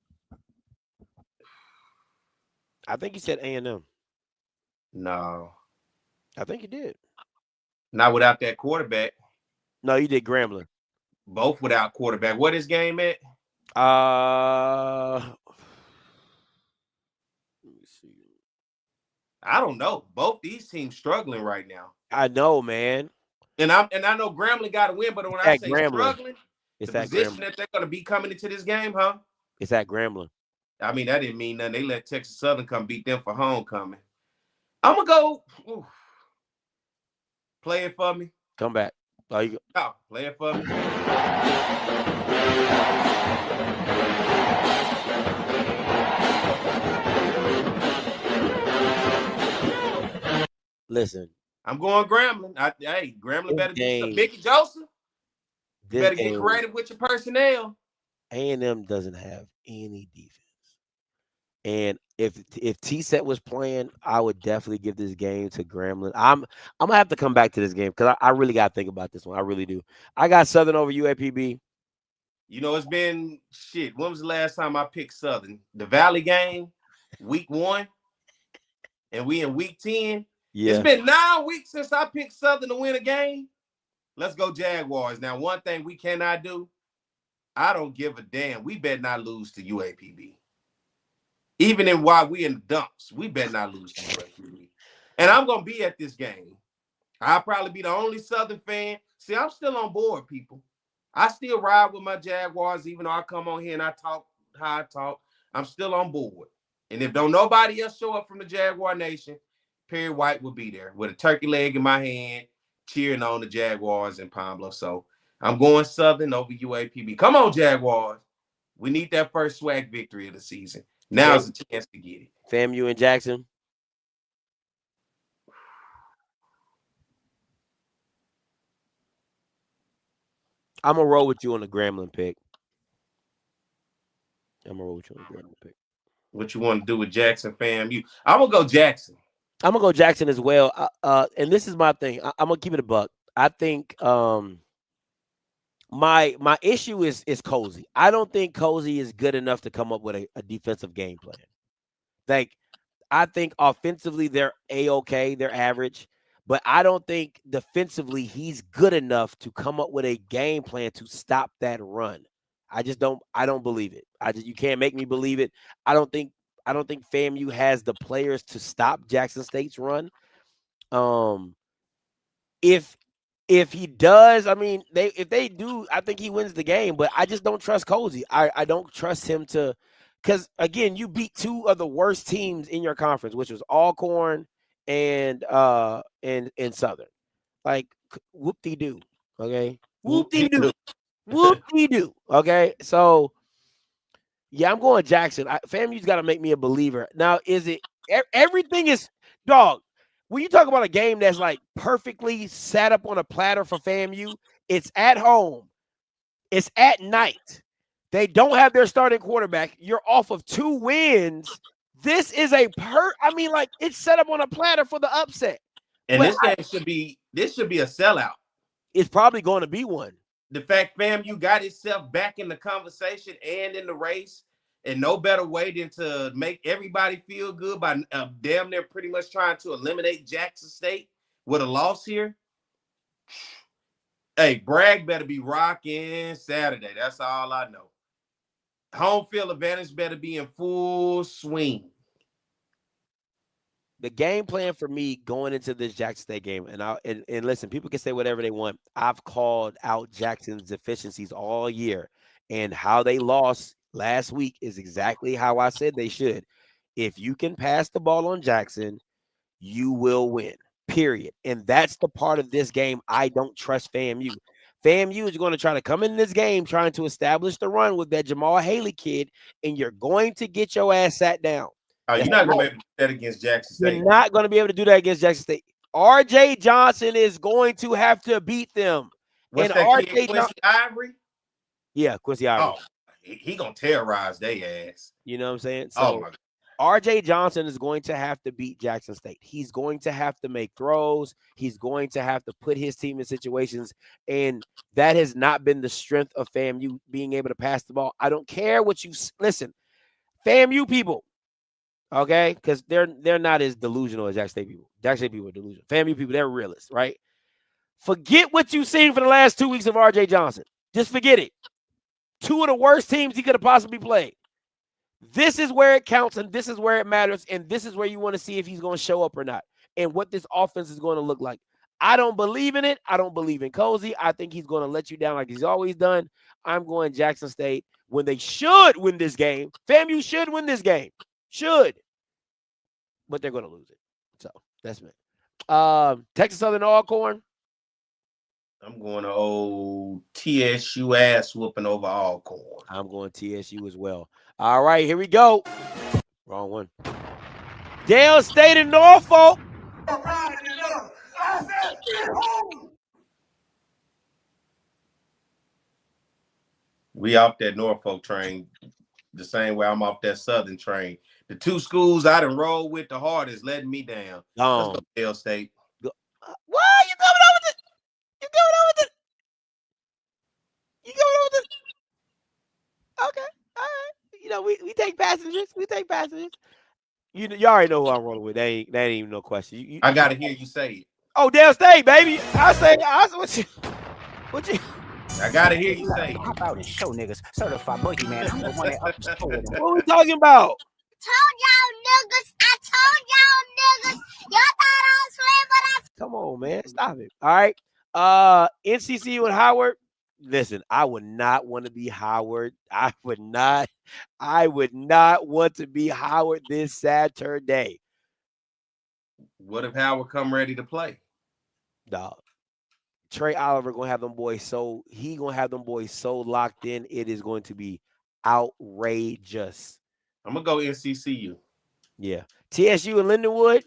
I think you said A&M. No, I think you did. Not without that quarterback. No, you did Grambling. Both without quarterback. What is game at? Let me see. I don't know. Both these teams struggling right now. I know, man. And I know Grambling got to win, but when I say struggling, it's the position that they're going to be coming into this game, huh? It's at Grambling. I mean, that didn't mean nothing. They let Texas Southern come beat them for homecoming. I'm going to go. Ooh. Play it for me. Come back. Play it for me. Listen. I'm going Grambling. Grambling better do some. Mickey Joseph, you better get creative with your personnel. A&M doesn't have any defense. And if T-Set was playing, I would definitely give this game to Grambling. I'm gonna have to come back to this game because I really got to think about this one. I really do. I got Southern over UAPB. You know, it's been shit. When was the last time I picked Southern? The Valley game, week 1, and we in week 10. Yeah. It's been 9 weeks since I picked Southern to win a game. Let's go Jaguars. Now, one thing we cannot do I don't give a damn. We better not lose to UAPB. Even in while we in the dumps, we better not lose to UAPB. And I'm gonna be at this game. I'll probably be the only Southern fan. See, I'm still on board, people. I still ride with my Jaguars, even though I come on here and I talk how I talk. I'm still on board. And if don't nobody else show up from the Jaguar Nation, Perry White will be there with a turkey leg in my hand, cheering on the Jaguars in Pablo. So I'm going Southern over UAPB. Come on, Jaguars. We need that first SWAC victory of the season. Now's the chance to get it. FAMU and Jackson. I'm going to roll with you on the Grambling pick. What you want to do with Jackson, FAMU? I'm going to go Jackson. I'm going to go Jackson as well. And this is my thing. I'm going to keep it a buck. I think my issue is Cozy. I don't think Cozy is good enough to come up with a defensive game plan. Like, I think offensively they're A-okay, they're average, but I don't think defensively he's good enough to come up with a game plan to stop that run. I don't believe it. You can't make me believe it. I don't think FAMU has the players to stop Jackson State's run. If he does, I mean, if they do, I think he wins the game, but I just don't trust Cozy. I don't trust him to, because again, you beat two of the worst teams in your conference, which was Alcorn and Southern. Like, whoop-de-doo, okay? Whoop-de-doo. Whoop-de-doo, okay? So, yeah, I'm going Jackson. FAMU's got to make me a believer. Now, is it everything is, dog, when you talk about a game that's like perfectly set up on a platter for FAMU, it's at home. It's at night. They don't have their starting quarterback. You're off of 2 wins. This is it's set up on a platter for the upset. And this game should be a sellout. It's probably going to be one. The fact FAMU got itself back in the conversation and in the race, and no better way than to make everybody feel good by damn near pretty much trying to eliminate Jackson State with a loss here. Hey, Bragg better be rocking Saturday. That's all I know. Home field advantage better be in full swing. The game plan for me going into this Jackson State game, and listen, people can say whatever they want. I've called out Jackson's deficiencies all year, and how they lost last week is exactly how I said they should. If you can pass the ball on Jackson, you will win, period. And that's the part of this game I don't trust FAMU. FAMU is going to try to come in this game trying to establish the run with that Jamal Haley kid, and you're going to get your ass sat down. Oh, you're not going to be able to do that against Jackson State. You're not going to be able to do that against Jackson State. RJ Johnson is going to have to beat them. What's and that kid, Quincy Ivory? Yeah, Quincy Ivory. Oh, he going to terrorize their ass. You know what I'm saying? So RJ Johnson is going to have to beat Jackson State. He's going to have to make throws. He's going to have to put his team in situations, and that has not been the strength of FAMU being able to pass the ball. I don't care what you – listen, FAMU people, okay, because they're not as delusional as Jackson State people. Jackson State people are delusional. FAMU people, they're realists, right? Forget what you've seen for the last 2 weeks of RJ Johnson. Just forget it. 2 of the worst teams he could have possibly played. This is where it counts, and this is where it matters, and this is where you want to see if he's going to show up or not and what this offense is going to look like. I don't believe in it. I don't believe in Cozy. I think he's going to let you down like he's always done. I'm going Jackson State when they should win this game. FAMU should win this game. Should. But they're going to lose it. So, that's me. Texas Southern Alcorn. I'm going to old TSU ass whooping over Alcorn. I'm going TSU as well. All right, here we go. Wrong one. Dale State and Norfolk. We off that Norfolk train the same way I'm off that Southern train. The 2 schools I done rolled with the hardest letting me down. Let's go Dale State. Why are you coming over this? You coming over this? You coming over this? Okay, all right. You know, we take passengers. We take passengers. You already know who I'm rolling with. That ain't even no question. I gotta hear you say it. Oh, Dale State, baby. What you? I gotta hear you say. Hop out and show niggas. Certified boogeyman. I'm the one that up the story. What are we talking about? Told y'all niggas. I told y'all niggas. Y'all thought I was playing, but I. Come on, man. Stop it. All right. NCCU and Howard. Listen, I would not want to be Howard. I would not want to be Howard this Saturday. What if Howard come ready to play? Dog. Trey Oliver gonna have them boys so locked in. It is going to be outrageous. I'm gonna go NCCU. Yeah. TSU and Lindenwood.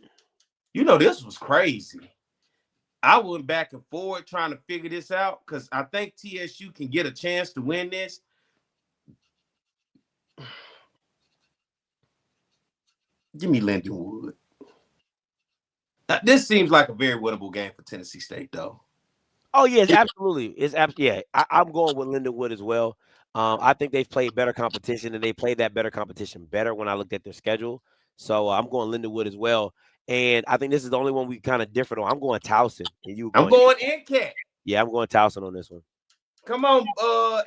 You know, this was crazy. I went back and forth trying to figure this out because I think TSU can get a chance to win this. Give me Lindenwood. This seems like a very winnable game for Tennessee State, though. Oh, yes, absolutely. Yeah, I'm going with Lindenwood as well. I think they've played better competition, and they played that better competition better when I looked at their schedule. So I'm going Lindenwood as well. And I think this is the only one we kind of different on. I'm going Towson. And I'm going NCAT. Yeah, I'm going Towson on this one. Come on,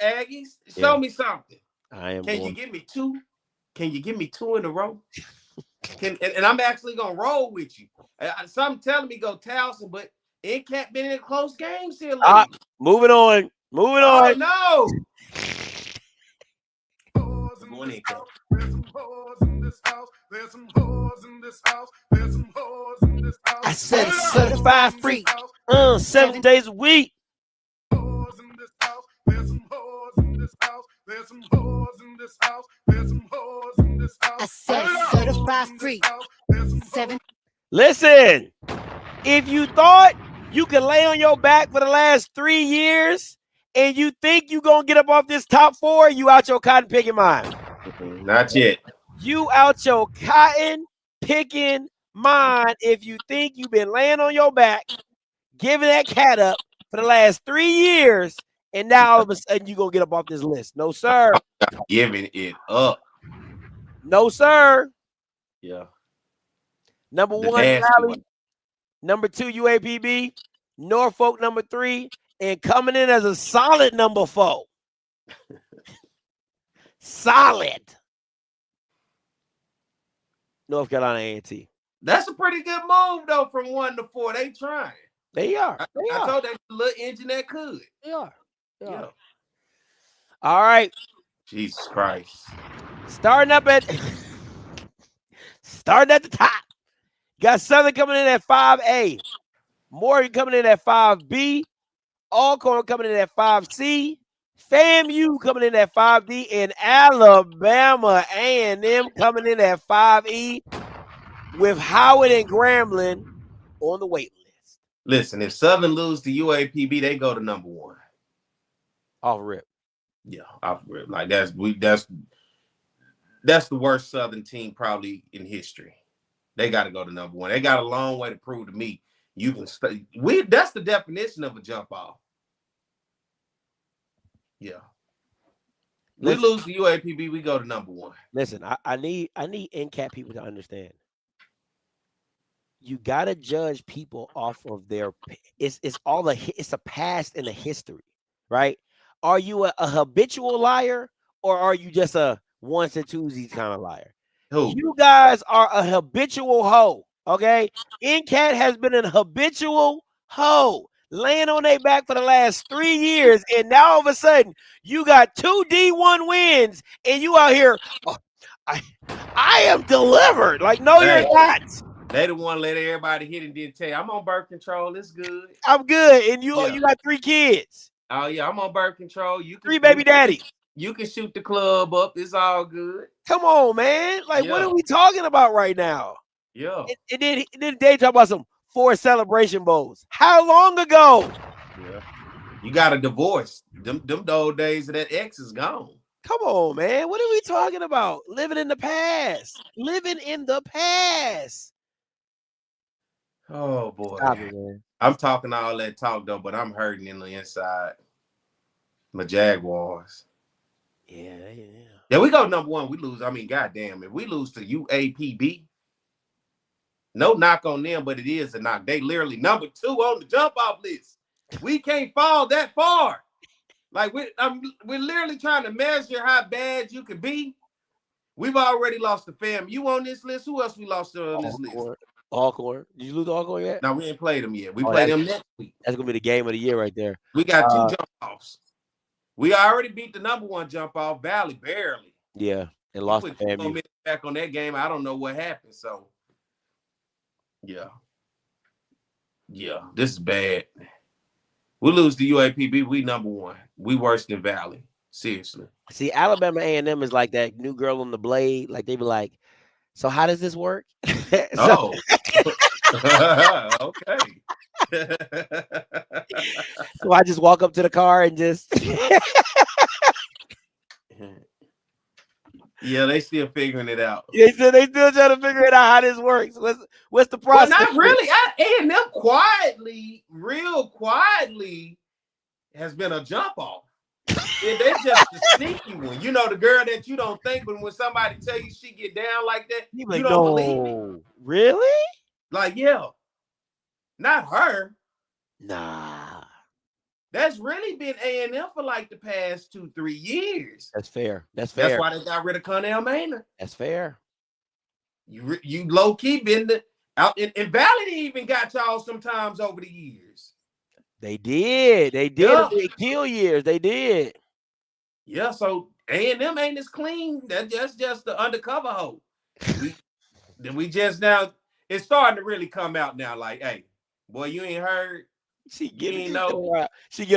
Aggies. Show me something. Can you give me two? Can you give me two in a row? And I'm actually going to roll with you. Something telling me go Towson, but NCAT been in close games here lately. Moving on. Oh, no. There's some hoes in this house. There's some hoes in this house. I said a certified freak. 7 days a week. Hoes in this house. There's some hoes in this house. There's some hoes in this house. There's some hoes in this house. I said certified freak. 7. Listen, if you thought you could lay on your back for the last 3 years and you think you're going to get up off this top 4, you out your cotton picking mind. Not yet. You out your cotton picking mind if you think you've been laying on your back, giving that cat up for the last 3 years, and now all of a sudden you're going to get up off this list. No, sir. Giving it up. No, sir. Yeah. Number 1, Valley. Number 2, UAPB. Norfolk, number 3. And coming in as a solid number 4. Solid. North Carolina A&T. That's a pretty good move, though, from 1 to 4. They trying. They are. I told that little engine that could. They are. Yeah. All right. Jesus Christ. Starting at the top. Got Southern coming in at 5A. Morgan coming in at 5B. Alcorn coming in at 5C. FAMU coming in at 5D, and Alabama A&M coming in at 5E with Howard and Grambling on the wait list. Listen, if Southern lose to UAPB, they go to number 1. Off rip. Yeah, off rip. Like that's the worst Southern team probably in history. They got to go to number 1. They got a long way to prove to me you can stay. That's the definition of a jump off. Yeah. We lose to UAPB, we go to number 1. Listen, I need NCAT people to understand. You gotta judge people off of their. It's a past and a history, right? Are you a habitual liar, or are you just a once and twosies kind of liar? Who? You guys are a habitual hoe. Okay, NCAT has been an habitual hoe, laying on their back for the last 3 years, and now all of a sudden you got 2 D1 wins, and you out here. Oh, I am delivered. Like, no, you're not. They the one let everybody hit and didn't tell you, I'm on birth control. It's good. I'm good, and you got 3 kids. Oh yeah, I'm on birth control. You can 3 baby daddies. You can shoot the club up. It's all good. Come on, man. Like, what are we talking about right now? Yeah. And then they talk about some 4 celebration bowls. How long ago? Yeah. You got a divorce. Them the old days of that ex is gone. Come on, man. What are we talking about? Living in the past. Living in the past. Oh boy. Stop it, man. I'm talking all that talk though, but I'm hurting in the inside. My Jaguars. Yeah. Yeah, we go number 1. We lose. I mean, goddamn, if we lose to UAPB, no knock on them, but it is a knock. They literally number 2 on the jump off list. We can't fall that far. Like we're literally trying to measure how bad you could be. We've already lost the FAMU on this list. Who else we lost on this list? Alcorn. Did you lose Alcorn yet? No, we ain't played them yet. We play them next week. That's gonna be the game of the year right there. We got 2 jump offs. We already beat the number 1 jump off, Valley, barely. Yeah, and lost the FAMU. 2 minutes back on that game. I don't know what happened. So, yeah, this is bad. We lose to UAPB. We number 1. We worse than Valley. Seriously. See, Alabama A&M is like that new girl on the blade. Like they be like, so how does this work? Oh, okay. So I just walk up to the car and just. Yeah, they still figuring it out. They still trying to figure it out how this works. What's the process? Well, not really. A&M quietly, real quietly, has been a jump off. They just a sneaky one. You know, the girl that you don't think, but when somebody tell you she get down like that, you don't believe it. Really? Like, yeah. Not her. Nah. That's really been A&M for like the past 2-3 years. That's fair. That's why they got rid of Connell Maynard. That's fair. You low key been out and Valley even got y'all sometimes over the years. They did. Yeah. They kill years. They did. Yeah. So A&M ain't as clean. That's just the undercover hoe. We just now. It's starting to really come out now. Like, hey, boy, you ain't heard. She get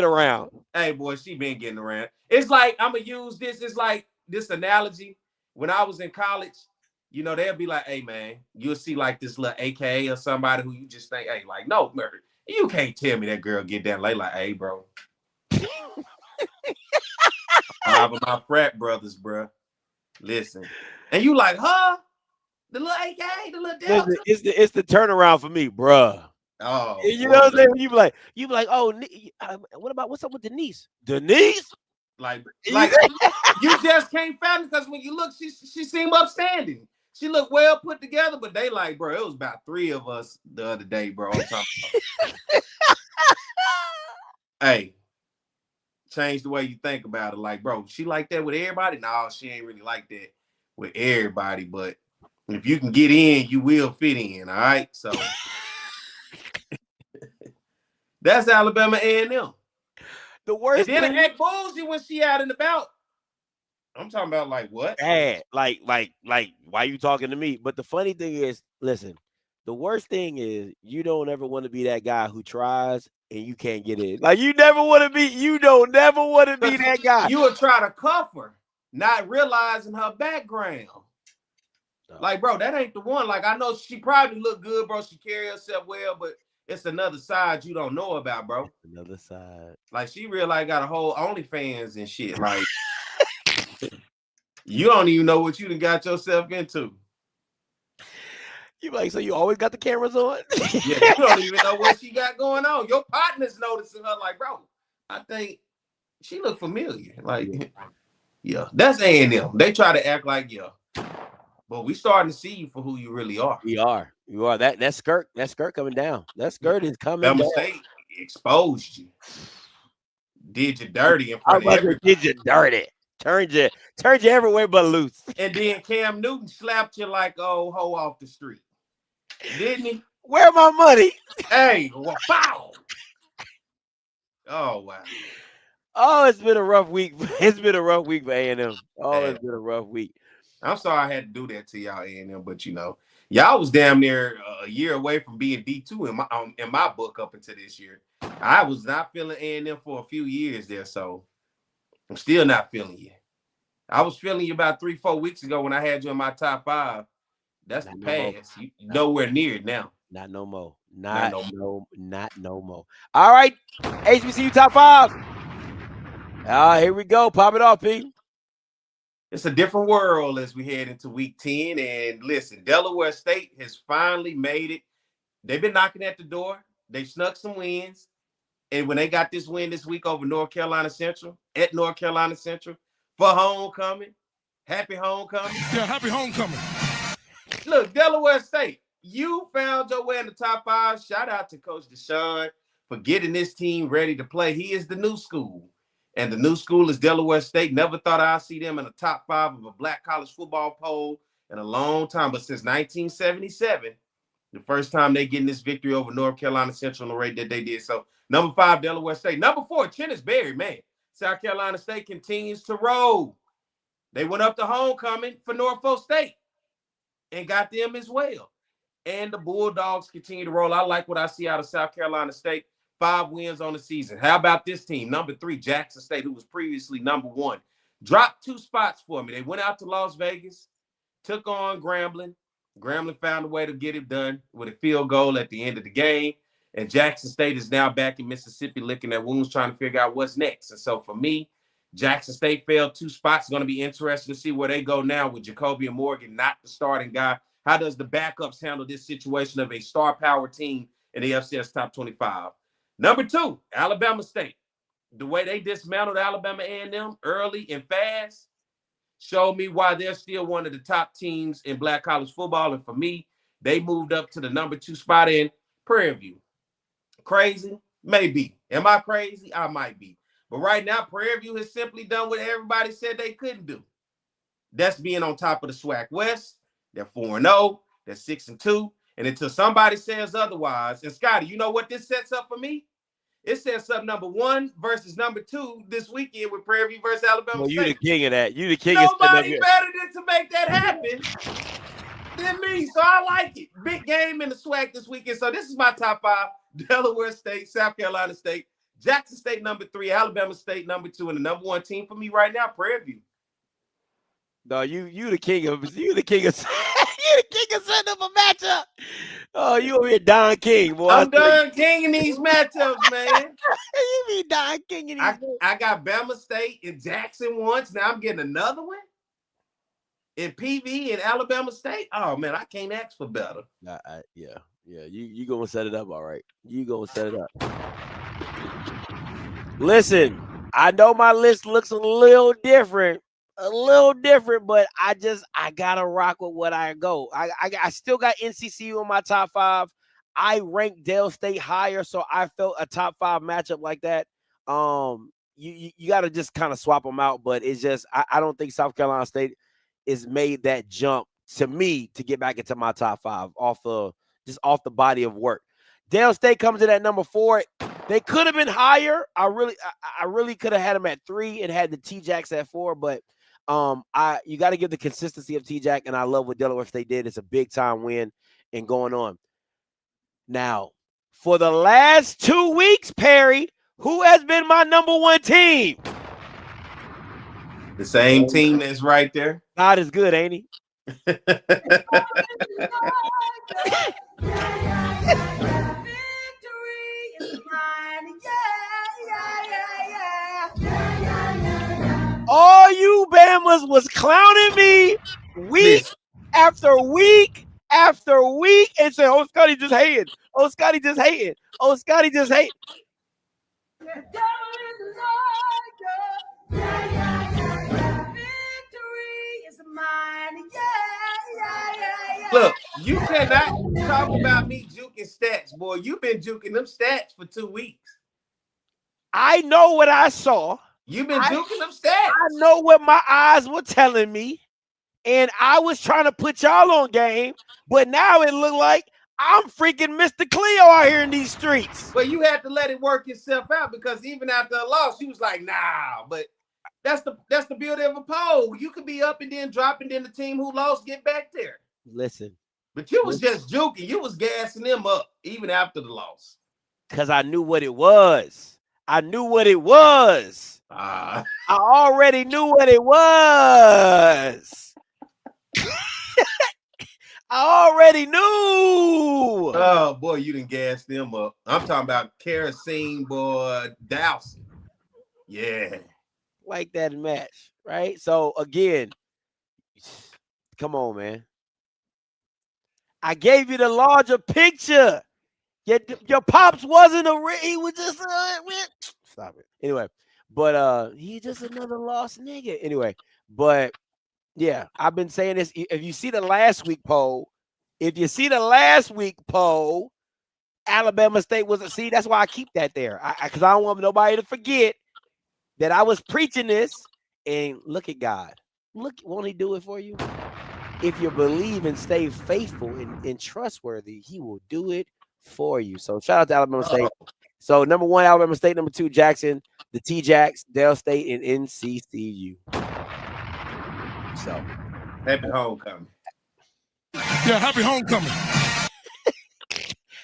around. Hey, boy, she been getting around. It's like, I'm going to use this. It's like this analogy. When I was in college, you know, they'll be like, hey, man, you'll see like this little AKA or somebody who you just think, hey, like, no, murder. You can't tell me that girl get down. Like, hey, bro. 5 of my frat brothers, bro. Listen. And you like, huh? The little AKA, the little Delta. It's the turnaround for me, bruh. Oh, you know what I'm saying? You be like, oh, what's up with Denise? Denise? Like you just can't fathom because when you look, she seemed upstanding. She looked well put together, but they like, bro, it was about 3 of us the other day, bro. I'm talking about. Hey, change the way you think about it. Like, bro, she like that with everybody? No, she ain't really like that with everybody, but if you can get in, you will fit in, all right? So that's Alabama A&M. The worst. And then act ballsy when she out and about. I'm talking about like what? Bad. Like, why you talking to me? But the funny thing is, listen, the worst thing is you don't ever want to be that guy who tries and you can't get in. Like you don't never want to be that guy. You would try to cuff her, not realizing her background. Like, bro, that ain't the one. Like, I know she probably look good, bro. She carry herself well, but it's another side you don't know about, bro. Another side. Like, she real like got a whole OnlyFans and shit. Like, you don't even know what you done got yourself into. You like, so you always got the cameras on? Yeah, you don't even know what she got going on. Your partner's noticing her like, bro, I think she look familiar. Like, yeah, that's A&M. They try to act like, yeah. But we starting to see you for who you really are. You are. That skirt coming down. That skirt is coming down. State exposed you. Did you dirty in front of everybody. Did you dirty. Turned you everywhere but loose. And then Cam Newton slapped you like old hoe off the street. Didn't he? Where my money? Hey, wow. Oh, wow. Oh, it's been a rough week. It's been a rough week for A&M. Oh, it's been a rough week. I'm sorry I had to do that to y'all, A&M, but you know, y'all was damn near a year away from being D2 in my book up until this year. I was not feeling A&M for a few years there, so I'm still not feeling you. I was feeling you about 3-4 weeks ago when I had you in my top 5. That's the past. You nowhere near it now. Not no more. Not no more. All right, HBCU top 5. Here we go. Pop it off, P. It's a different world as we head into week 10. And listen, Delaware State has finally made it. They've been knocking at the door. They snuck some wins. And when they got this win this week over North Carolina Central, at North Carolina Central, for homecoming, happy homecoming. Yeah, happy homecoming. Look, Delaware State, you found your way in the top 5. Shout out to Coach Deshaun for getting this team ready to play. He is the new school. And the new school is Delaware State. Never thought I'd see them in the top 5 of a black college football poll in a long time. But since 1977, the first time they getting this victory over North Carolina Central on the rate that they did. So number 5, Delaware State. Number 4, Berry, man. South Carolina State continues to roll. They went up to homecoming for Norfolk State and got them as well. And the Bulldogs continue to roll. I like what I see out of South Carolina State. 5 wins on the season. How about this team? Number 3, Jackson State, who was previously number 1. Dropped 2 spots for me. They went out to Las Vegas, took on Grambling. Grambling found a way to get it done with a field goal at the end of the game. And Jackson State is now back in Mississippi licking their wounds, trying to figure out what's next. And so for me, Jackson State fell 2 spots. It's going to be interesting to see where they go now with Jacoby Morgan, not the starting guy. How does the backups handle this situation of a star power team in the FCS top 25? Number 2, Alabama State. The way they dismantled Alabama A&M early and fast showed me why they're still one of the top teams in black college football. And for me, they moved up to the number 2 spot in Prairie View. Crazy? Maybe. Am I crazy? I might be. But right now, Prairie View has simply done what everybody said they couldn't do. That's being on top of the SWAC West. They're 4-0. They're 6-2. And until somebody says otherwise, and Scotty, you know what this sets up for me? It sets up number 1 versus number 2 this weekend with Prairie View versus Alabama State. You the king of that. You the king Nobody of Nobody better than to make that happen than me. So I like it. Big game in the SWAC this weekend. So this is my top 5. Delaware State, South Carolina State, Jackson State number 3, Alabama State number 2, and the number 1 team for me right now, Prairie View. No, you the king of you the king of setting up a matchup. Oh, you over here Don King, boy. I'm Don King in these matchups, man. You be Don King in these. I got Bama State and Jackson once. Now I'm getting another one in PV and Alabama State. Oh man, I can't ask for better. Yeah. You gonna set it up all right. You gonna set it up. Listen, I know my list looks a little different, but I gotta rock with what I go. I still got NCCU in my top 5. I ranked Dale State higher, so I felt a top 5 matchup like that. You got to just kind of swap them out, but it's just I don't think South Carolina State is made that jump to me to get back into my top 5 off the body of work. Dale State comes in at number 4. They could have been higher. I really could have had them at 3 and had the T-Jacks at 4, but you got to give the consistency of T-Jack, and I love what Delaware State did. It's a big time win and going on. Now, for the last 2 weeks, Perry, who has been my number 1 team? The same team that's right there. God is good, ain't he? All you Bamas was clowning me week after week after week and say, oh, Scotty just hating. Oh, Scotty just hating. Oh, Scotty just hating. Look, you cannot talk about me juking stats, boy. You've been juking them stats for 2 weeks. I know what I saw. You've been juking them stats. I know what my eyes were telling me. And I was trying to put y'all on game, but now it looked like I'm freaking Mr. Cleo out here in these streets. Well, you had to let it work itself out because even after a loss, you was like, nah, but that's the beauty of a poll. You could be up and then drop, and then the team who lost get back there. Listen. But you was just joking. You was gassing them up even after the loss. Because I knew what it was. I knew what it was. I already knew what it was. I already knew. Oh, boy, you done gassed them up. I'm talking about kerosene, boy, dousing. Yeah. Like that match, right? So, again, come on, man. I gave you the larger picture. Your pops wasn't he was just stop it. Anyway, but he just another lost nigga. Anyway, but yeah, I've been saying this. If you see the last week poll, Alabama State was that's why I keep that there. Because I don't want nobody to forget that I was preaching this, and look at God. Look, won't he do it for you? If you believe and stay faithful and trustworthy, he will do it for you. So shout out to Alabama State. So number 1, Alabama State. Number 2, Jackson, the T-Jacks, Dell State, and NCCU. So happy homecoming. Yeah, happy homecoming.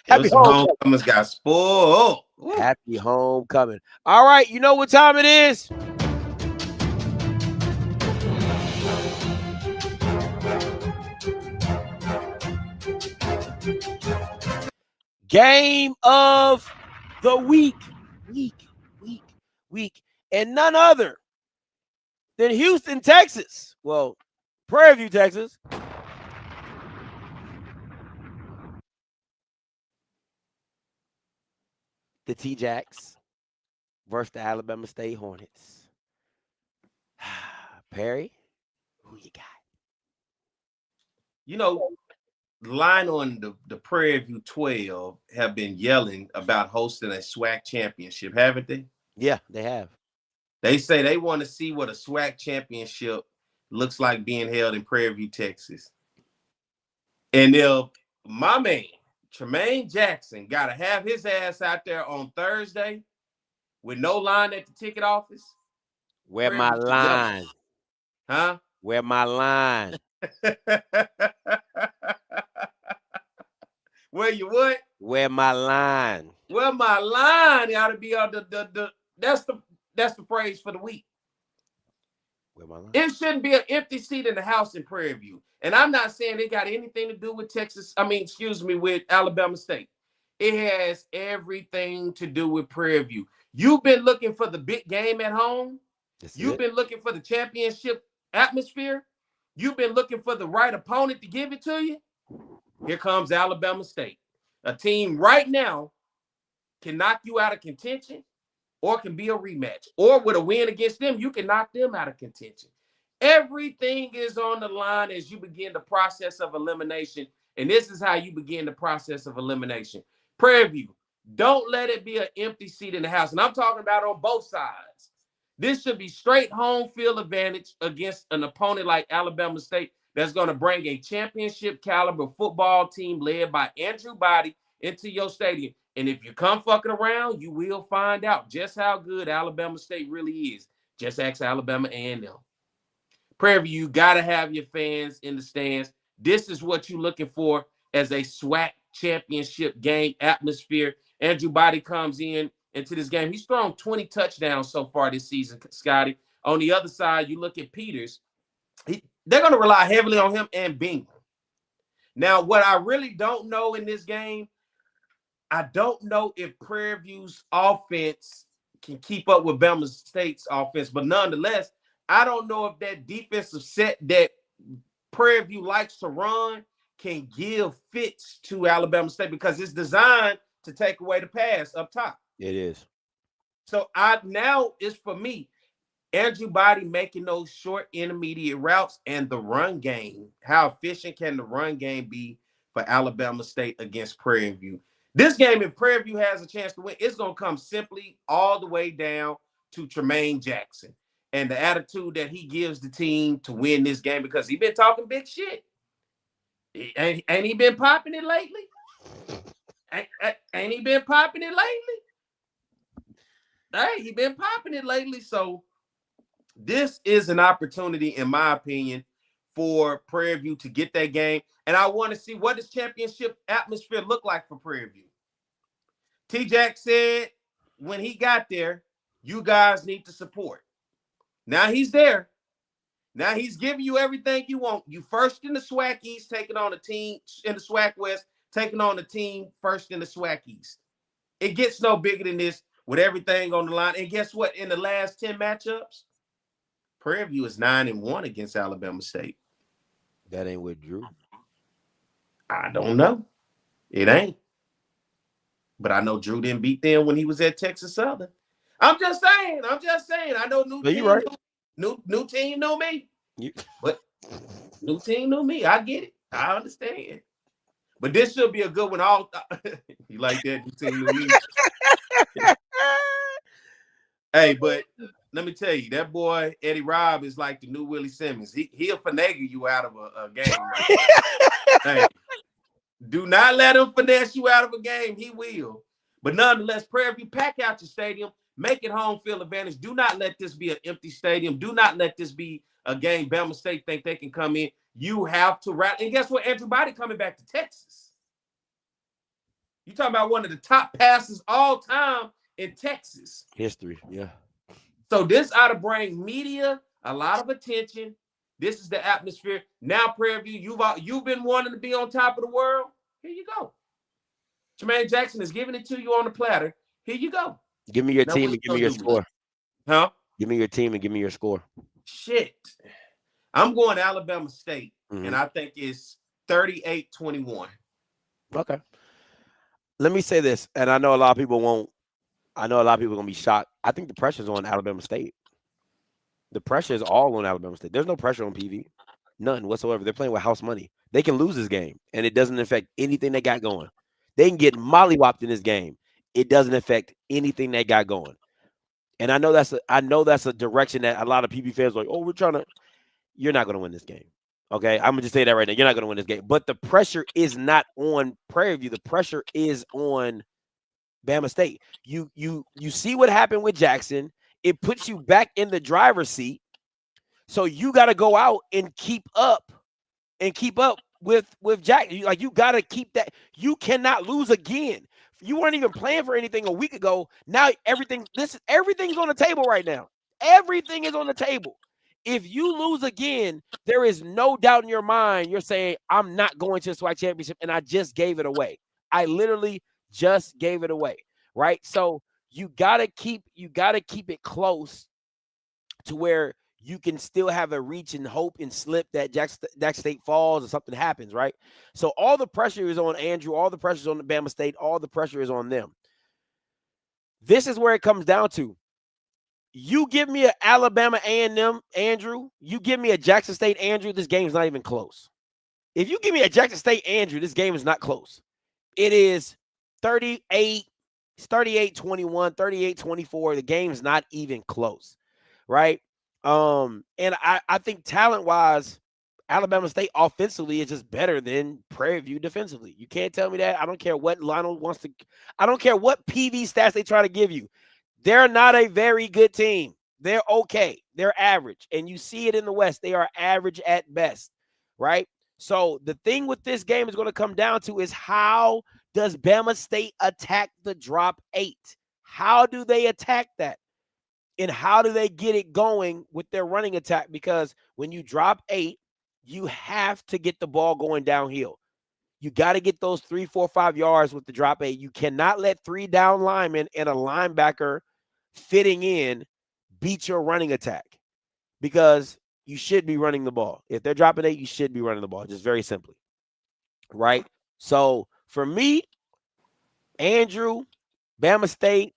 Happy homecomings got spoiled. Happy homecoming. All right, you know what time it is? Game of the week. And none other than Houston, Texas. Well, Prairie View, Texas. The T-Jacks versus the Alabama State Hornets. Perry, who you got? You know, line on the Prairie View 12 have been yelling about hosting a SWAC championship, haven't they? Yeah, they have. They say they want to see what a SWAC championship looks like being held in Prairie View, Texas. And if my man, Tremaine Jackson, got to have his ass out there on Thursday with no line at the ticket office. Where my line? Huh? Where my line? Where you what? Where my line? Where my line ought to be on that's the phrase for the week. Where my line? It shouldn't be an empty seat in the house in Prairie View. And I'm not saying it got anything to do with with Alabama State. It has everything to do with Prairie View. You've been looking for the big game at home. You've been looking for the championship atmosphere. You've been looking for the right opponent to give it to you. Here comes Alabama State. A team right now can knock you out of contention or can be a rematch. Or with a win against them, you can knock them out of contention. Everything is on the line as you begin the process of elimination. And this is how you begin the process of elimination. Prairie View, don't let it be an empty seat in the house. And I'm talking about on both sides. This should be straight home field advantage against an opponent like Alabama State that's going to bring a championship caliber football team led by Andrew Body into your stadium. And if you come fucking around, you will find out just how good Alabama State really is. Just ask Alabama A&M. Prairie View, you got to have your fans in the stands. This is what you're looking for as a SWAC championship game atmosphere. Andrew Body comes into this game. He's thrown 20 touchdowns so far this season, Scotty. On the other side, you look at Peters. They're going to rely heavily on him and Bingham. Now, what I really don't know in this game, I don't know if Prairie View's offense can keep up with Bama State's offense, but nonetheless, I don't know if that defensive set that Prairie View likes to run can give fits to Alabama State because it's designed to take away the pass up top. It is. So now it's for me, Andrew Body making those short intermediate routes and the run game. How efficient can the run game be for Alabama State against Prairie View? This game, if Prairie View has a chance to win, it's going to come simply all the way down to Tremaine Jackson and the attitude that he gives the team to win this game because he's been talking big shit. Ain't he been popping it lately? Ain't he been popping it lately? Hey, he been popping it lately. So this is an opportunity, in my opinion, for Prairie View to get that game. And I want to see what does championship atmosphere look like for Prairie View. T-Jack said when he got there, you guys need to support. Now he's there. Now he's giving you everything you want. You first in the SWAC East, taking on a team in the SWAC West, taking on the team first in the SWAC East. It gets no bigger than this with everything on the line. And guess what? In the last 10 matchups, Prairie View is 9-1 against Alabama State. That ain't with Drew. I don't know. It ain't. But I know Drew didn't beat them when he was at Texas Southern. I'm just saying. I know new team. Right. New team know me. But new team knew me. I get it. I understand. But this should be a good one. You like that? New team knew me. Hey, but let me tell you, that boy Eddie Robb is like the new Willie Simmons. He'll finagle you out of a game. Hey, do not let him finesse you out of a game. He will. But nonetheless, Prairie View, pack out your stadium. Make it home field advantage. Do not let this be an empty stadium. Do not let this be a game Bama State think they can come in. You have to rattle. And guess what? Andrew Body coming back to Texas. You talking about one of the top passes all time in Texas. History, yeah. So this ought to bring media a lot of attention. This is the atmosphere. Now, Prairie View, you've been wanting to be on top of the world. Here you go. Jermaine Jackson is giving it to you on the platter. Here you go. Give me your team and give me your score. Huh? Give me your team and give me your score. Shit. I'm going to Alabama State, and I think it's 38-21. Okay. Let me say this, and I know a lot of people won't. I know a lot of people are going to be shocked. I think the pressure's on Alabama State. The pressure is all on Alabama State. There's no pressure on PV. None whatsoever. They're playing with house money. They can lose this game, and it doesn't affect anything they got going. They can get mollywopped in this game. It doesn't affect anything they got going. And I know that's a direction that a lot of PV fans are like, oh, you're not going to win this game. Okay, I'm going to just say that right now. You're not going to win this game. But the pressure is not on Prairie View. The pressure is on Bama State. You see what happened with Jackson. It puts you back in the driver's seat. So you got to go out and keep up with Jackson. You got to keep that. You cannot lose again. You weren't even playing for anything a week ago. Now everything's on the table right now. Everything is on the table. If you lose again, there is no doubt in your mind. You're saying, I'm not going to the SWAC championship, and I just gave it away. I literally just gave it away, right? So you gotta keep it close to where you can still have a reach and hope and slip that Jack State falls or something happens, right? So all the pressure is on Andrew, all the pressure is on the Bama State, all the pressure is on them. This is where it comes down to. You give me an Alabama A&M, Andrew. You give me a Jackson State, Andrew. This game is not even close. If you give me a Jackson State, Andrew, this game is not close. It is 38-21, 38-24. The game is not even close, right? And I think talent-wise, Alabama State offensively is just better than Prairie View defensively. You can't tell me that. I don't care what Lionel wants to. I don't care what PV stats they try to give you. They're not a very good team. They're okay. They're average. And you see it in the West. They are average at best, right? So the thing with this game is going to come down to is how does Bama State attack the drop 8? How do they attack that? And how do they get it going with their running attack? Because when you drop 8, you have to get the ball going downhill. You got to get those 3, 4, 5 yards with the drop 8. You cannot let 3 down linemen and a linebacker fitting in beat your running attack, because you should be running the ball. If they're dropping 8, you should be running the ball, just very simply, right? So for me, Andrew, Bama State,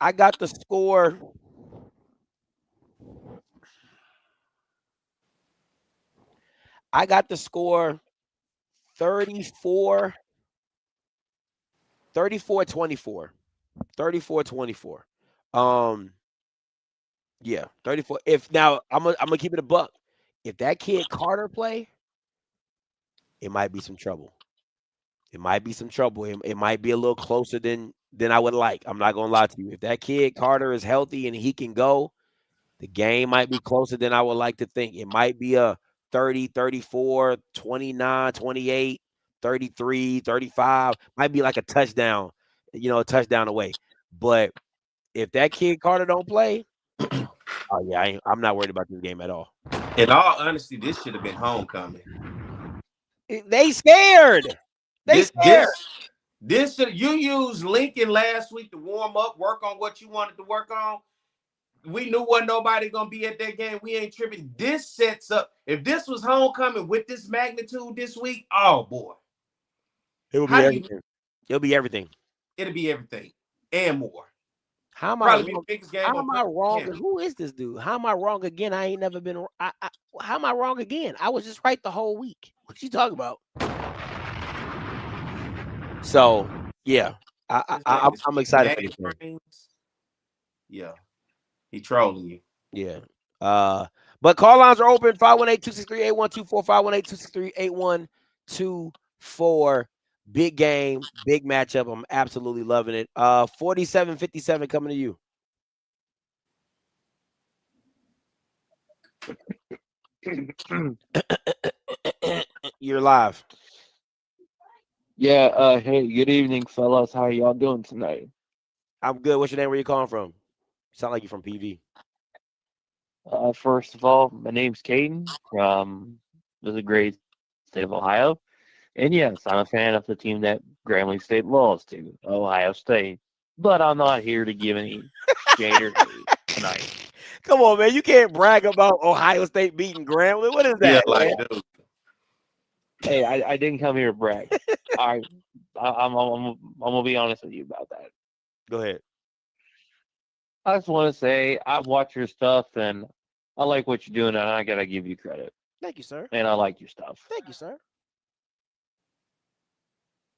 I got the score. I got the score 34-24. 34-24. Yeah, 34. If now I'm gonna keep it a buck. If that kid Carter play, it might be some trouble. It might be some trouble. It might be a little closer than I would like. I'm not gonna lie to you. If that kid Carter is healthy and he can go, the game might be closer than I would like to think. It might be a 30, 34, 29, 28, 33, 35. Might be like a touchdown, a touchdown away. But if that kid Carter don't play, oh yeah, I'm not worried about this game at all. In all honesty, this should have been homecoming. They scared. Scared. This should, you used Lincoln last week to warm up, work on what you wanted to work on. We knew wasn't nobody gonna be at that game. We ain't tripping. This sets up. If this was homecoming with this magnitude this week, oh boy, it will be everything. It'll be everything. It'll be everything and more. How am I wrong? Who is this dude? How am I wrong again? I ain't never been. How am I wrong again? I was just right the whole week. What you talking about? So yeah, I'm excited for this game. Yeah. He trolling you. Yeah. But call lines are open 518-263-8124, 518-263-8124. Big game, big matchup. I'm absolutely loving it. 47-57 coming to you. You're live. Yeah, hey, good evening, fellas. How y'all doing tonight? I'm good. What's your name? Where you calling from? You sound like you're from PV. First of all, my name's Caden from the great state of Ohio. And yes, I'm a fan of the team that Grambling State lost to, Ohio State. But I'm not here to give any shade or hate tonight. Come on, man. You can't brag about Ohio State beating Grambling. What is that? Yeah, like, dude. Hey, I didn't come here to brag. I'm gonna be honest with you about that. Go ahead. I just want to say I've watched your stuff and I like what you're doing, and I gotta give you credit. Thank you, sir. And I like your stuff. Thank you, sir.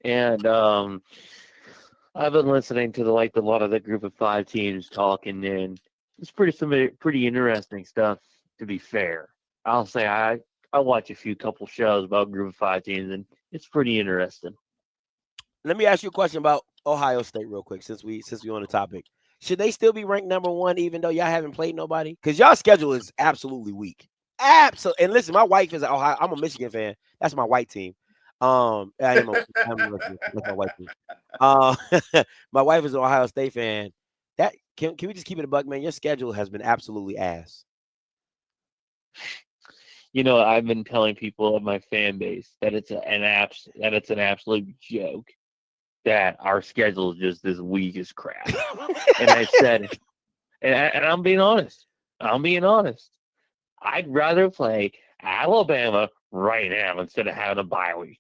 And I've been listening to a lot of the group of 5 teams talking, and it's pretty interesting stuff. To be fair, I'll say I watch a couple shows about group of 5 teams, and it's pretty interesting. Let me ask you a question about Ohio State real quick, since we on the topic. Should they still be ranked number 1 even though y'all haven't played nobody? Because y'all schedule is absolutely weak. Absolutely. And listen, my wife is Ohio. I'm a Michigan fan. That's my white team. I am that's my white team. My wife is an Ohio State fan. That can we just keep it a buck, man? Your schedule has been absolutely ass. You know, I've been telling people of my fan base that it's an absolute joke that our schedule is just as weak as crap. And I said, and I'm being honest. I'd rather play Alabama right now instead of having a bye week.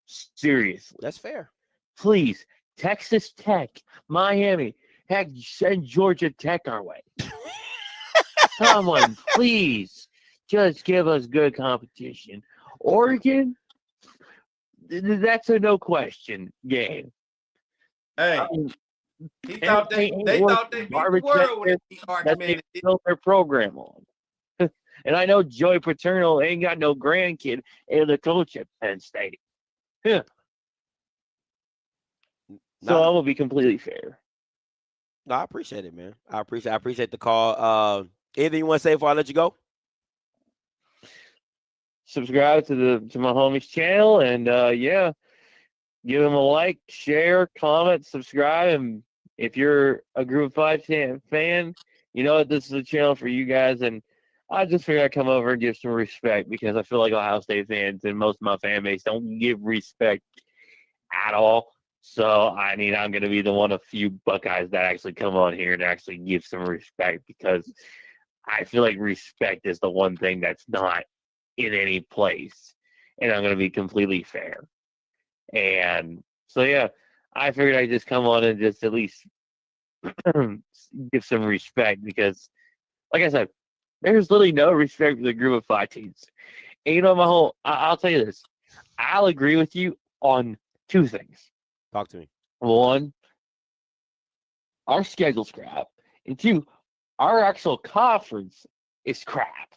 Seriously. That's fair. Please, Texas Tech, Miami, heck, send Georgia Tech our way. Someone, please, just give us good competition. Oregon, that's a no question game. Hey, I mean, they thought they beat the world when they built their program on. And I know Joey Paterno ain't got no grandkid and the coach at Penn State. Yeah. So I'm gonna be completely fair. No, I appreciate it, man. I appreciate the call. Anything you want to say before I let you go? Subscribe to my homie's channel, and yeah, give him a like, share, comment, subscribe, and if you're a Group of 5 fan, you know what, this is a channel for you guys. And I just figured I'd come over and give some respect, because I feel like Ohio State fans and most of my fan base don't give respect at all. So, I mean, I'm going to be the one of few Buckeyes that actually come on here and actually give some respect, because I feel like respect is the one thing that's not in any place. And I'm going to be completely fair. And so, yeah, I figured I'd just come on and just at least give some respect, because, like I said, there's literally no respect for the Group of 5 teams. And you know, I'll tell you this. I'll agree with you on 2 things. Talk to me. 1, our schedule's crap. And 2, our actual conference is crap.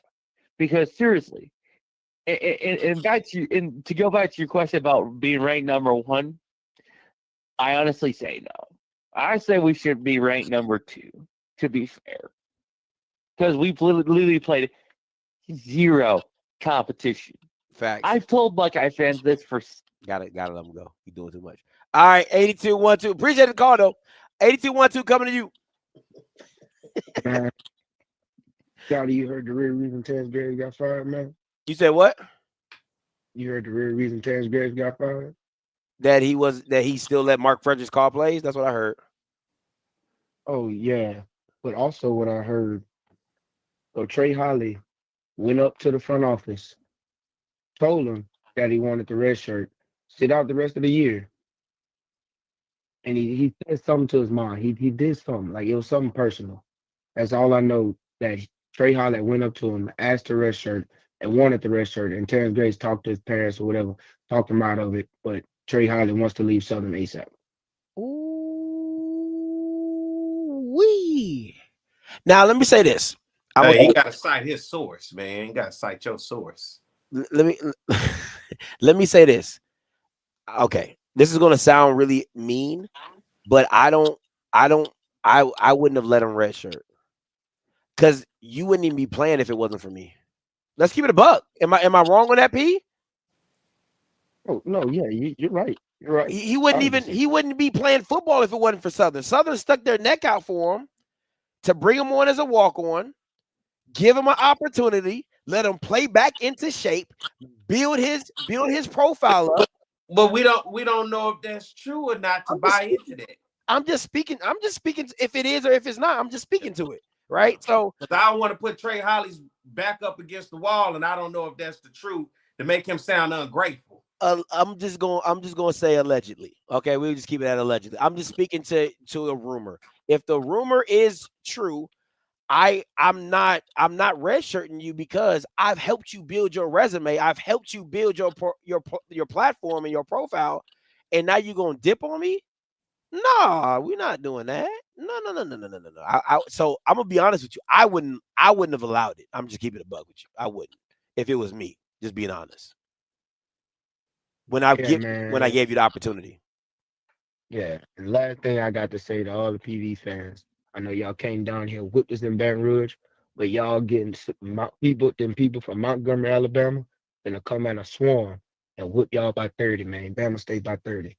Because seriously, and to go back to your question about being ranked number 1, I honestly say no. I say we should be ranked number 2, to be fair. Because we've literally played 0 competition. Facts. I've told Buckeye fans this for... Got it. Let them go. You're doing too much. All right, 8212. Appreciate the call, though. 8212 coming to you. Scotty, you heard the real reason Terrence Graves got fired, man? You said what? You heard the real reason Terrence Graves got fired? That he still let Mark Fredericks call plays? That's what I heard. Oh, yeah. But also what I heard, so Trey Holly went up to the front office, told him that he wanted the red shirt, sit out the rest of the year. And he said something to his mom. He did something, like it was something personal. That's all I know, that Trey Holly went up to him, asked the red shirt, and wanted the red shirt. And Terrence Graves talked to his parents or whatever, talked him out of it. But Trey Holly wants to leave Southern ASAP. Ooh-wee. Now, let me say this. He got to cite his source, man. You got to cite your source. Let me say this. Okay, this is gonna sound really mean, but I wouldn't have let him redshirt because you wouldn't even be playing if it wasn't for me. Let's keep it a buck. Am I wrong on that, P? Oh no, yeah, you're right. You're right. He wouldn't be playing football if it wasn't for Southern. Southern stuck their neck out for him to bring him on as a walk-on, give him an opportunity, let him play back into shape, build his profile up. But we don't know if that's true or not to buy into that. I'm just speaking if it is or if it's not. I'm just speaking to it, right? So I don't want to put Trey Holly's back up against the wall, and I don't know if that's the truth to make him sound ungrateful. I'm just gonna say allegedly. Okay, we'll just keep it at allegedly. I'm just speaking to a rumor. If the rumor is true, I'm not redshirting you because I've helped you build your resume. I've helped you build your platform and your profile, and now you're gonna dip on me? No, we're not doing that. No. So I'm gonna be honest with you. I wouldn't have allowed it. I'm just keeping it a buck with you. I wouldn't if it was me. Just being honest. When I gave you the opportunity. Yeah. And last thing I got to say to all the PV fans. I know y'all came down here, whipped us in Baton Rouge, but y'all getting people from Montgomery, Alabama, gonna come out a swarm and whip y'all by 30, man. Bama State by 30.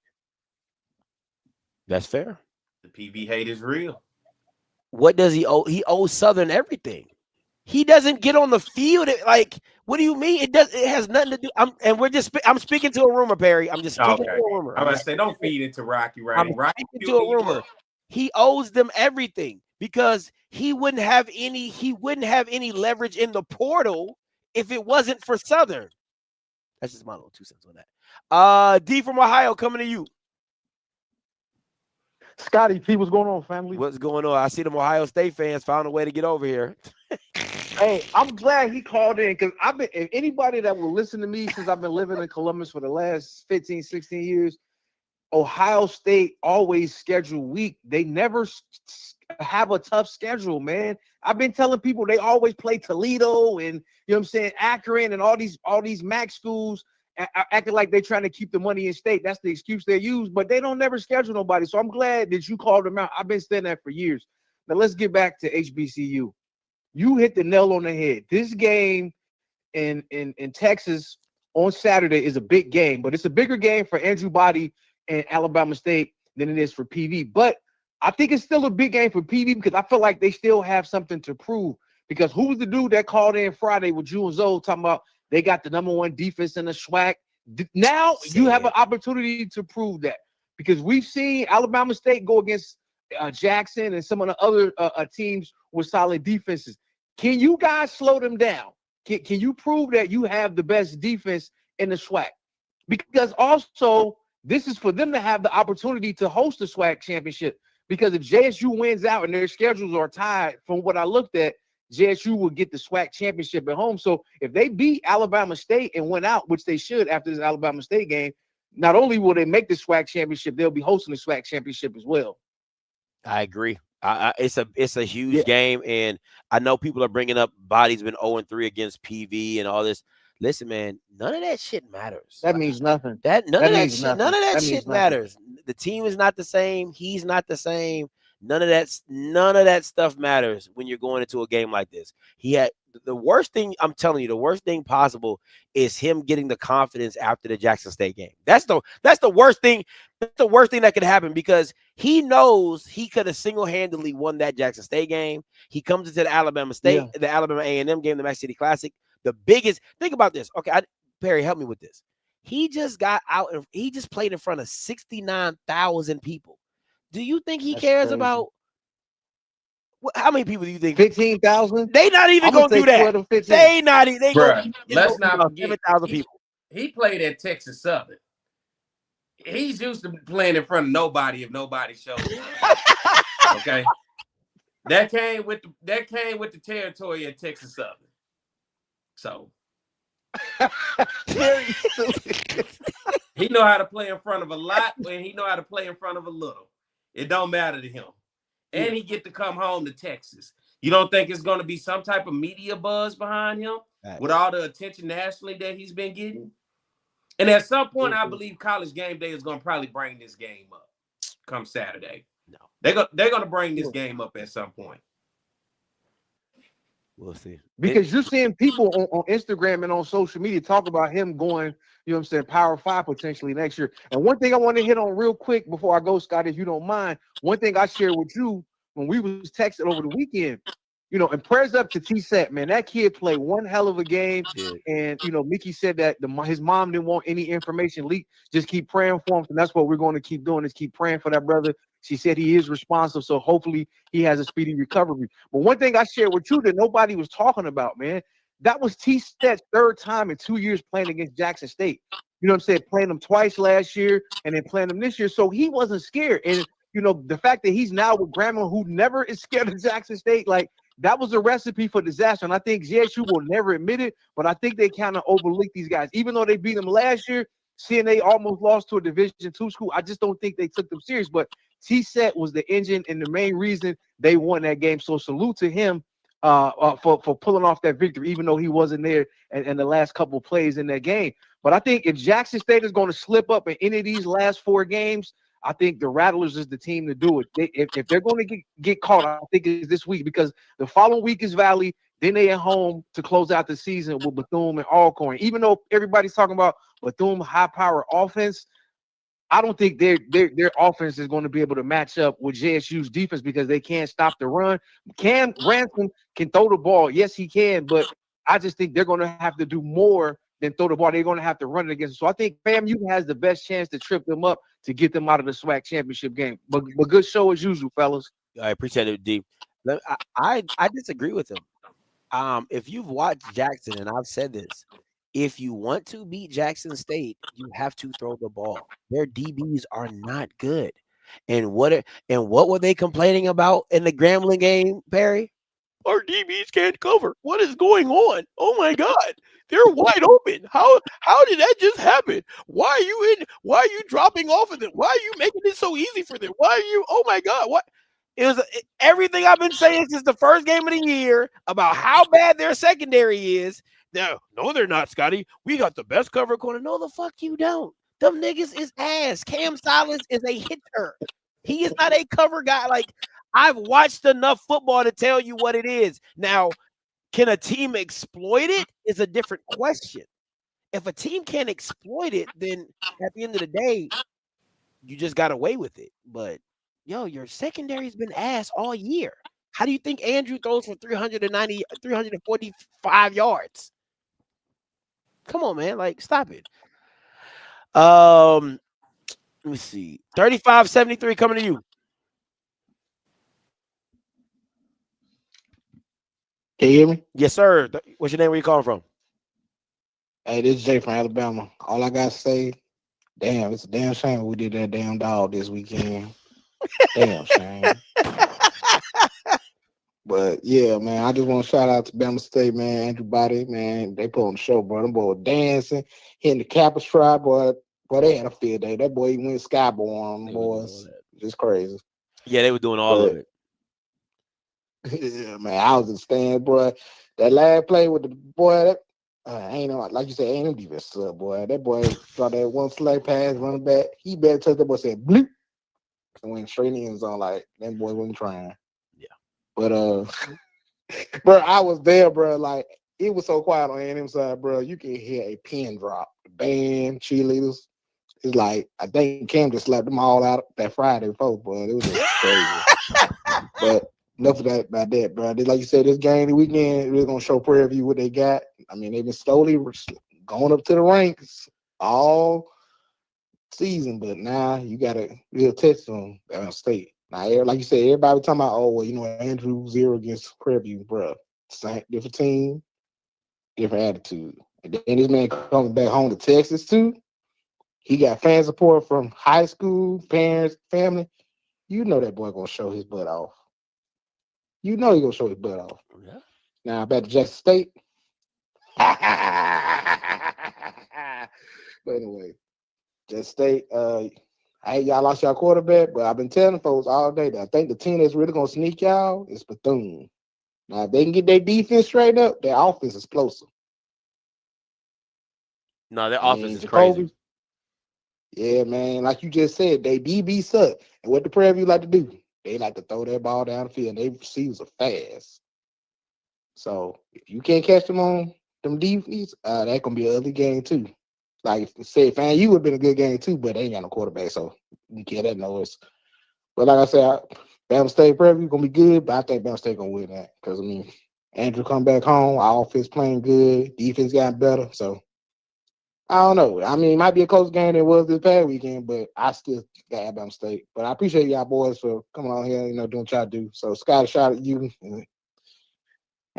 That's fair. The PV hate is real. What does he owe? He owes Southern everything. He doesn't get on the field. What do you mean? It has nothing to do. I'm speaking to a rumor, Perry. I'm just speaking to a rumor. I'm gonna say, don't feed into Rocky, right? I'm speaking to a rumor. He owes them everything because he wouldn't have any leverage in the portal if it wasn't for Southern. That's just my little 2 cents on that. D from Ohio coming to you. Scotty P, what's going on, family? What's going on? I see them Ohio State fans found a way to get over here. Hey, I'm glad he called in because if anybody that will listen to me since I've been living in Columbus for the last 15, 16 years, Ohio State always schedule weak. They never have a tough schedule, man. I've been telling people they always play Toledo and, you know what I'm saying, Akron and all these MAC schools acting like they're trying to keep the money in state. That's the excuse they use, but they don't never schedule nobody. So I'm glad that you called them out. I've been saying that for years. Now let's get back to HBCU. You hit the nail on the head. This game in Texas on Saturday is a big game, but it's a bigger game for Andrew Body and Alabama State than it is for PV. But I think it's still a big game for PV because I feel like they still have something to prove. Because who was the dude that called in Friday with June Zoe talking about they got the #1 defense in the SWAC? Now you have an opportunity to prove that because we've seen Alabama State go against Jackson and some of the other teams with solid defenses. Can you guys slow them down? Can you prove that you have the best defense in the SWAC? Because also, this is for them to have the opportunity to host the SWAC championship. Because if JSU wins out and their schedules are tied, from what I looked at, JSU will get the SWAC championship at home. So if they beat Alabama State and win out, which they should after this Alabama State game, not only will they make the SWAC championship, they'll be hosting the SWAC championship as well. I agree. It's a huge game, and I know people are bringing up Body's been 0-3 against PV and all this. Listen, man, none of that shit matters. That means nothing. None of that shit matters. The team is not the same. He's not the same. None of that stuff matters when you're going into a game like this. He had the worst thing. I'm telling you, the worst thing possible is him getting the confidence after the Jackson State game. That's the worst thing. That's the worst thing that could happen because he knows he could have single-handedly won that Jackson State game. He comes into the Alabama State, the Alabama A&M game, the Mac City Classic. The biggest. Think about this. Okay, Perry, help me with this. He just got out and he just played in front of 69,000 people. Do you think he cares about how many people do you think? 15,000? They not even gonna do that. They not even. Let's not forget 7,000 people. He played at Texas Southern. He's used to playing in front of nobody if nobody shows up. Okay, that came with the territory at Texas Southern. So he know how to play in front of a lot, and he know how to play in front of a little. It don't matter to him. And he get to come home to Texas. You don't think it's going to be some type of media buzz behind him with all the attention nationally that he's been getting? And at some point, I believe College Game Day is going to probably bring this game up come Saturday. No. They're going to bring this game up at some point. We'll see. Because you're seeing people on Instagram and on social media talk about him going, you know what I'm saying, Power 5 potentially next year. And one thing I want to hit on real quick before I go, Scott, if you don't mind, one thing I shared with you when we was texting over the weekend, you know, and prayers up to T-Set, man. That kid played one hell of a game. Yeah. And, you know, Mickey said that his mom didn't want any information leaked. Just keep praying for him. And that's what we're going to keep doing is keep praying for that brother. She said he is responsive. So hopefully he has a speedy recovery. But one thing I shared with you that nobody was talking about, man, that was T-Set's third time in 2 years playing against Jackson State. You know what I'm saying? Playing them twice last year and then playing them this year. So he wasn't scared. And, you know, the fact that he's now with Grambling, who never is scared of Jackson State, like, that was a recipe for disaster. And I think JSU will never admit it, but I think they kind of overlooked these guys. Even though they beat them last year, seeing they almost lost to a Division II school, I just don't think they took them serious. But T-Set was the engine and the main reason they won that game. So salute to him for pulling off that victory, even though he wasn't there in the last couple plays in that game. But I think if Jackson State is going to slip up in any of these last 4 games, I think the Rattlers is the team to do it. If they're going to get caught, I think it's this week because the following week is Valley. Then they at home to close out the season with Bethune and Alcorn. Even though everybody's talking about Bethune high-power offense, I don't think their offense is going to be able to match up with JSU's defense because they can't stop the run. Cam Ransom can throw the ball. Yes, he can, but I just think they're going to have to do more than throw the ball. They're going to have to run it against them. So I think FAMU has the best chance to trip them up to get them out of the SWAC championship game. But good show as usual, fellas. I appreciate it, D. I disagree with him. If you've watched Jackson, and I've said this, if you want to beat Jackson State, you have to throw the ball. Their DBs are not good. And what were they complaining about in the Grambling game, Perry? Our DBs can't cover. What is going on? Oh my God. They're wide open. How did that just happen? Why are you dropping off of them? Why are you making it so easy for them? Why are you, oh my God, what? It was everything I've been saying since the first game of the year about how bad their secondary is. No, they're not, Scotty. We got the best cover corner. No, the fuck you don't. Them niggas is ass. Cam Silence is a hitter. He is not a cover guy. Like, I've watched enough football to tell you what it is. Now, can a team exploit it is a different question. If a team can't exploit it, then at the end of the day, you just got away with it. But, yo, your secondary's been ass all year. How do you think Andrew throws for 345 yards? Come on, man. Like, stop it. Let me see. 35-73 coming to you. Can you hear me? Yes, sir. What's your name? Where you calling from? Hey, this is Jay from Alabama. All I gotta say, damn, it's a damn shame we did that damn dog this weekend. Damn shame. But yeah, man, I just want to shout out to Bama State, man, Andrew Body, man. They put on the show, bro. Them boys dancing, hitting the Kappa stride, boy. Boy, they had a field day. That boy even went skyborn, boys. Just crazy. Yeah, they were doing all of it. Yeah, man, I was in the stand, bro. That last play with the boy, that ain't no, like you said, ain't no defense up, boy. That boy thought that one select pass, running back. He better touch that boy, said bloop, and went straight in the end zone. Like that boy wasn't trying. Yeah, but bro, I was there, bro. Like it was so quiet on A&M side, bro. You can hear a pin drop. The band, cheerleaders. It's like I think Cam just slapped them all out that Friday before, boy. It was just crazy. But enough of that about that, bro. Like you said, this game the weekend, we're gonna show Prairie View what they got. I mean, they've been slowly going up to the ranks all season, but now you got a real test on State. Now, like you said, everybody talking about, oh, well, you know, Andrew 0 against Prairie View, bro. Same, different team, different attitude. And then this man comes back home to Texas too. He got fan support from high school, parents, family. You know that boy gonna show his butt off. You know he gonna show his butt off. Yeah. Now back to Jackson State. But anyway, Jackson State. Y'all lost y'all quarterback, but I've been telling folks all day that I think the team that's really gonna sneak y'all is Bethune. Now, if they can get their defense straightened up, their offense is explosive. No, their I offense mean, is Jacoby, crazy. yeah, man. Like you just said, they DB suck. And what the Prairie View like to do? They like to throw that ball down the field. And they receivers are fast. So if you can't catch them on them defense, that gonna be an ugly game too. Like say, FAMU would have been a good game too, but they ain't got no quarterback, so you get that noise. But like I said, Bama State Prairie View gonna be good, but I think Bama State gonna win that because I mean, Andrew come back home, our offense playing good, defense got better, so. I don't know. I mean, it might be a close game than it was this past weekend, but I still got Alabama State. But I appreciate y'all boys for coming on here, doing what y'all do. So, Scott, shout out to you. And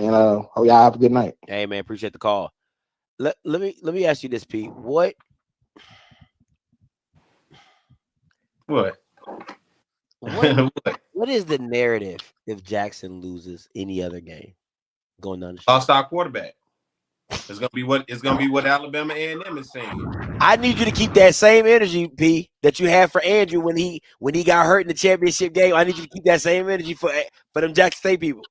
hope y'all have a good night. Hey, man, appreciate the call. Let me ask you this, Pete. What? What is the narrative if Jackson loses any other game going down the street? Lost our quarterback. It's gonna be what Alabama A&M is saying. I need you to keep that same energy, P, that you had for Andrew when he got hurt in the championship game. I need you to keep that same energy for them Jackson State people.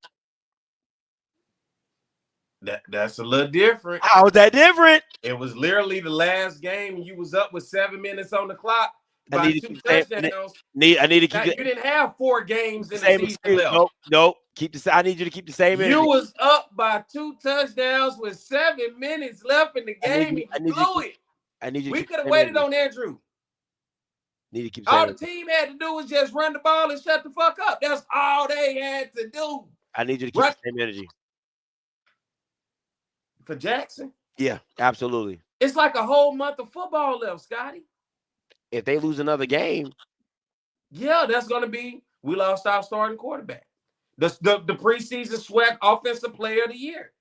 That's a little different. How is that different? It was literally the last game, and you was up with 7 minutes on the clock by 2 touchdowns. I need to keep. You didn't have 4 games in the season left. Nope. I need you to keep the same energy. You was up by 2 touchdowns with 7 minutes left in the game, and you blew it. I need you. We could have waited on Andrew. Need to keep. All the team had to do was just run the ball and shut the fuck up. That's all they had to do. I need you to keep the same energy. For Jackson? Yeah, absolutely. It's like a whole month of football left, Scotty. If they lose another game, yeah, that's going to be we lost our starting quarterback. The preseason SWAC offensive player of the year.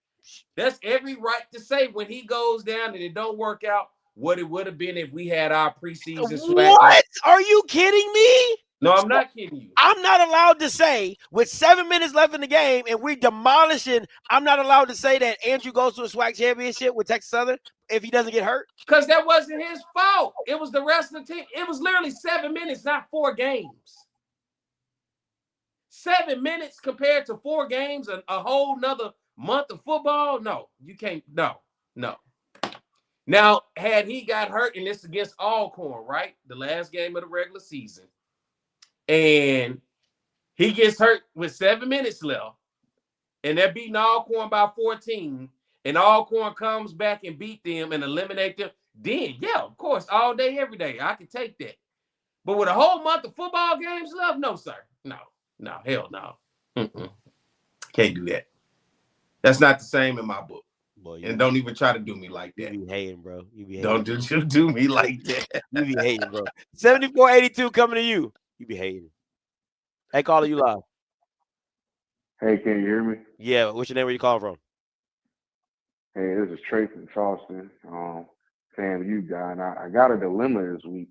That's every right to say when he goes down and it don't work out what it would have been if we had our preseason SWAC. What? Are you kidding me? No, I'm not kidding you. I'm not allowed to say with 7 minutes left in the game and we're demolishing. I'm not allowed to say that Andrew goes to a SWAC championship with Texas Southern if he doesn't get hurt. Because that wasn't his fault. It was the rest of the team. It was literally 7 minutes, not 4 games. 7 minutes compared to 4 games, a whole nother month of football. No, you can't. No. Now, had he got hurt, and this against Alcorn, right? The last game of the regular season. And he gets hurt with 7 minutes left, and they're beating Alcorn by 14, and Alcorn comes back and beat them and eliminate them, then, yeah, of course, all day, every day, I can take that. But with a whole month of football games left, no, sir. No, hell no. Can't do that. That's not the same in my book. Boy, and don't even try to do me like that. You be hating, bro. Don't do me like that. You be hating, bro. 7482 coming to you. You be hating. Hey, caller, you live. Hey, can you hear me? Yeah. What's your name? Where you calling from? Hey, this is Trey from Charleston. FAMU guy, and I got a dilemma this week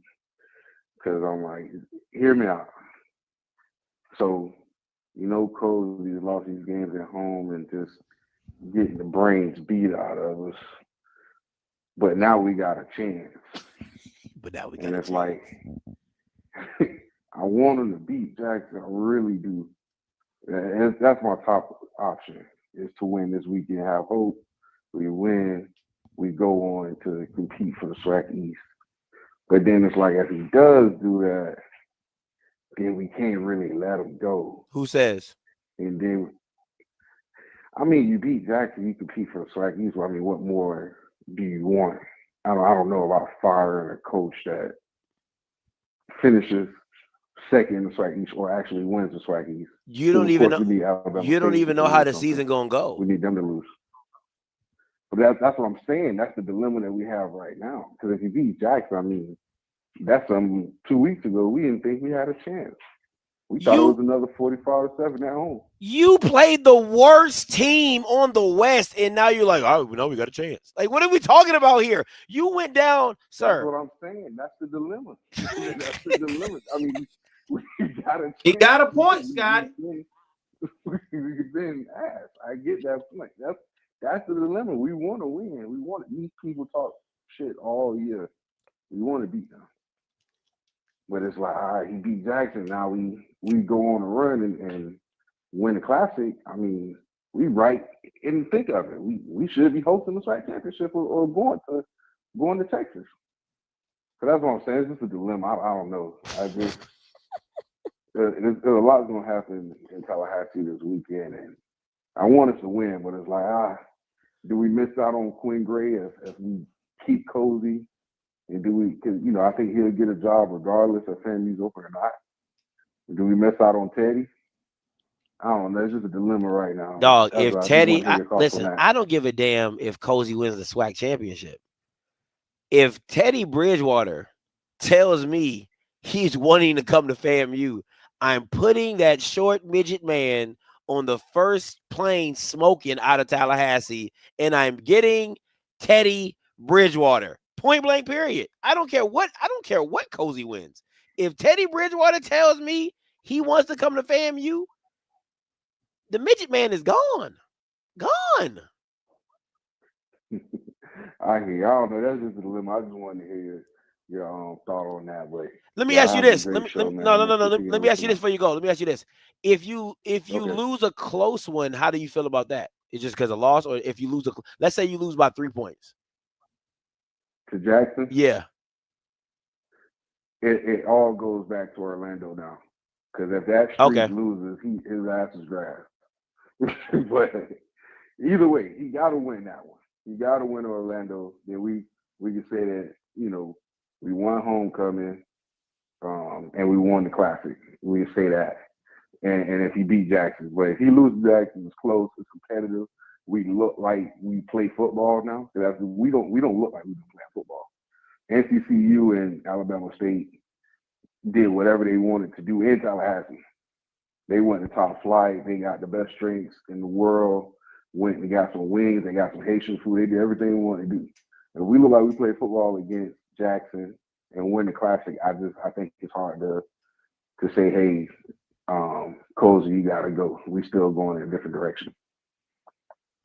because I'm like, hear me out. So, Coach, he's lost these games at home and just getting the brains beat out of us. But now we got a chance. And it's like, I want him to beat Jackson. I really do. And that's my top option, is to win this weekend, have hope. We win, we go on to compete for the SWAC East. But then it's like, if he does do that, then we can't really let him go. Who says? And then, you beat Jackson, you compete for the SWAC East. I mean, what more do you want? I don't know about firing a coach that finishes second in the SWAC East or actually wins the SWAC East. You don't even know how the season gonna go. We need them to lose. But that's what I'm saying. That's the dilemma that we have right now. Because if you beat Jackson, that's 2 weeks ago. We didn't think we had a chance. We thought it was another 45-7 at home. You played the worst team on the West, and now you're like, oh, no, we got a chance. Like, what are we talking about here? You went down, sir. That's what I'm saying. That's the dilemma. That's the dilemma. We got a chance. He got a point, Scotty. We could then ask. I get that point. That's the dilemma. We want to win. We want these people talk shit all year. We want to beat them. But it's like, all right, he beat Jackson. Now we go on a run and win the Classic. We we right in the thick of it. We should be hosting the SWAC championship or going to Texas. So that's what I'm saying. It's just a dilemma. I don't know. I just there's a lot going to happen in Tallahassee this weekend, and I want us to win, but it's like do we miss out on Quinn Gray if we keep Cozy? And do we? Because I think he'll get a job regardless if FAMU's open or not. Do we miss out on Teddy? I don't know. It's just a dilemma right now. Dog, That's if what Teddy, I just listen, I don't give a damn if Cozy wins the SWAC championship. If Teddy Bridgewater tells me he's wanting to come to FAMU, I'm putting that short midget man on the first plane smoking out of Tallahassee, and I'm getting Teddy Bridgewater. Point blank, period. I don't care what Cozy wins. If Teddy Bridgewater tells me he wants to come to FAMU, the midget man is gone. Gone. I hear you. I don't know. That's just a dilemma. I just wanted to hear your thought on that. But let me ask you this. Let me ask you this this before you go. Let me ask you this. If you Okay. lose a close one, how do you feel about that? It's just because of loss, or if you lose let's say you lose by 3 points to Jackson. Yeah. It all goes back to Orlando now. Because if that streak loses, his ass is grass. But either way, he got to win that one. He got to win Orlando. Then we can say that we won homecoming, and we won the classic. We can say that. And if he beat Jackson, but if he loses Jackson, it's close, it's competitive. We look like we play football now. We don't look like we don't play football. NCCU and Alabama State did whatever they wanted to do in Tallahassee. They went to top flight. They got the best drinks in the world. Went and got some wings. They got some Haitian food. They did everything they wanted to do. And if we look like we play football against Jackson and win the classic, I think it's hard to say, hey, Cozy, you gotta go. We still going in a different direction.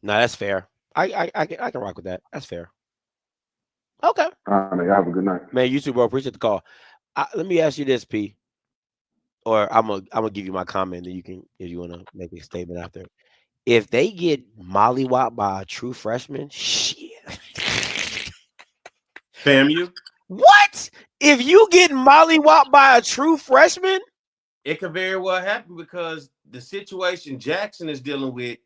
No, that's fair. I can rock with that. That's fair. Okay. All right, have a good night. Man, you too, bro. Appreciate the call. Let me ask you this, P. Or I'm gonna give you my comment, and you can, if you want to make a statement after. If they get mollywopped by a true freshman, shit. FAMU? What? If you get mollywopped by a true freshman? It could very well happen because the situation Jackson is dealing with,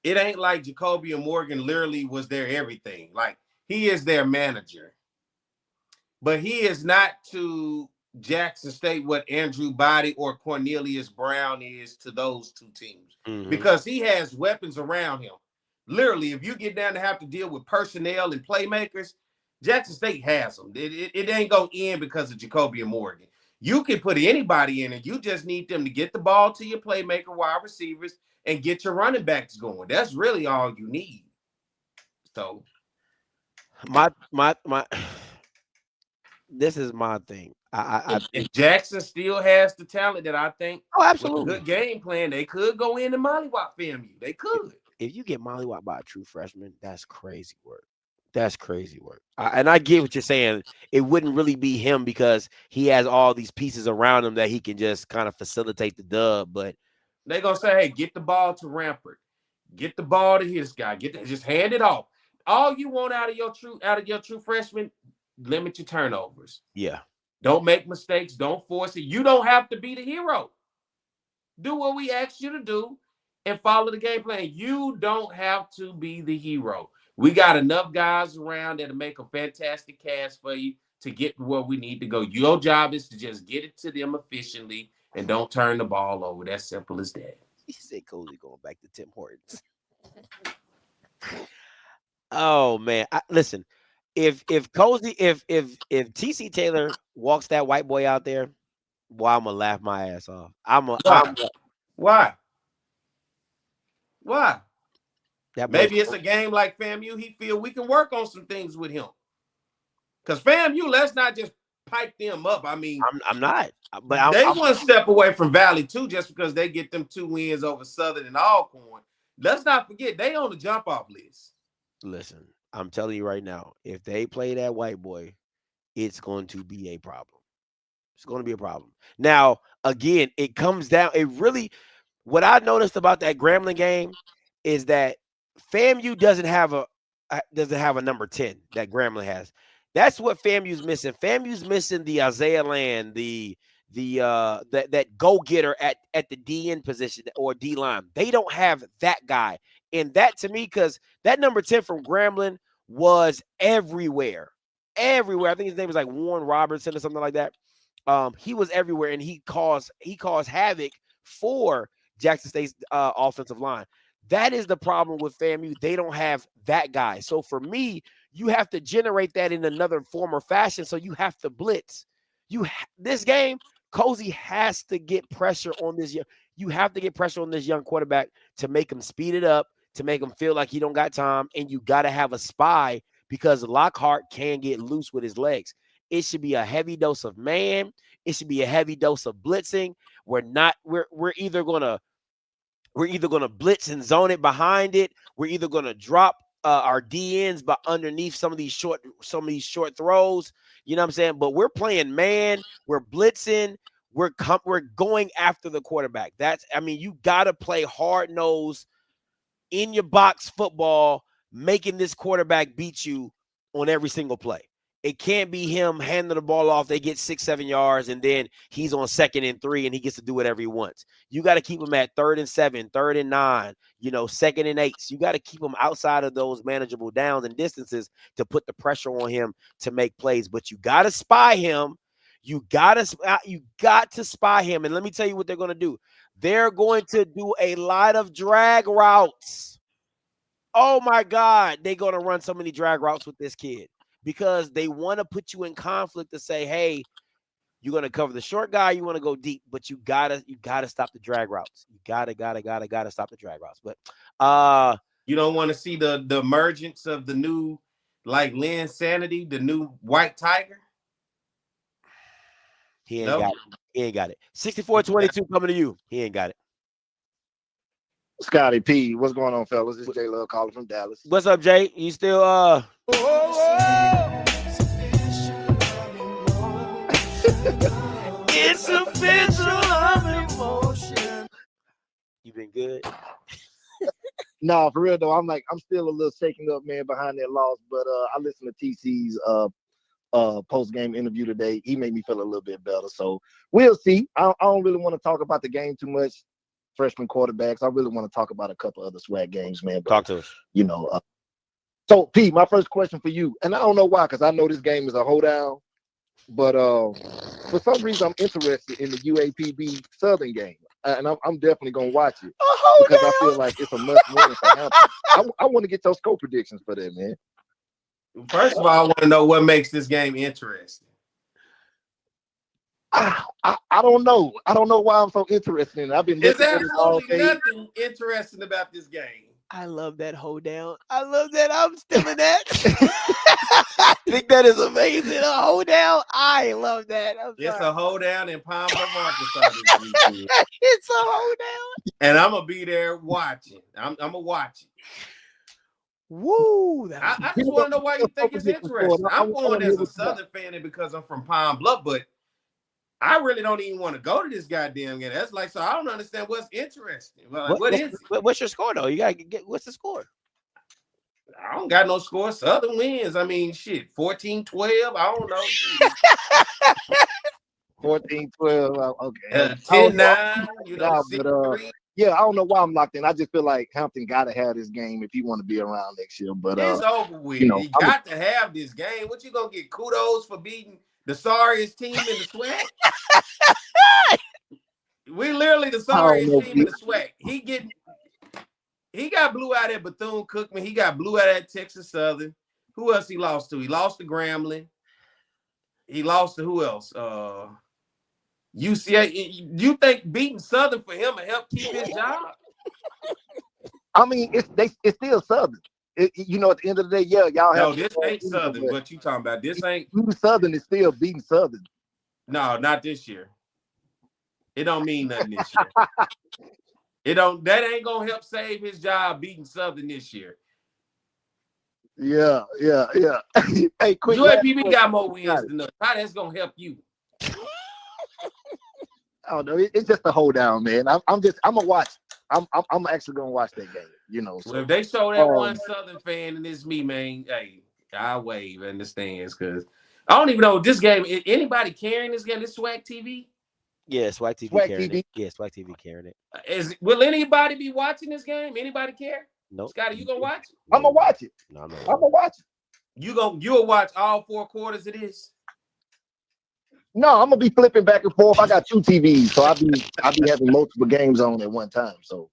it ain't like Jacoby and Morgan literally was their everything. Like, he is their manager. But he is not to Jackson State what Andrew Body or Cornelius Brown is to those two teams. Mm-hmm. Because he has weapons around him. Literally, if you get down to have to deal with personnel and playmakers, Jackson State has them. It ain't going to end because of Jacoby and Morgan. You can put anybody in it. You just need them to get the ball to your playmaker, wide receivers, and get your running backs going. That's really all you need. So, this is my thing. If Jackson still has the talent that I think, absolutely, with a good game plan, they could go in and mollywop FAMU. They could. If you get mollywopped by a true freshman, that's crazy work. That's crazy work. And I get what you're saying. It wouldn't really be him because he has all these pieces around him that he can just kind of facilitate the dub. But they're gonna say, hey, get the ball to Rampart. Get the ball to his guy. Just hand it off. All you want out of your true freshman, limit your turnovers. Yeah. Don't make mistakes. Don't force it. You don't have to be the hero. Do what we asked you to do and follow the game plan. You don't have to be the hero. We got enough guys around that'll make a fantastic cast for you to get to where we need to go. Your job is to just get it to them efficiently and don't turn the ball over. That's simple as that. He said Cozy going back to Tim Hortons. Oh man. Listen, if Cozy, if TC Taylor walks that white boy out there, boy, I'm gonna laugh my ass off. Why? Maybe boy, it's a game like FAMU. He feel we can work on some things with him. Because FAMU, let's not just pipe them up. I mean, I'm not. But they one step away from Valley too, just because they get them 2 wins over Southern and Alcorn. Let's not forget they on the jump off list. Listen, I'm telling you right now, if they play that white boy, it's going to be a problem. It's going to be a problem. Now, again, it comes down. It really. What I noticed about that Grambling game is that FAMU doesn't have a number 10 that Grambling has. That's what FAMU's missing. FAMU's missing the Isaiah Land, that go-getter at the DN position or D line. They don't have that guy. And that to me, because that number 10 from Grambling was everywhere. Everywhere. I think his name was like Warren Robertson or something like that. He was everywhere, and he caused havoc for Jackson State's offensive line. That is the problem with FAMU. They don't have that guy. So for me, you have to generate that in another form or fashion. So you have to blitz. This game, Cozy has to get pressure on this. You have to get pressure on this young quarterback to make him speed it up, to make him feel like he don't got time. And you got to have a spy because Lockhart can get loose with his legs. It should be a heavy dose of man. It should be a heavy dose of blitzing. We're either gonna blitz and zone it behind it. We're either gonna drop our DNs but underneath some of these short throws. You know what I'm saying? But we're playing man. We're blitzing. We're going after the quarterback. You gotta play hard nosed in your box football, making this quarterback beat you on every single play. It can't be him handing the ball off. They get 6-7 yards, and then he's on 2nd and 3, and he gets to do whatever he wants. You got to keep him at 3rd and 7, 3rd and 9, 2nd and 8. You got to keep him outside of those manageable downs and distances to put the pressure on him to make plays. But you got to spy him. You got to spy him. And let me tell you what they're going to do. They're going to do a lot of drag routes. Oh, my God. They're going to run so many drag routes with this kid. Because they want to put you in conflict to say, hey, you're going to cover the short guy, you want to go deep, but you gotta stop the drag routes. You gotta stop the drag routes. But you don't want to see the emergence of the new, like Lynn Sanity, the new white tiger. He ain't got it. 64-22 coming to you. He ain't got it. Scotty P, what's going on, fellas? This is J Love calling from Dallas. What's up, Jay? You still It's official, I'm emotion. You been good? No, for real though. I'm still a little shaken up, man, behind that loss. But I listened to TC's post-game interview today. He made me feel a little bit better. So we'll see. I don't really want to talk about the game too much. Freshman quarterbacks. I really want to talk about a couple other SWAC games, man. But, talk to us. So P, my first question for you, and I don't know why, because I know this game is a hoedown, but for some reason I'm interested in the UAPB Southern game, and I'm definitely gonna watch it because I feel like it's a must-win for Hampton. I want to get those score predictions for that, man. First of all, I want to know what makes this game interesting. I don't know. I don't know why I'm so interested in it. I've been looking at it all day. There's absolutely nothing interesting about this game. I love that hoedown. I love that. I'm still in that. I think that is amazing. A hoedown. I love that. It's a hoedown in Palm Beach, Arkansas. It's a hoedown. And I'm going to be there watching. I'm going to watch it. Woo! I just want to know why you think it's interesting. I'm going as a Southern fan and because I'm from Pine Bluff, but I really don't even want to go to this goddamn game. That's like, so I don't understand what's interesting. What is it? What's your score, though? You got to get, what's the score? I don't got no score. Southern wins. I mean, shit, 14-12. I don't know. 14-12. Okay. 10-9. You know, 6-3. Yeah, I don't know why I'm locked in. I just feel like Hampton got to have this game if he want to be around next year. But it's over with. You got to have this game. What you gonna get kudos for beating the sorriest team in the SWAC? We literally the sorriest team in the SWAC. He got blew out at Bethune-Cookman. He got blew out at Texas Southern. Who else he lost to? He lost to Grambling. He lost to who else? UCA. You think beating Southern for him will help keep his job? I mean, it's still Southern. You know, at the end of the day, yeah, y'all have. No, this ain't Southern. What you talking about? This ain't Southern is still beating Southern. No, not this year. It don't mean nothing this year. That ain't gonna help save his job beating Southern this year. Yeah. Hey, quick. UAPB got more wins than us. How that's gonna help you? I don't know. It's just a hold down, man. I'm gonna watch. I'm actually gonna watch that game. You know. So Well, if they show that one Southern fan and it's me, man, hey, I wave in the stands because I don't even know this game. Is anybody carrying this game? This SWAC TV? Yeah, SWAC TV SWAC carrying TV. it. Yeah, SWAC TV carrying it. Will anybody be watching this game? Anybody care? Nope. Scotty, you gonna watch it? I'm gonna watch it. No, I'm gonna watch it. You'll watch all 4 quarters of this? No, I'm gonna be flipping back and forth. I got 2 TVs, so I'll be having multiple games on at one time. So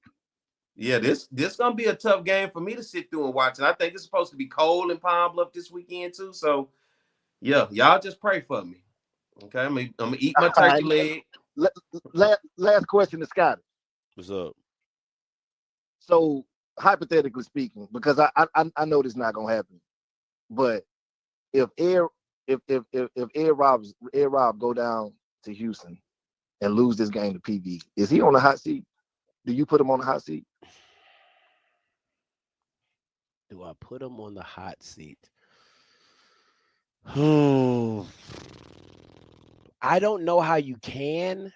yeah, this gonna be a tough game for me to sit through and watch. And I think it's supposed to be cold in Pine Bluff this weekend too. So yeah, y'all just pray for me. Okay, I'm gonna eat my turkey leg. Last question to Scotty. What's up? So hypothetically speaking, because I know this is not gonna happen, but if Ed Rob go down to Houston and lose this game to PV, is he on the hot seat? Do you put him on the hot seat? Do I put him on the hot seat? I don't know how you can.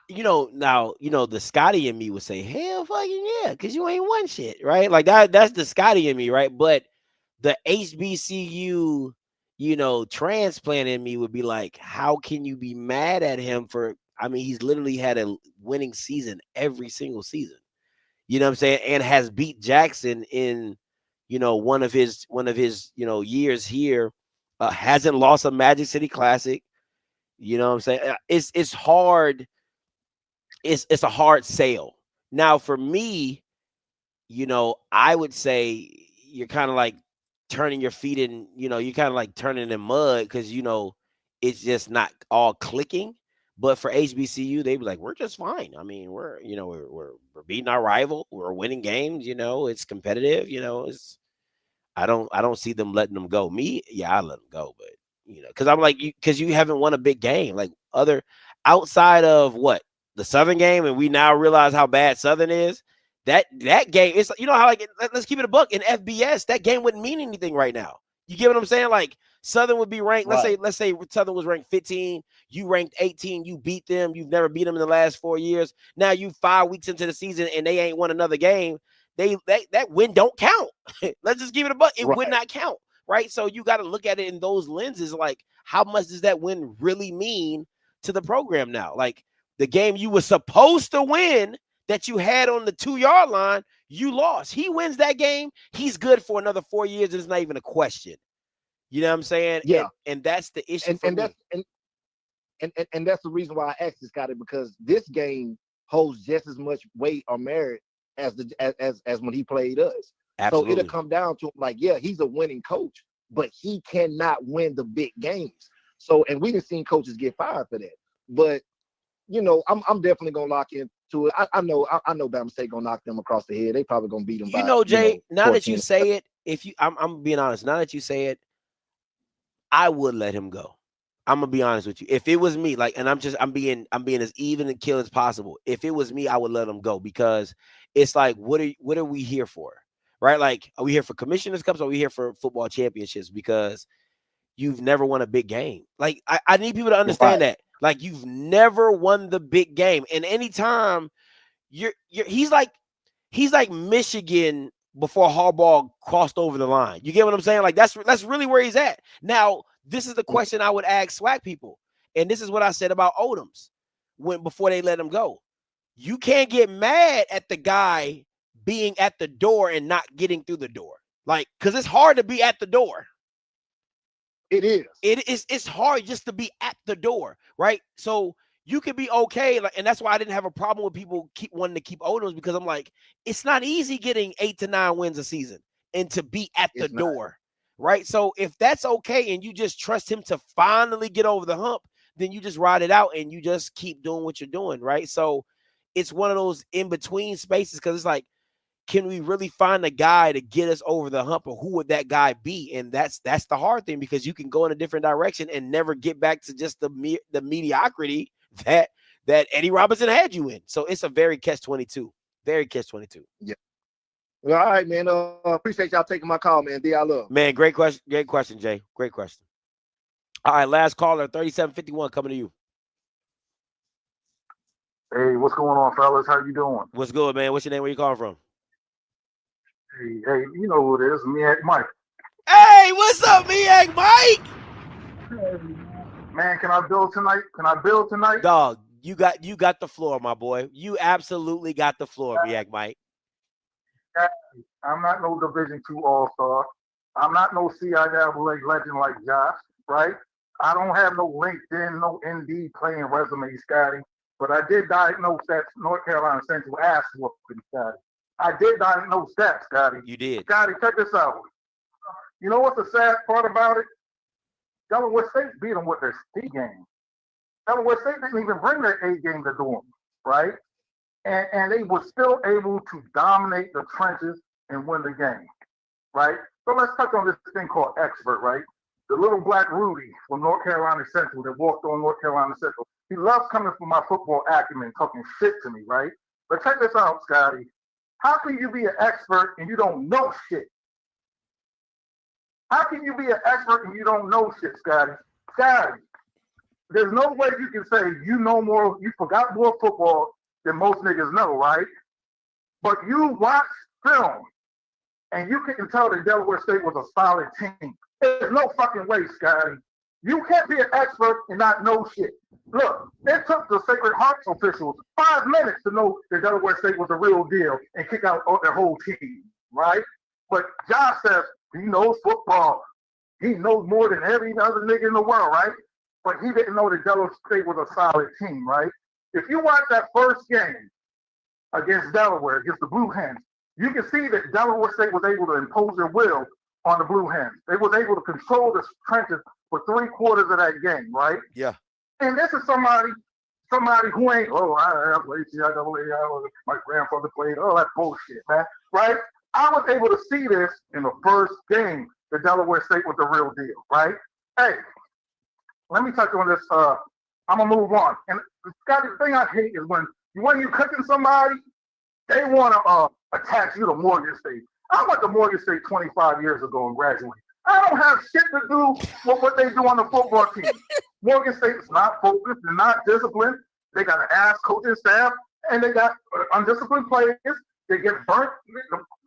The Scotty in me would say, hell fucking yeah, because you ain't won shit, right? Like that's the Scotty in me, right? But the HBCU, transplant in me would be like, how can you be mad at him for, he's literally had a winning season every single season. You know what I'm saying? And has beat Jackson in, one of his years here. Hasn't lost a Magic City Classic. You know what I'm saying? It's hard. It's a hard sale. Now for me, I would say you're kind of like turning your feet in, you're kind of like turning in mud because it's just not all clicking. But for HBCU, they'd be like, we're just fine. We're beating our rival, we're winning games, it's competitive, I don't see them letting them go. Me, yeah, I let them go, but because I'm like, because you haven't won a big game, like outside of what the Southern game, and we now realize how bad Southern is. That game, it's how like let's keep it a buck in FBS. That game wouldn't mean anything right now. You get what I'm saying? Like Southern would be ranked. Right. Let's say Southern was ranked 15. You ranked 18. You beat them. You've never beat them in the last 4 years. Now you 5 weeks into the season and they ain't won another game. That win don't count. Let's just give it a buck. It would not count, right? So you got to look at it in those lenses. Like, how much does that win really mean to the program now? Like the game you were supposed to win that you had on the 2-yard line, you lost. He wins that game, he's good for another 4 years. It's not even a question. You know what I'm saying? Yeah. And that's the issue. And that's the reason why I asked this, Scotty, because this game holds just as much weight or merit as when he played us. Absolutely. So it'll come down to like, yeah, he's a winning coach, but he cannot win the big games. So, and we've seen coaches get fired for that. But I'm definitely gonna lock into it. I know Bama State gonna knock them across the head. They probably gonna beat them. Jay. Now that you say it, I'm being honest. Now that you say it, I would let him go. I'm gonna be honest with you. If it was me, like, and I'm being as even and kill as possible. If it was me, I would let him go because it's like, what are we here for, right? Like, are we here for Commissioner's Cups? Or are we here for football championships? Because you've never won a big game. Like, I need people to understand that. Like, you've never won the big game, and anytime he's like Michigan before Harbaugh crossed over the line. You get what I'm saying? Like, that's really where he's at. Now, this is the question I would ask SWAC people, and this is what I said about Odoms before they let him go. You can't get mad at the guy being at the door and not getting through the door, like, because it's hard to be at the door. It is. It's hard just to be at the door, right? So you could be okay, like, and that's why I didn't have a problem with people wanting to keep Odoms, because I'm like, it's not easy getting 8 to 9 wins a season and to be at the door, right? So if that's okay and you just trust him to finally get over the hump, then you just ride it out and you just keep doing what you're doing, right? So it's one of those in between spaces, because it's like, can we really find a guy to get us over the hump, or who would that guy be? And that's the hard thing, because you can go in a different direction and never get back to just the mediocrity that Eddie Robinson had you in. So it's a very catch-22. Very catch-22. Yeah. Well, all right, man. Appreciate y'all taking my call, man. D, I love. Man, great question. Great question, Jay. Great question. All right, last caller, 3751, coming to you. Hey, what's going on, fellas? How you doing? What's good, man? What's your name? Where you calling from? Hey, you know who it is, MEAC Mike. Hey, what's up, MEAC Mike? Man, can I build tonight? Dog, you got the floor, my boy. You absolutely got the floor, MEAC Mike. I'm not no Division II All-Star. I'm not no CIAA legend like Josh, right? I don't have no LinkedIn, no Indeed playing resume, Scotty. But I did diagnose that North Carolina Central ass whooping, Scotty. I did diagnose that, Scotty. You did. Scotty, check this out. You know what's the sad part about it? Delaware State beat them with their C game. Delaware State didn't even bring their A game to do them, right? And they were still able to dominate the trenches and win the game, right? So let's touch on this thing called expert, right? The little black Rudy from North Carolina Central that walked on North Carolina Central. He loves coming from my football acumen, talking shit to me, right? But check this out, Scotty. How can you be an expert and you don't know shit? How can you be an expert and you don't know shit, Scotty? Scotty, there's no way you can say you know more, you forgot more football than most niggas know, right? But you watch film and you can tell that Delaware State was a solid team. There's no fucking way, Scotty. You can't be an expert and not know shit. Look, it took the Sacred Hearts officials 5 minutes to know that Delaware State was a real deal and kick out their whole team, right? But Josh says he knows football. He knows more than every other nigga in the world, right? But he didn't know that Delaware State was a solid team, right? If you watch that first game against Delaware, against the Blue Hens, you can see that Delaware State was able to impose their will on the Blue Hens. They was able to control the trenches for 3/4 of that game, right? Yeah. And this is somebody who ain't, I played CIAA, my grandfather played, that bullshit, man, right? I was able to see this in the first game that Delaware State was the real deal, right? Hey, let me touch on this. I'm going to move on. And Scotty, the thing I hate is when you cooking somebody, they want to attach you to Morgan State. I went to Morgan State 25 years ago and graduated. I don't have shit to do with what they do on the football team. Morgan State is not focused, they're not disciplined. They got an ass coaching staff, and they got undisciplined players. They get burnt.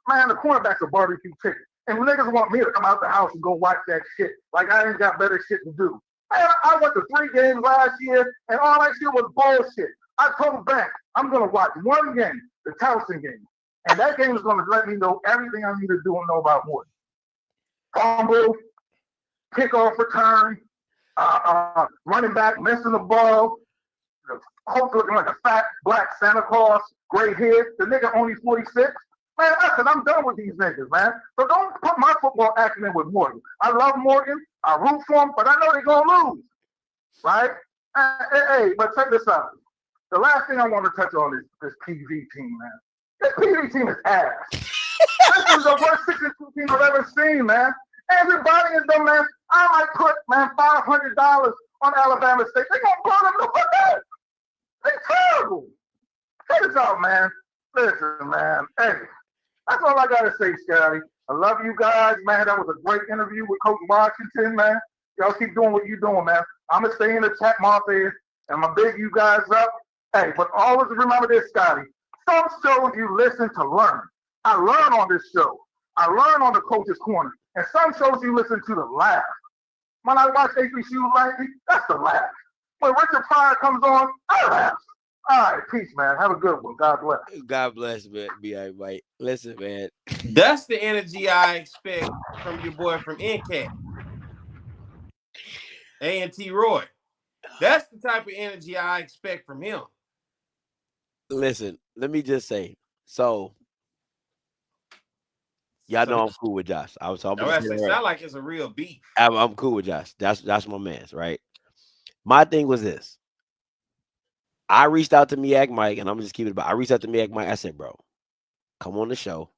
Man, the cornerbacks are barbecue chicken. And niggas want me to come out the house and go watch that shit like I ain't got better shit to do. Man, I went to 3 games last year, and all that shit was bullshit. I told back, I'm going to watch one game, the Towson game. And that game is going to let me know everything I need to do and know about Morgan. Fumble, kickoff return, running back missing the ball, Hulk looking like a fat black Santa Claus, gray head. The nigga only 46. Man, I'm done with these niggas, man. So don't put my football acumen with Morgan. I love Morgan. I root for him, but I know they're going to lose, right? Hey, but check this out. The last thing I want to touch on is this PV team, man. This PV team is ass. This is the worst 62 team I've ever seen, man. Everybody is done, man. I might put, man, $500 on Alabama State. They're going to blow them the fuck out. They're terrible. Check this out, man. Listen, man. Hey, that's all I got to say, Scotty. I love you guys, man. That was a great interview with Coach Washington, man. Y'all keep doing what you're doing, man. I'm going to stay in the chat, Martha, and I'm going to big you guys up. Hey, but always remember this, Scotty. Some shows you listen to learn. I learn on this show. I learn on the Coach's Corner. And some shows you listen to laugh. When I watch HBCU lately, that's the laugh. When Richard Pryor comes on, I laugh. All right, peace, man. Have a good one. God bless. God bless, man. Mike. Listen, man. That's the energy I expect from your boy from NCAT. A&T Roy. That's the type of energy I expect from him. Listen, let me just say, so y'all know I'm cool with Josh. It sound like it's a real beef. I'm cool with Josh. That's my man's, right? My thing was this. I reached out to MEAC Mike, and I'm just keeping it about. I reached out to MEAC Mike. I said, bro, come on the show.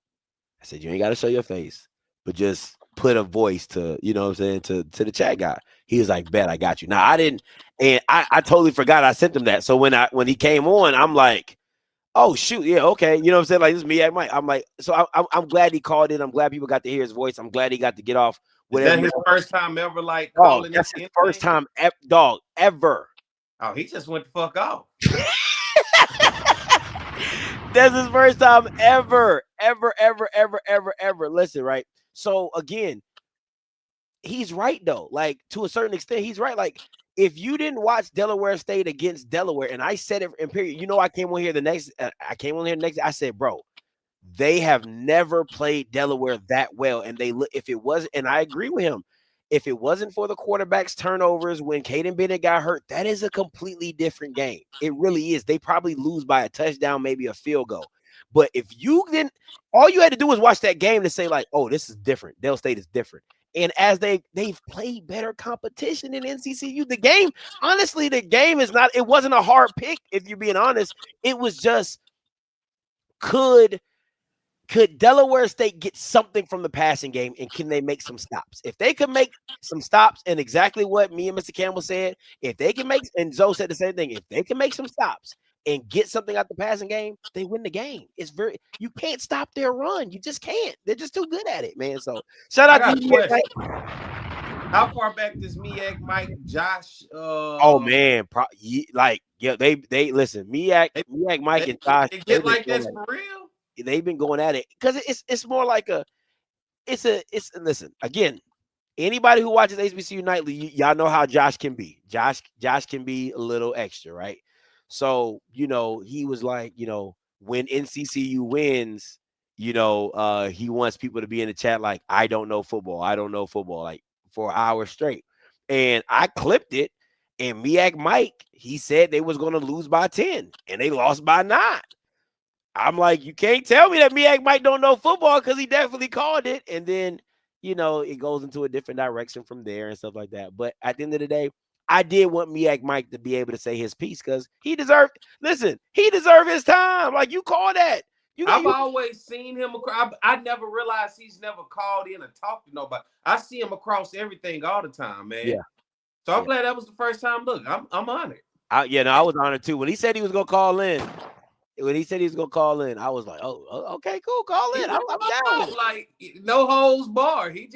I said, you ain't got to show your face, but just put a voice to, you know what I'm saying, to the chat guy. He was like, bet, I got you. Now, I didn't, and I totally forgot I sent him that. So when he came on, I'm like, oh, shoot, yeah, okay. You know what I'm saying? Like, this is MEAC Mike. I'm like, so I'm glad he called in. I'm glad people got to hear his voice. I'm glad he got to get off. Is that his first time ever, like, calling that's his first time, dog, ever. Oh, he just went the fuck off. That's his first time ever. Listen, right? So again, he's right though. Like to a certain extent, he's right. Like if you didn't watch Delaware State against Delaware, and I said it in period, I came on here I said, bro, they have never played Delaware that well. And if it wasn't, and I agree with him, if it wasn't for the quarterback's turnovers when Caden Bennett got hurt, that is a completely different game. It really is. They probably lose by a touchdown, maybe a field goal. But if you didn't, all you had to do was watch that game to say like, oh, this is different. Dell State is different. And as they've played better competition in NCCU, the game, honestly, the game is not, it wasn't a hard pick, if you're being honest. It was just, could Delaware State get something from the passing game, and can they make some stops? If they could make some stops, and exactly what me and Mr. Campbell said, if they can make, and Zoe said the same thing, if they can make some stops and get something out the passing game, they win the game. You can't stop their run. You just can't. They're just too good at it, man. So shout out to you. How far back does MEAC, Mike, Josh? Oh man, they listen. MEAC, Mike, and Josh. They get like that's for real. They've been going at it because it's more like listen, again, anybody who watches HBCU Nightly, y'all know how Josh can be. Josh can be a little extra, right? So, he was like, when NCCU wins, he wants people to be in the chat like, I don't know football, like for hours straight. And I clipped it, and MEAC Mike, he said they was going to lose by 10, and they lost by 9. I'm like, you can't tell me that MEAC Mike don't know football, because he definitely called it. And then, it goes into a different direction from there and stuff like that. But at the end of the day, I did want MEAC Mike to be able to say his piece, because he deserved his time. Like, you call that. I've always seen him across. I never realized he's never called in and talked to nobody. I see him across everything all the time, man. Yeah. So I'm glad that was the first time. Look, I'm honored. I was honored too. When he said he was gonna call in, I was like, oh, okay, cool, call in. I'm down. Like, no holds barred. He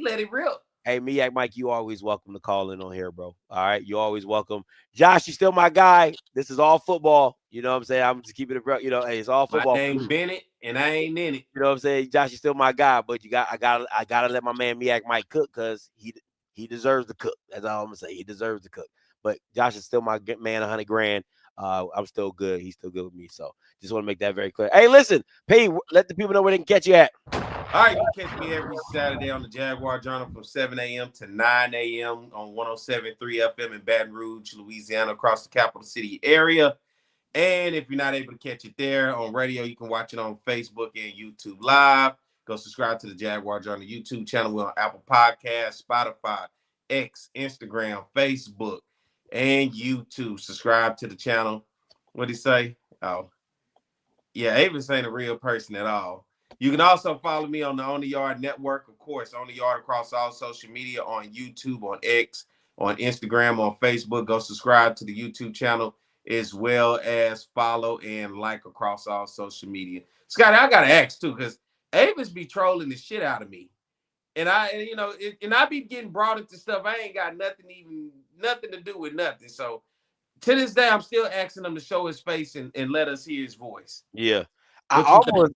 let it rip. Hey, MEAC Mike, you always welcome to call in on here, bro. All right, you always welcome. Josh, you still my guy. This is all football. You know what I'm saying? I'm just keeping it, bro. Hey, it's all football. My name's Bennett, and I ain't in it. You know what I'm saying? Josh, you still my guy, but I gotta let my man MEAC Mike cook, because he deserves to cook. That's all I'm gonna say. He deserves to cook. But Josh is still my man, $100,000. I'm still good. He's still good with me. So just want to make that very clear. Hey, listen, P, let the people know where they can catch you at. All right, you can catch me every Saturday on the Jaguar Journal from 7 a.m. to 9 a.m. on 107.3 FM in Baton Rouge, Louisiana, across the capital city area. And if you're not able to catch it there on radio, you can watch it on Facebook and YouTube Live. Go subscribe to the Jaguar Journal YouTube channel. We're on Apple Podcasts, Spotify, X, Instagram, Facebook, and YouTube. Subscribe to the channel. What'd he say? Oh, yeah, Avis ain't a real person at all. You can also follow me on the On the Yard Network, of course, On the Yard across all social media, on YouTube, on X, on Instagram, on Facebook. Go subscribe to the YouTube channel, as well as follow and like across all social media. Scotty, I gotta ask too, because Avis be trolling the shit out of me, and I be getting brought into stuff I ain't got nothing to do with nothing. So to this day, I'm still asking him to show his face and let us hear his voice. Yeah. I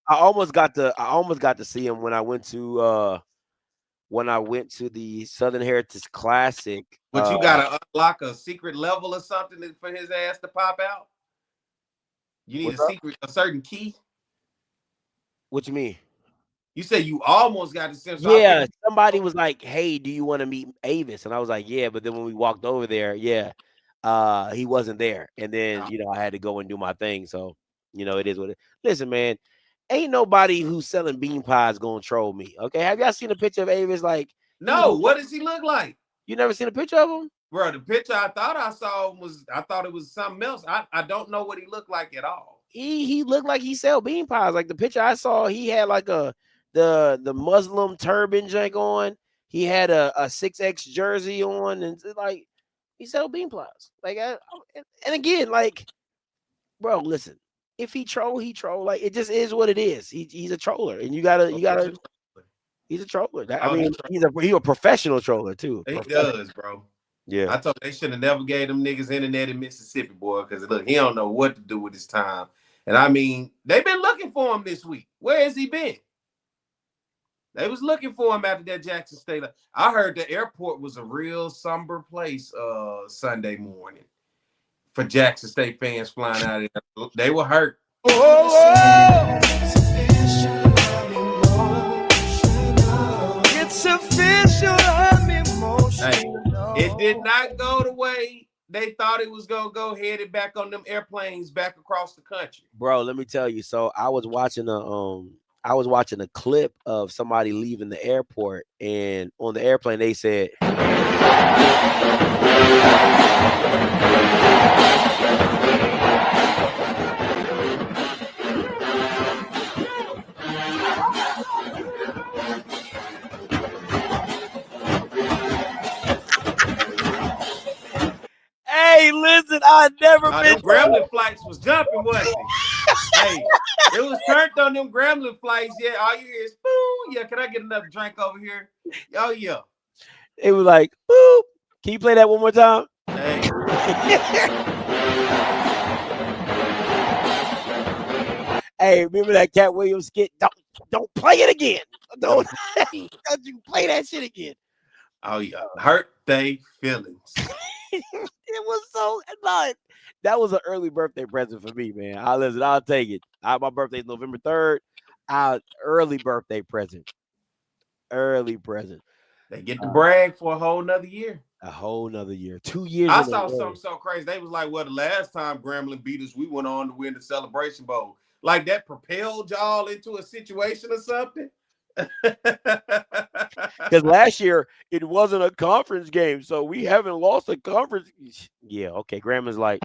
almost got to see him when I went to the Southern Heritage Classic. But you gotta unlock a secret level or something for his ass to pop out. You need a certain key. What you mean? You said you almost got to send. Yeah, somebody was like, "Hey, do you want to meet Avis?" And I was like, "Yeah," but then when we walked over there, he wasn't there, and then I had to go and do my thing. So it is what it. Listen, man, ain't nobody who's selling bean pies gonna troll me. Okay, have y'all seen a picture of Avis? Like, no, what does he look like? You never seen a picture of him, bro? The picture I thought I saw I thought it was something else. I don't know what he looked like at all. He looked like he sell bean pies. Like the picture I saw, he had like the Muslim turban jank on. He had a 6X jersey on, and like he sell bean pies. Like, and again, like, bro, listen. If he troll, he troll. Like, it just is what it is. He's a troller, and you gotta. He's a troller. He's a professional troller too. He does, bro. Yeah. I told they should have never gave them niggas internet in Mississippi, boy, because look, he don't know what to do with his time. And I mean, they've been looking for him this week. Where has he been? They was looking for him after that Jackson State. I heard the airport was a real somber place Sunday morning for Jackson State fans flying out of there. They were hurt. It's official, I'm emotional. Hey, it did not go the way they thought it was gonna go. Headed back on them airplanes back across the country. Bro, let me tell you. So I was watching a clip of somebody leaving the airport, and on the airplane they said, "Hey, listen, I never been." Them Grambling flights was jumping, wasn't it? Hey, it was turned on them Grambling flights. Yeah, all you hear is boom. Yeah, can I get another drink over here? Oh yeah. It was like, boop. Can you play that one more time? Hey. Hey, remember that Cat Williams skit? Don't play it again. Don't you play that shit again. Oh yeah. Hurt they feelings. It was so like that was an early birthday present for me, man. I'll take it. My birthday's November 3rd. Early birthday present. Early present. They get to brag for a whole nother year. A whole nother year. 2 years. I saw something so crazy. They was like, well, the last time Grambling beat us, we went on to win the Celebration Bowl. Like that propelled y'all into a situation or something. Because last year it wasn't a conference game, so we haven't lost a conference. Yeah, okay. Grandma's like,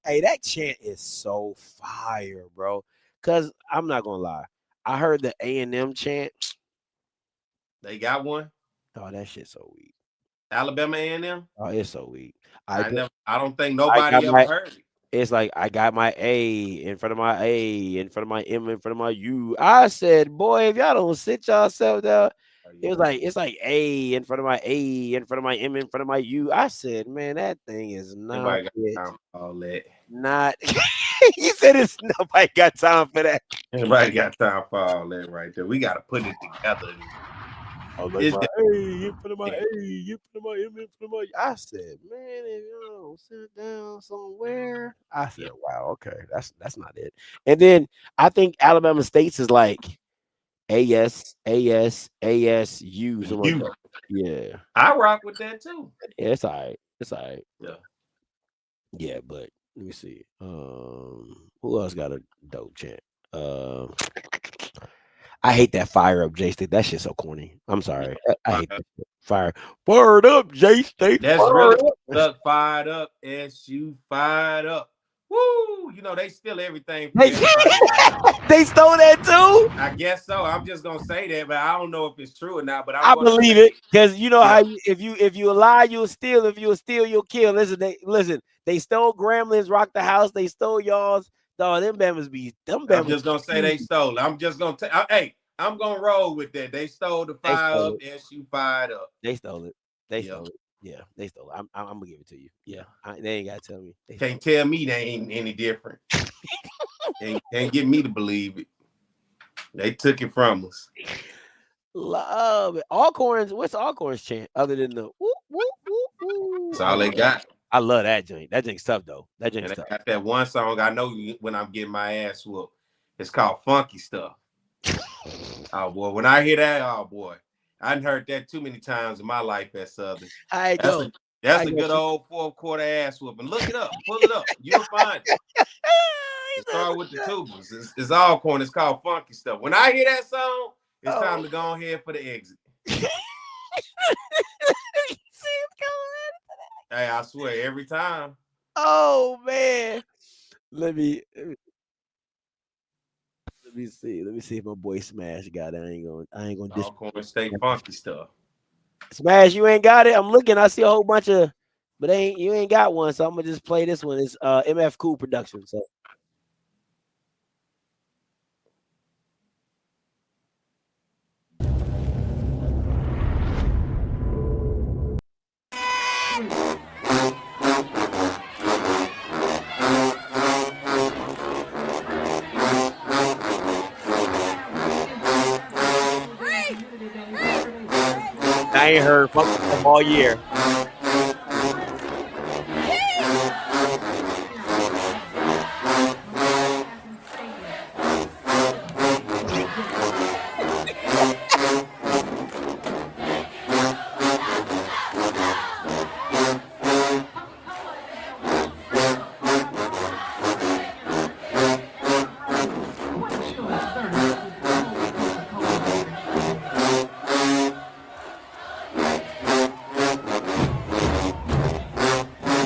hey, that chant is so fire, bro. Because I'm not gonna lie, I heard the A&M chant. They got one. Oh, that shit's so weak. Alabama A&M. Oh, it's so weak. I don't think nobody ever heard it. It's like I got my A in front of my A, in front of my M, in front of my U. I said, boy, if y'all don't sit yourself down, it's like A in front of my A, in front of my M, in front of my U. I said, man, that thing is not Nobody got it. time for all that. Not. You said it's nobody got time for that. Everybody got time for all that right there. We got to put it together. I was like, my A in front of my A, in front of my M, in front of my. I said, man, if you don't sit down somewhere. I said, wow, okay, that's not it. And then I think Alabama State's is like AS, ASU. Something like that. Yeah, I rock with that too. Yeah, it's all right. It's all right. Yeah. Yeah, but let me see. Who else got a dope chant? I hate that fire up J State. That shit's so corny. I'm sorry. I hate that shit. Fired up J State. That's really up, fired up. SU fired up. Woo! You know they steal everything. They stole that too. I guess so. I'm just gonna say that, but I don't know if it's true or not. But I believe it because you know how if you lie, you'll steal. If you steal, you'll kill. Listen. They stole Grambling's Rock the House. They stole y'all's. Dog, them Bama's be them Bama's. I'm just gonna say they stole it. I'm just gonna hey, I'm gonna roll with that. They stole the fire up. SU fired up. They stole it. They stole it. Yeah, they stole it. I'm gonna give it to you. Yeah, they ain't gotta tell me. Can't tell me they ain't any different. Can't get me to believe it. They took it from us. Love it. Alcorns. What's Alcorns chant other than the whoop whoop whoop whoop? That's all they got. I love that joint. That joint's tough though. That joint's tough. Got that one song I know when I'm getting my ass whooped. It's called Funky Stuff. Oh boy, when I hear that, oh boy, I done heard that too many times in my life at Southern. That's a good old fourth quarter ass whooping. Look it up, pull it up, you'll find it. Start with the tubas. It's Alcorn. It's called Funky Stuff. When I hear that song, it's time to go ahead for the exit. Hey, I swear, every time. Oh man, let me see. Let me see if my boy Smash got it. I ain't gonna Alcorn State Funky Stuff. Smash, you ain't got it. I'm looking. I see a whole bunch of, but you ain't got one. So I'm gonna just play this one. It's MF Cool production. So I ain't heard from them all year.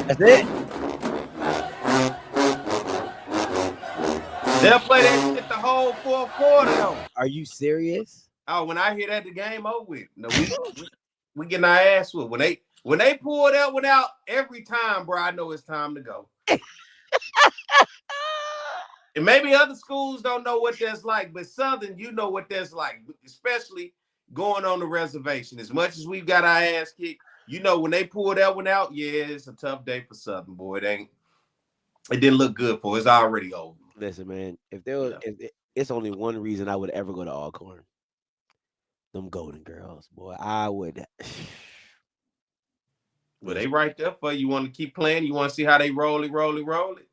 That's it. They'll play that shit the whole fourth quarter though. Are you serious? Oh, when I hear that, the game over with. No, we getting our ass whooped. When they pull that one out every time, bro, I know it's time to go. And maybe other schools don't know what that's like, but Southern, you know what that's like, especially going on the reservation. As much as we've got our ass kicked, you know, when they pull that one out, yeah, it's a tough day for Southern, boy. It didn't look good for us. It's already over. Listen, man, if it's only one reason I would ever go to Alcorn. Them Golden Girls, boy. I would. Well, they right there for you. You want to keep playing? You want to see how they roll it?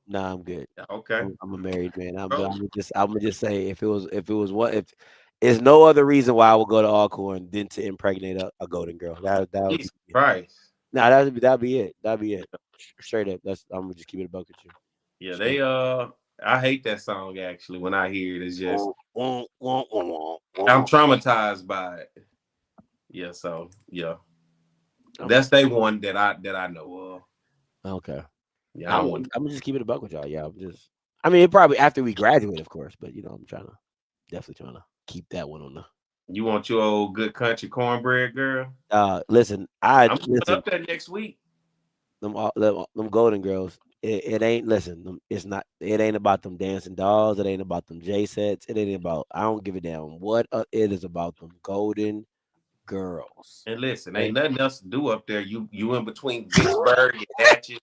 Nah, I'm good. Okay. I'm a married man. I'm gonna just say if there's no other reason why I would go to Alcorn than to impregnate a Golden Girl. That would be right. Nah, that'd be it. That'd be it. Straight up. I'm gonna just keep it a buck with you. Yeah, they I hate that song actually. When I hear it, it's just I'm traumatized by it. Yeah, so yeah. That's they one that I know of. Okay. Yeah, I'm gonna just keep it a buck with y'all. Yeah, I mean, it probably after we graduate, of course, but you know, I'm definitely trying to keep that one on the. You want your old good country cornbread girl? Listen, I'm up there next week. Them Golden Girls. It ain't it ain't about them dancing dolls. It ain't about them J sets. It ain't about. I don't give a damn what it is about them Golden Girls. And listen, ain't nothing else to do up there. You in between Vicksburg and Natchez,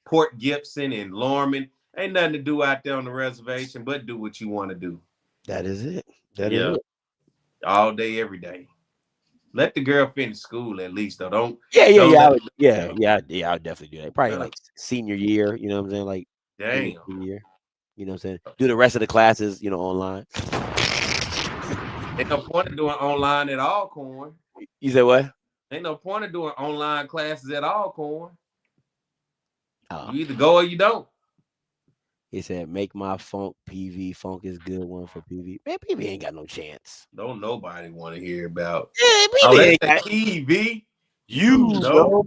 Port Gibson and Lorman. Ain't nothing to do out there on the reservation, but do what you want to do. That is it. That is it. All day, every day. Let the girl finish school at least, though. Don't. I would definitely do that. Probably like senior year. You know what I'm saying? Like, damn. Senior year. You know what I'm saying? Do the rest of the classes, online. Ain't no point of doing online at Alcorn. You say what? Ain't no point of doing online classes at Alcorn. You either go or you don't. He said, "Make my funk PV. Funk is good one for PV. Man, PV ain't got no chance. Don't nobody want to hear about. Yeah, they say PV. You know.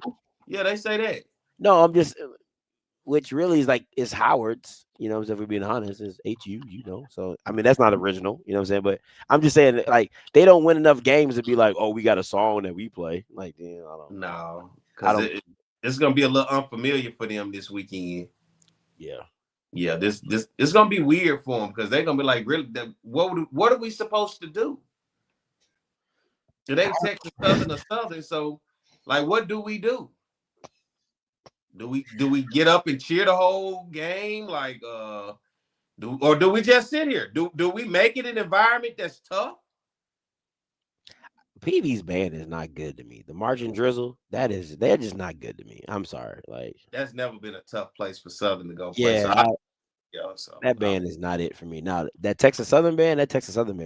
Yeah, they say that. No, I'm just, which really is like it's Howard's. You know, if we're being honest, is HU. You know, so I mean that's not original. You know what I'm saying? But I'm just saying that, like they don't win enough games to be like, oh, we got a song that we play. Like, damn, I don't. No, because it's gonna be a little unfamiliar for them this weekend. Yeah, this it's gonna be weird for them because they're gonna be like, really, what are we supposed to do? It ain't Texas Southern or Southern, so like, what do we do? Do we get up and cheer the whole game? Like, do we just sit here? Do we make it an environment that's tough? PV's band is not good to me. The March and Drizzle, they're just not good to me. I'm sorry. Like that's never been a tough place for Southern to go play. So that band is not it for me. Now that Texas Southern band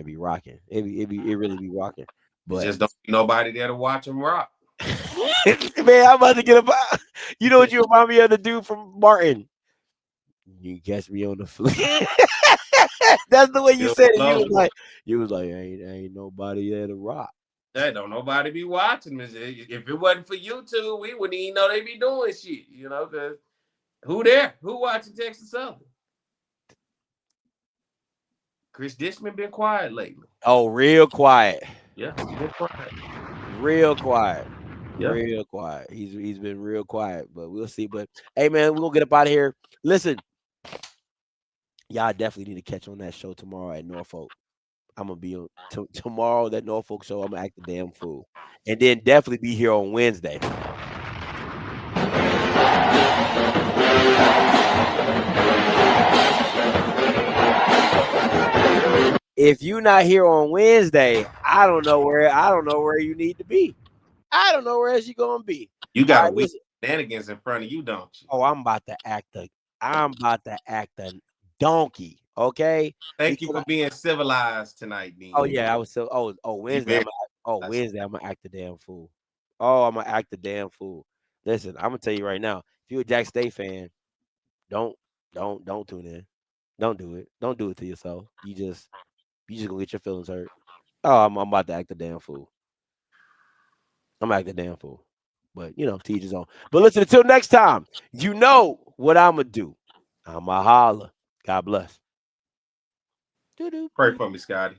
be rocking. It really be rocking. But just don't be nobody there to watch them rock. Man, I'm about to get about. You know what you remind me of, the dude from Martin? You catch me on the flip. That's the way you said it. You was like, ain't nobody there to rock. Hey, don't nobody be watching this. If it wasn't for you two, we wouldn't even know they be doing shit. You know, because who there? Who watching Texas Southern? Chris Dishman been quiet lately. Oh, real quiet. Yeah, he's been quiet. Real quiet. Yeah. Real quiet. He's been real quiet, but we'll see. But hey, man, we're gonna get up out of here. Listen, y'all definitely need to catch on that show tomorrow at Norfolk. I'm gonna be on tomorrow, that Norfolk show. I'm gonna act the damn fool, and then definitely be here on Wednesday. If you're not here on Wednesday, I don't know where you need to be. I don't know where else you gonna be. You got All a right, week listen. shenanigans in front of you, don't you? Oh, I'm about to act a donkey. Okay. Thank you Because for being civilized tonight, Dean. oh yeah, I was so. Wednesday. Wednesday. I'm gonna act the damn fool. Oh, I'm gonna act the damn fool. Listen, I'm gonna tell you right now. If you're a Jack State fan, don't tune in. Don't do it. Don't do it to yourself. You just gonna get your feelings hurt. Oh, I'm about to act the damn fool. I'm gonna act the damn fool. But you know, to each his own. But listen, until next time, you know what I'm gonna do. I'ma holler. God bless. Pray for me, Scotty.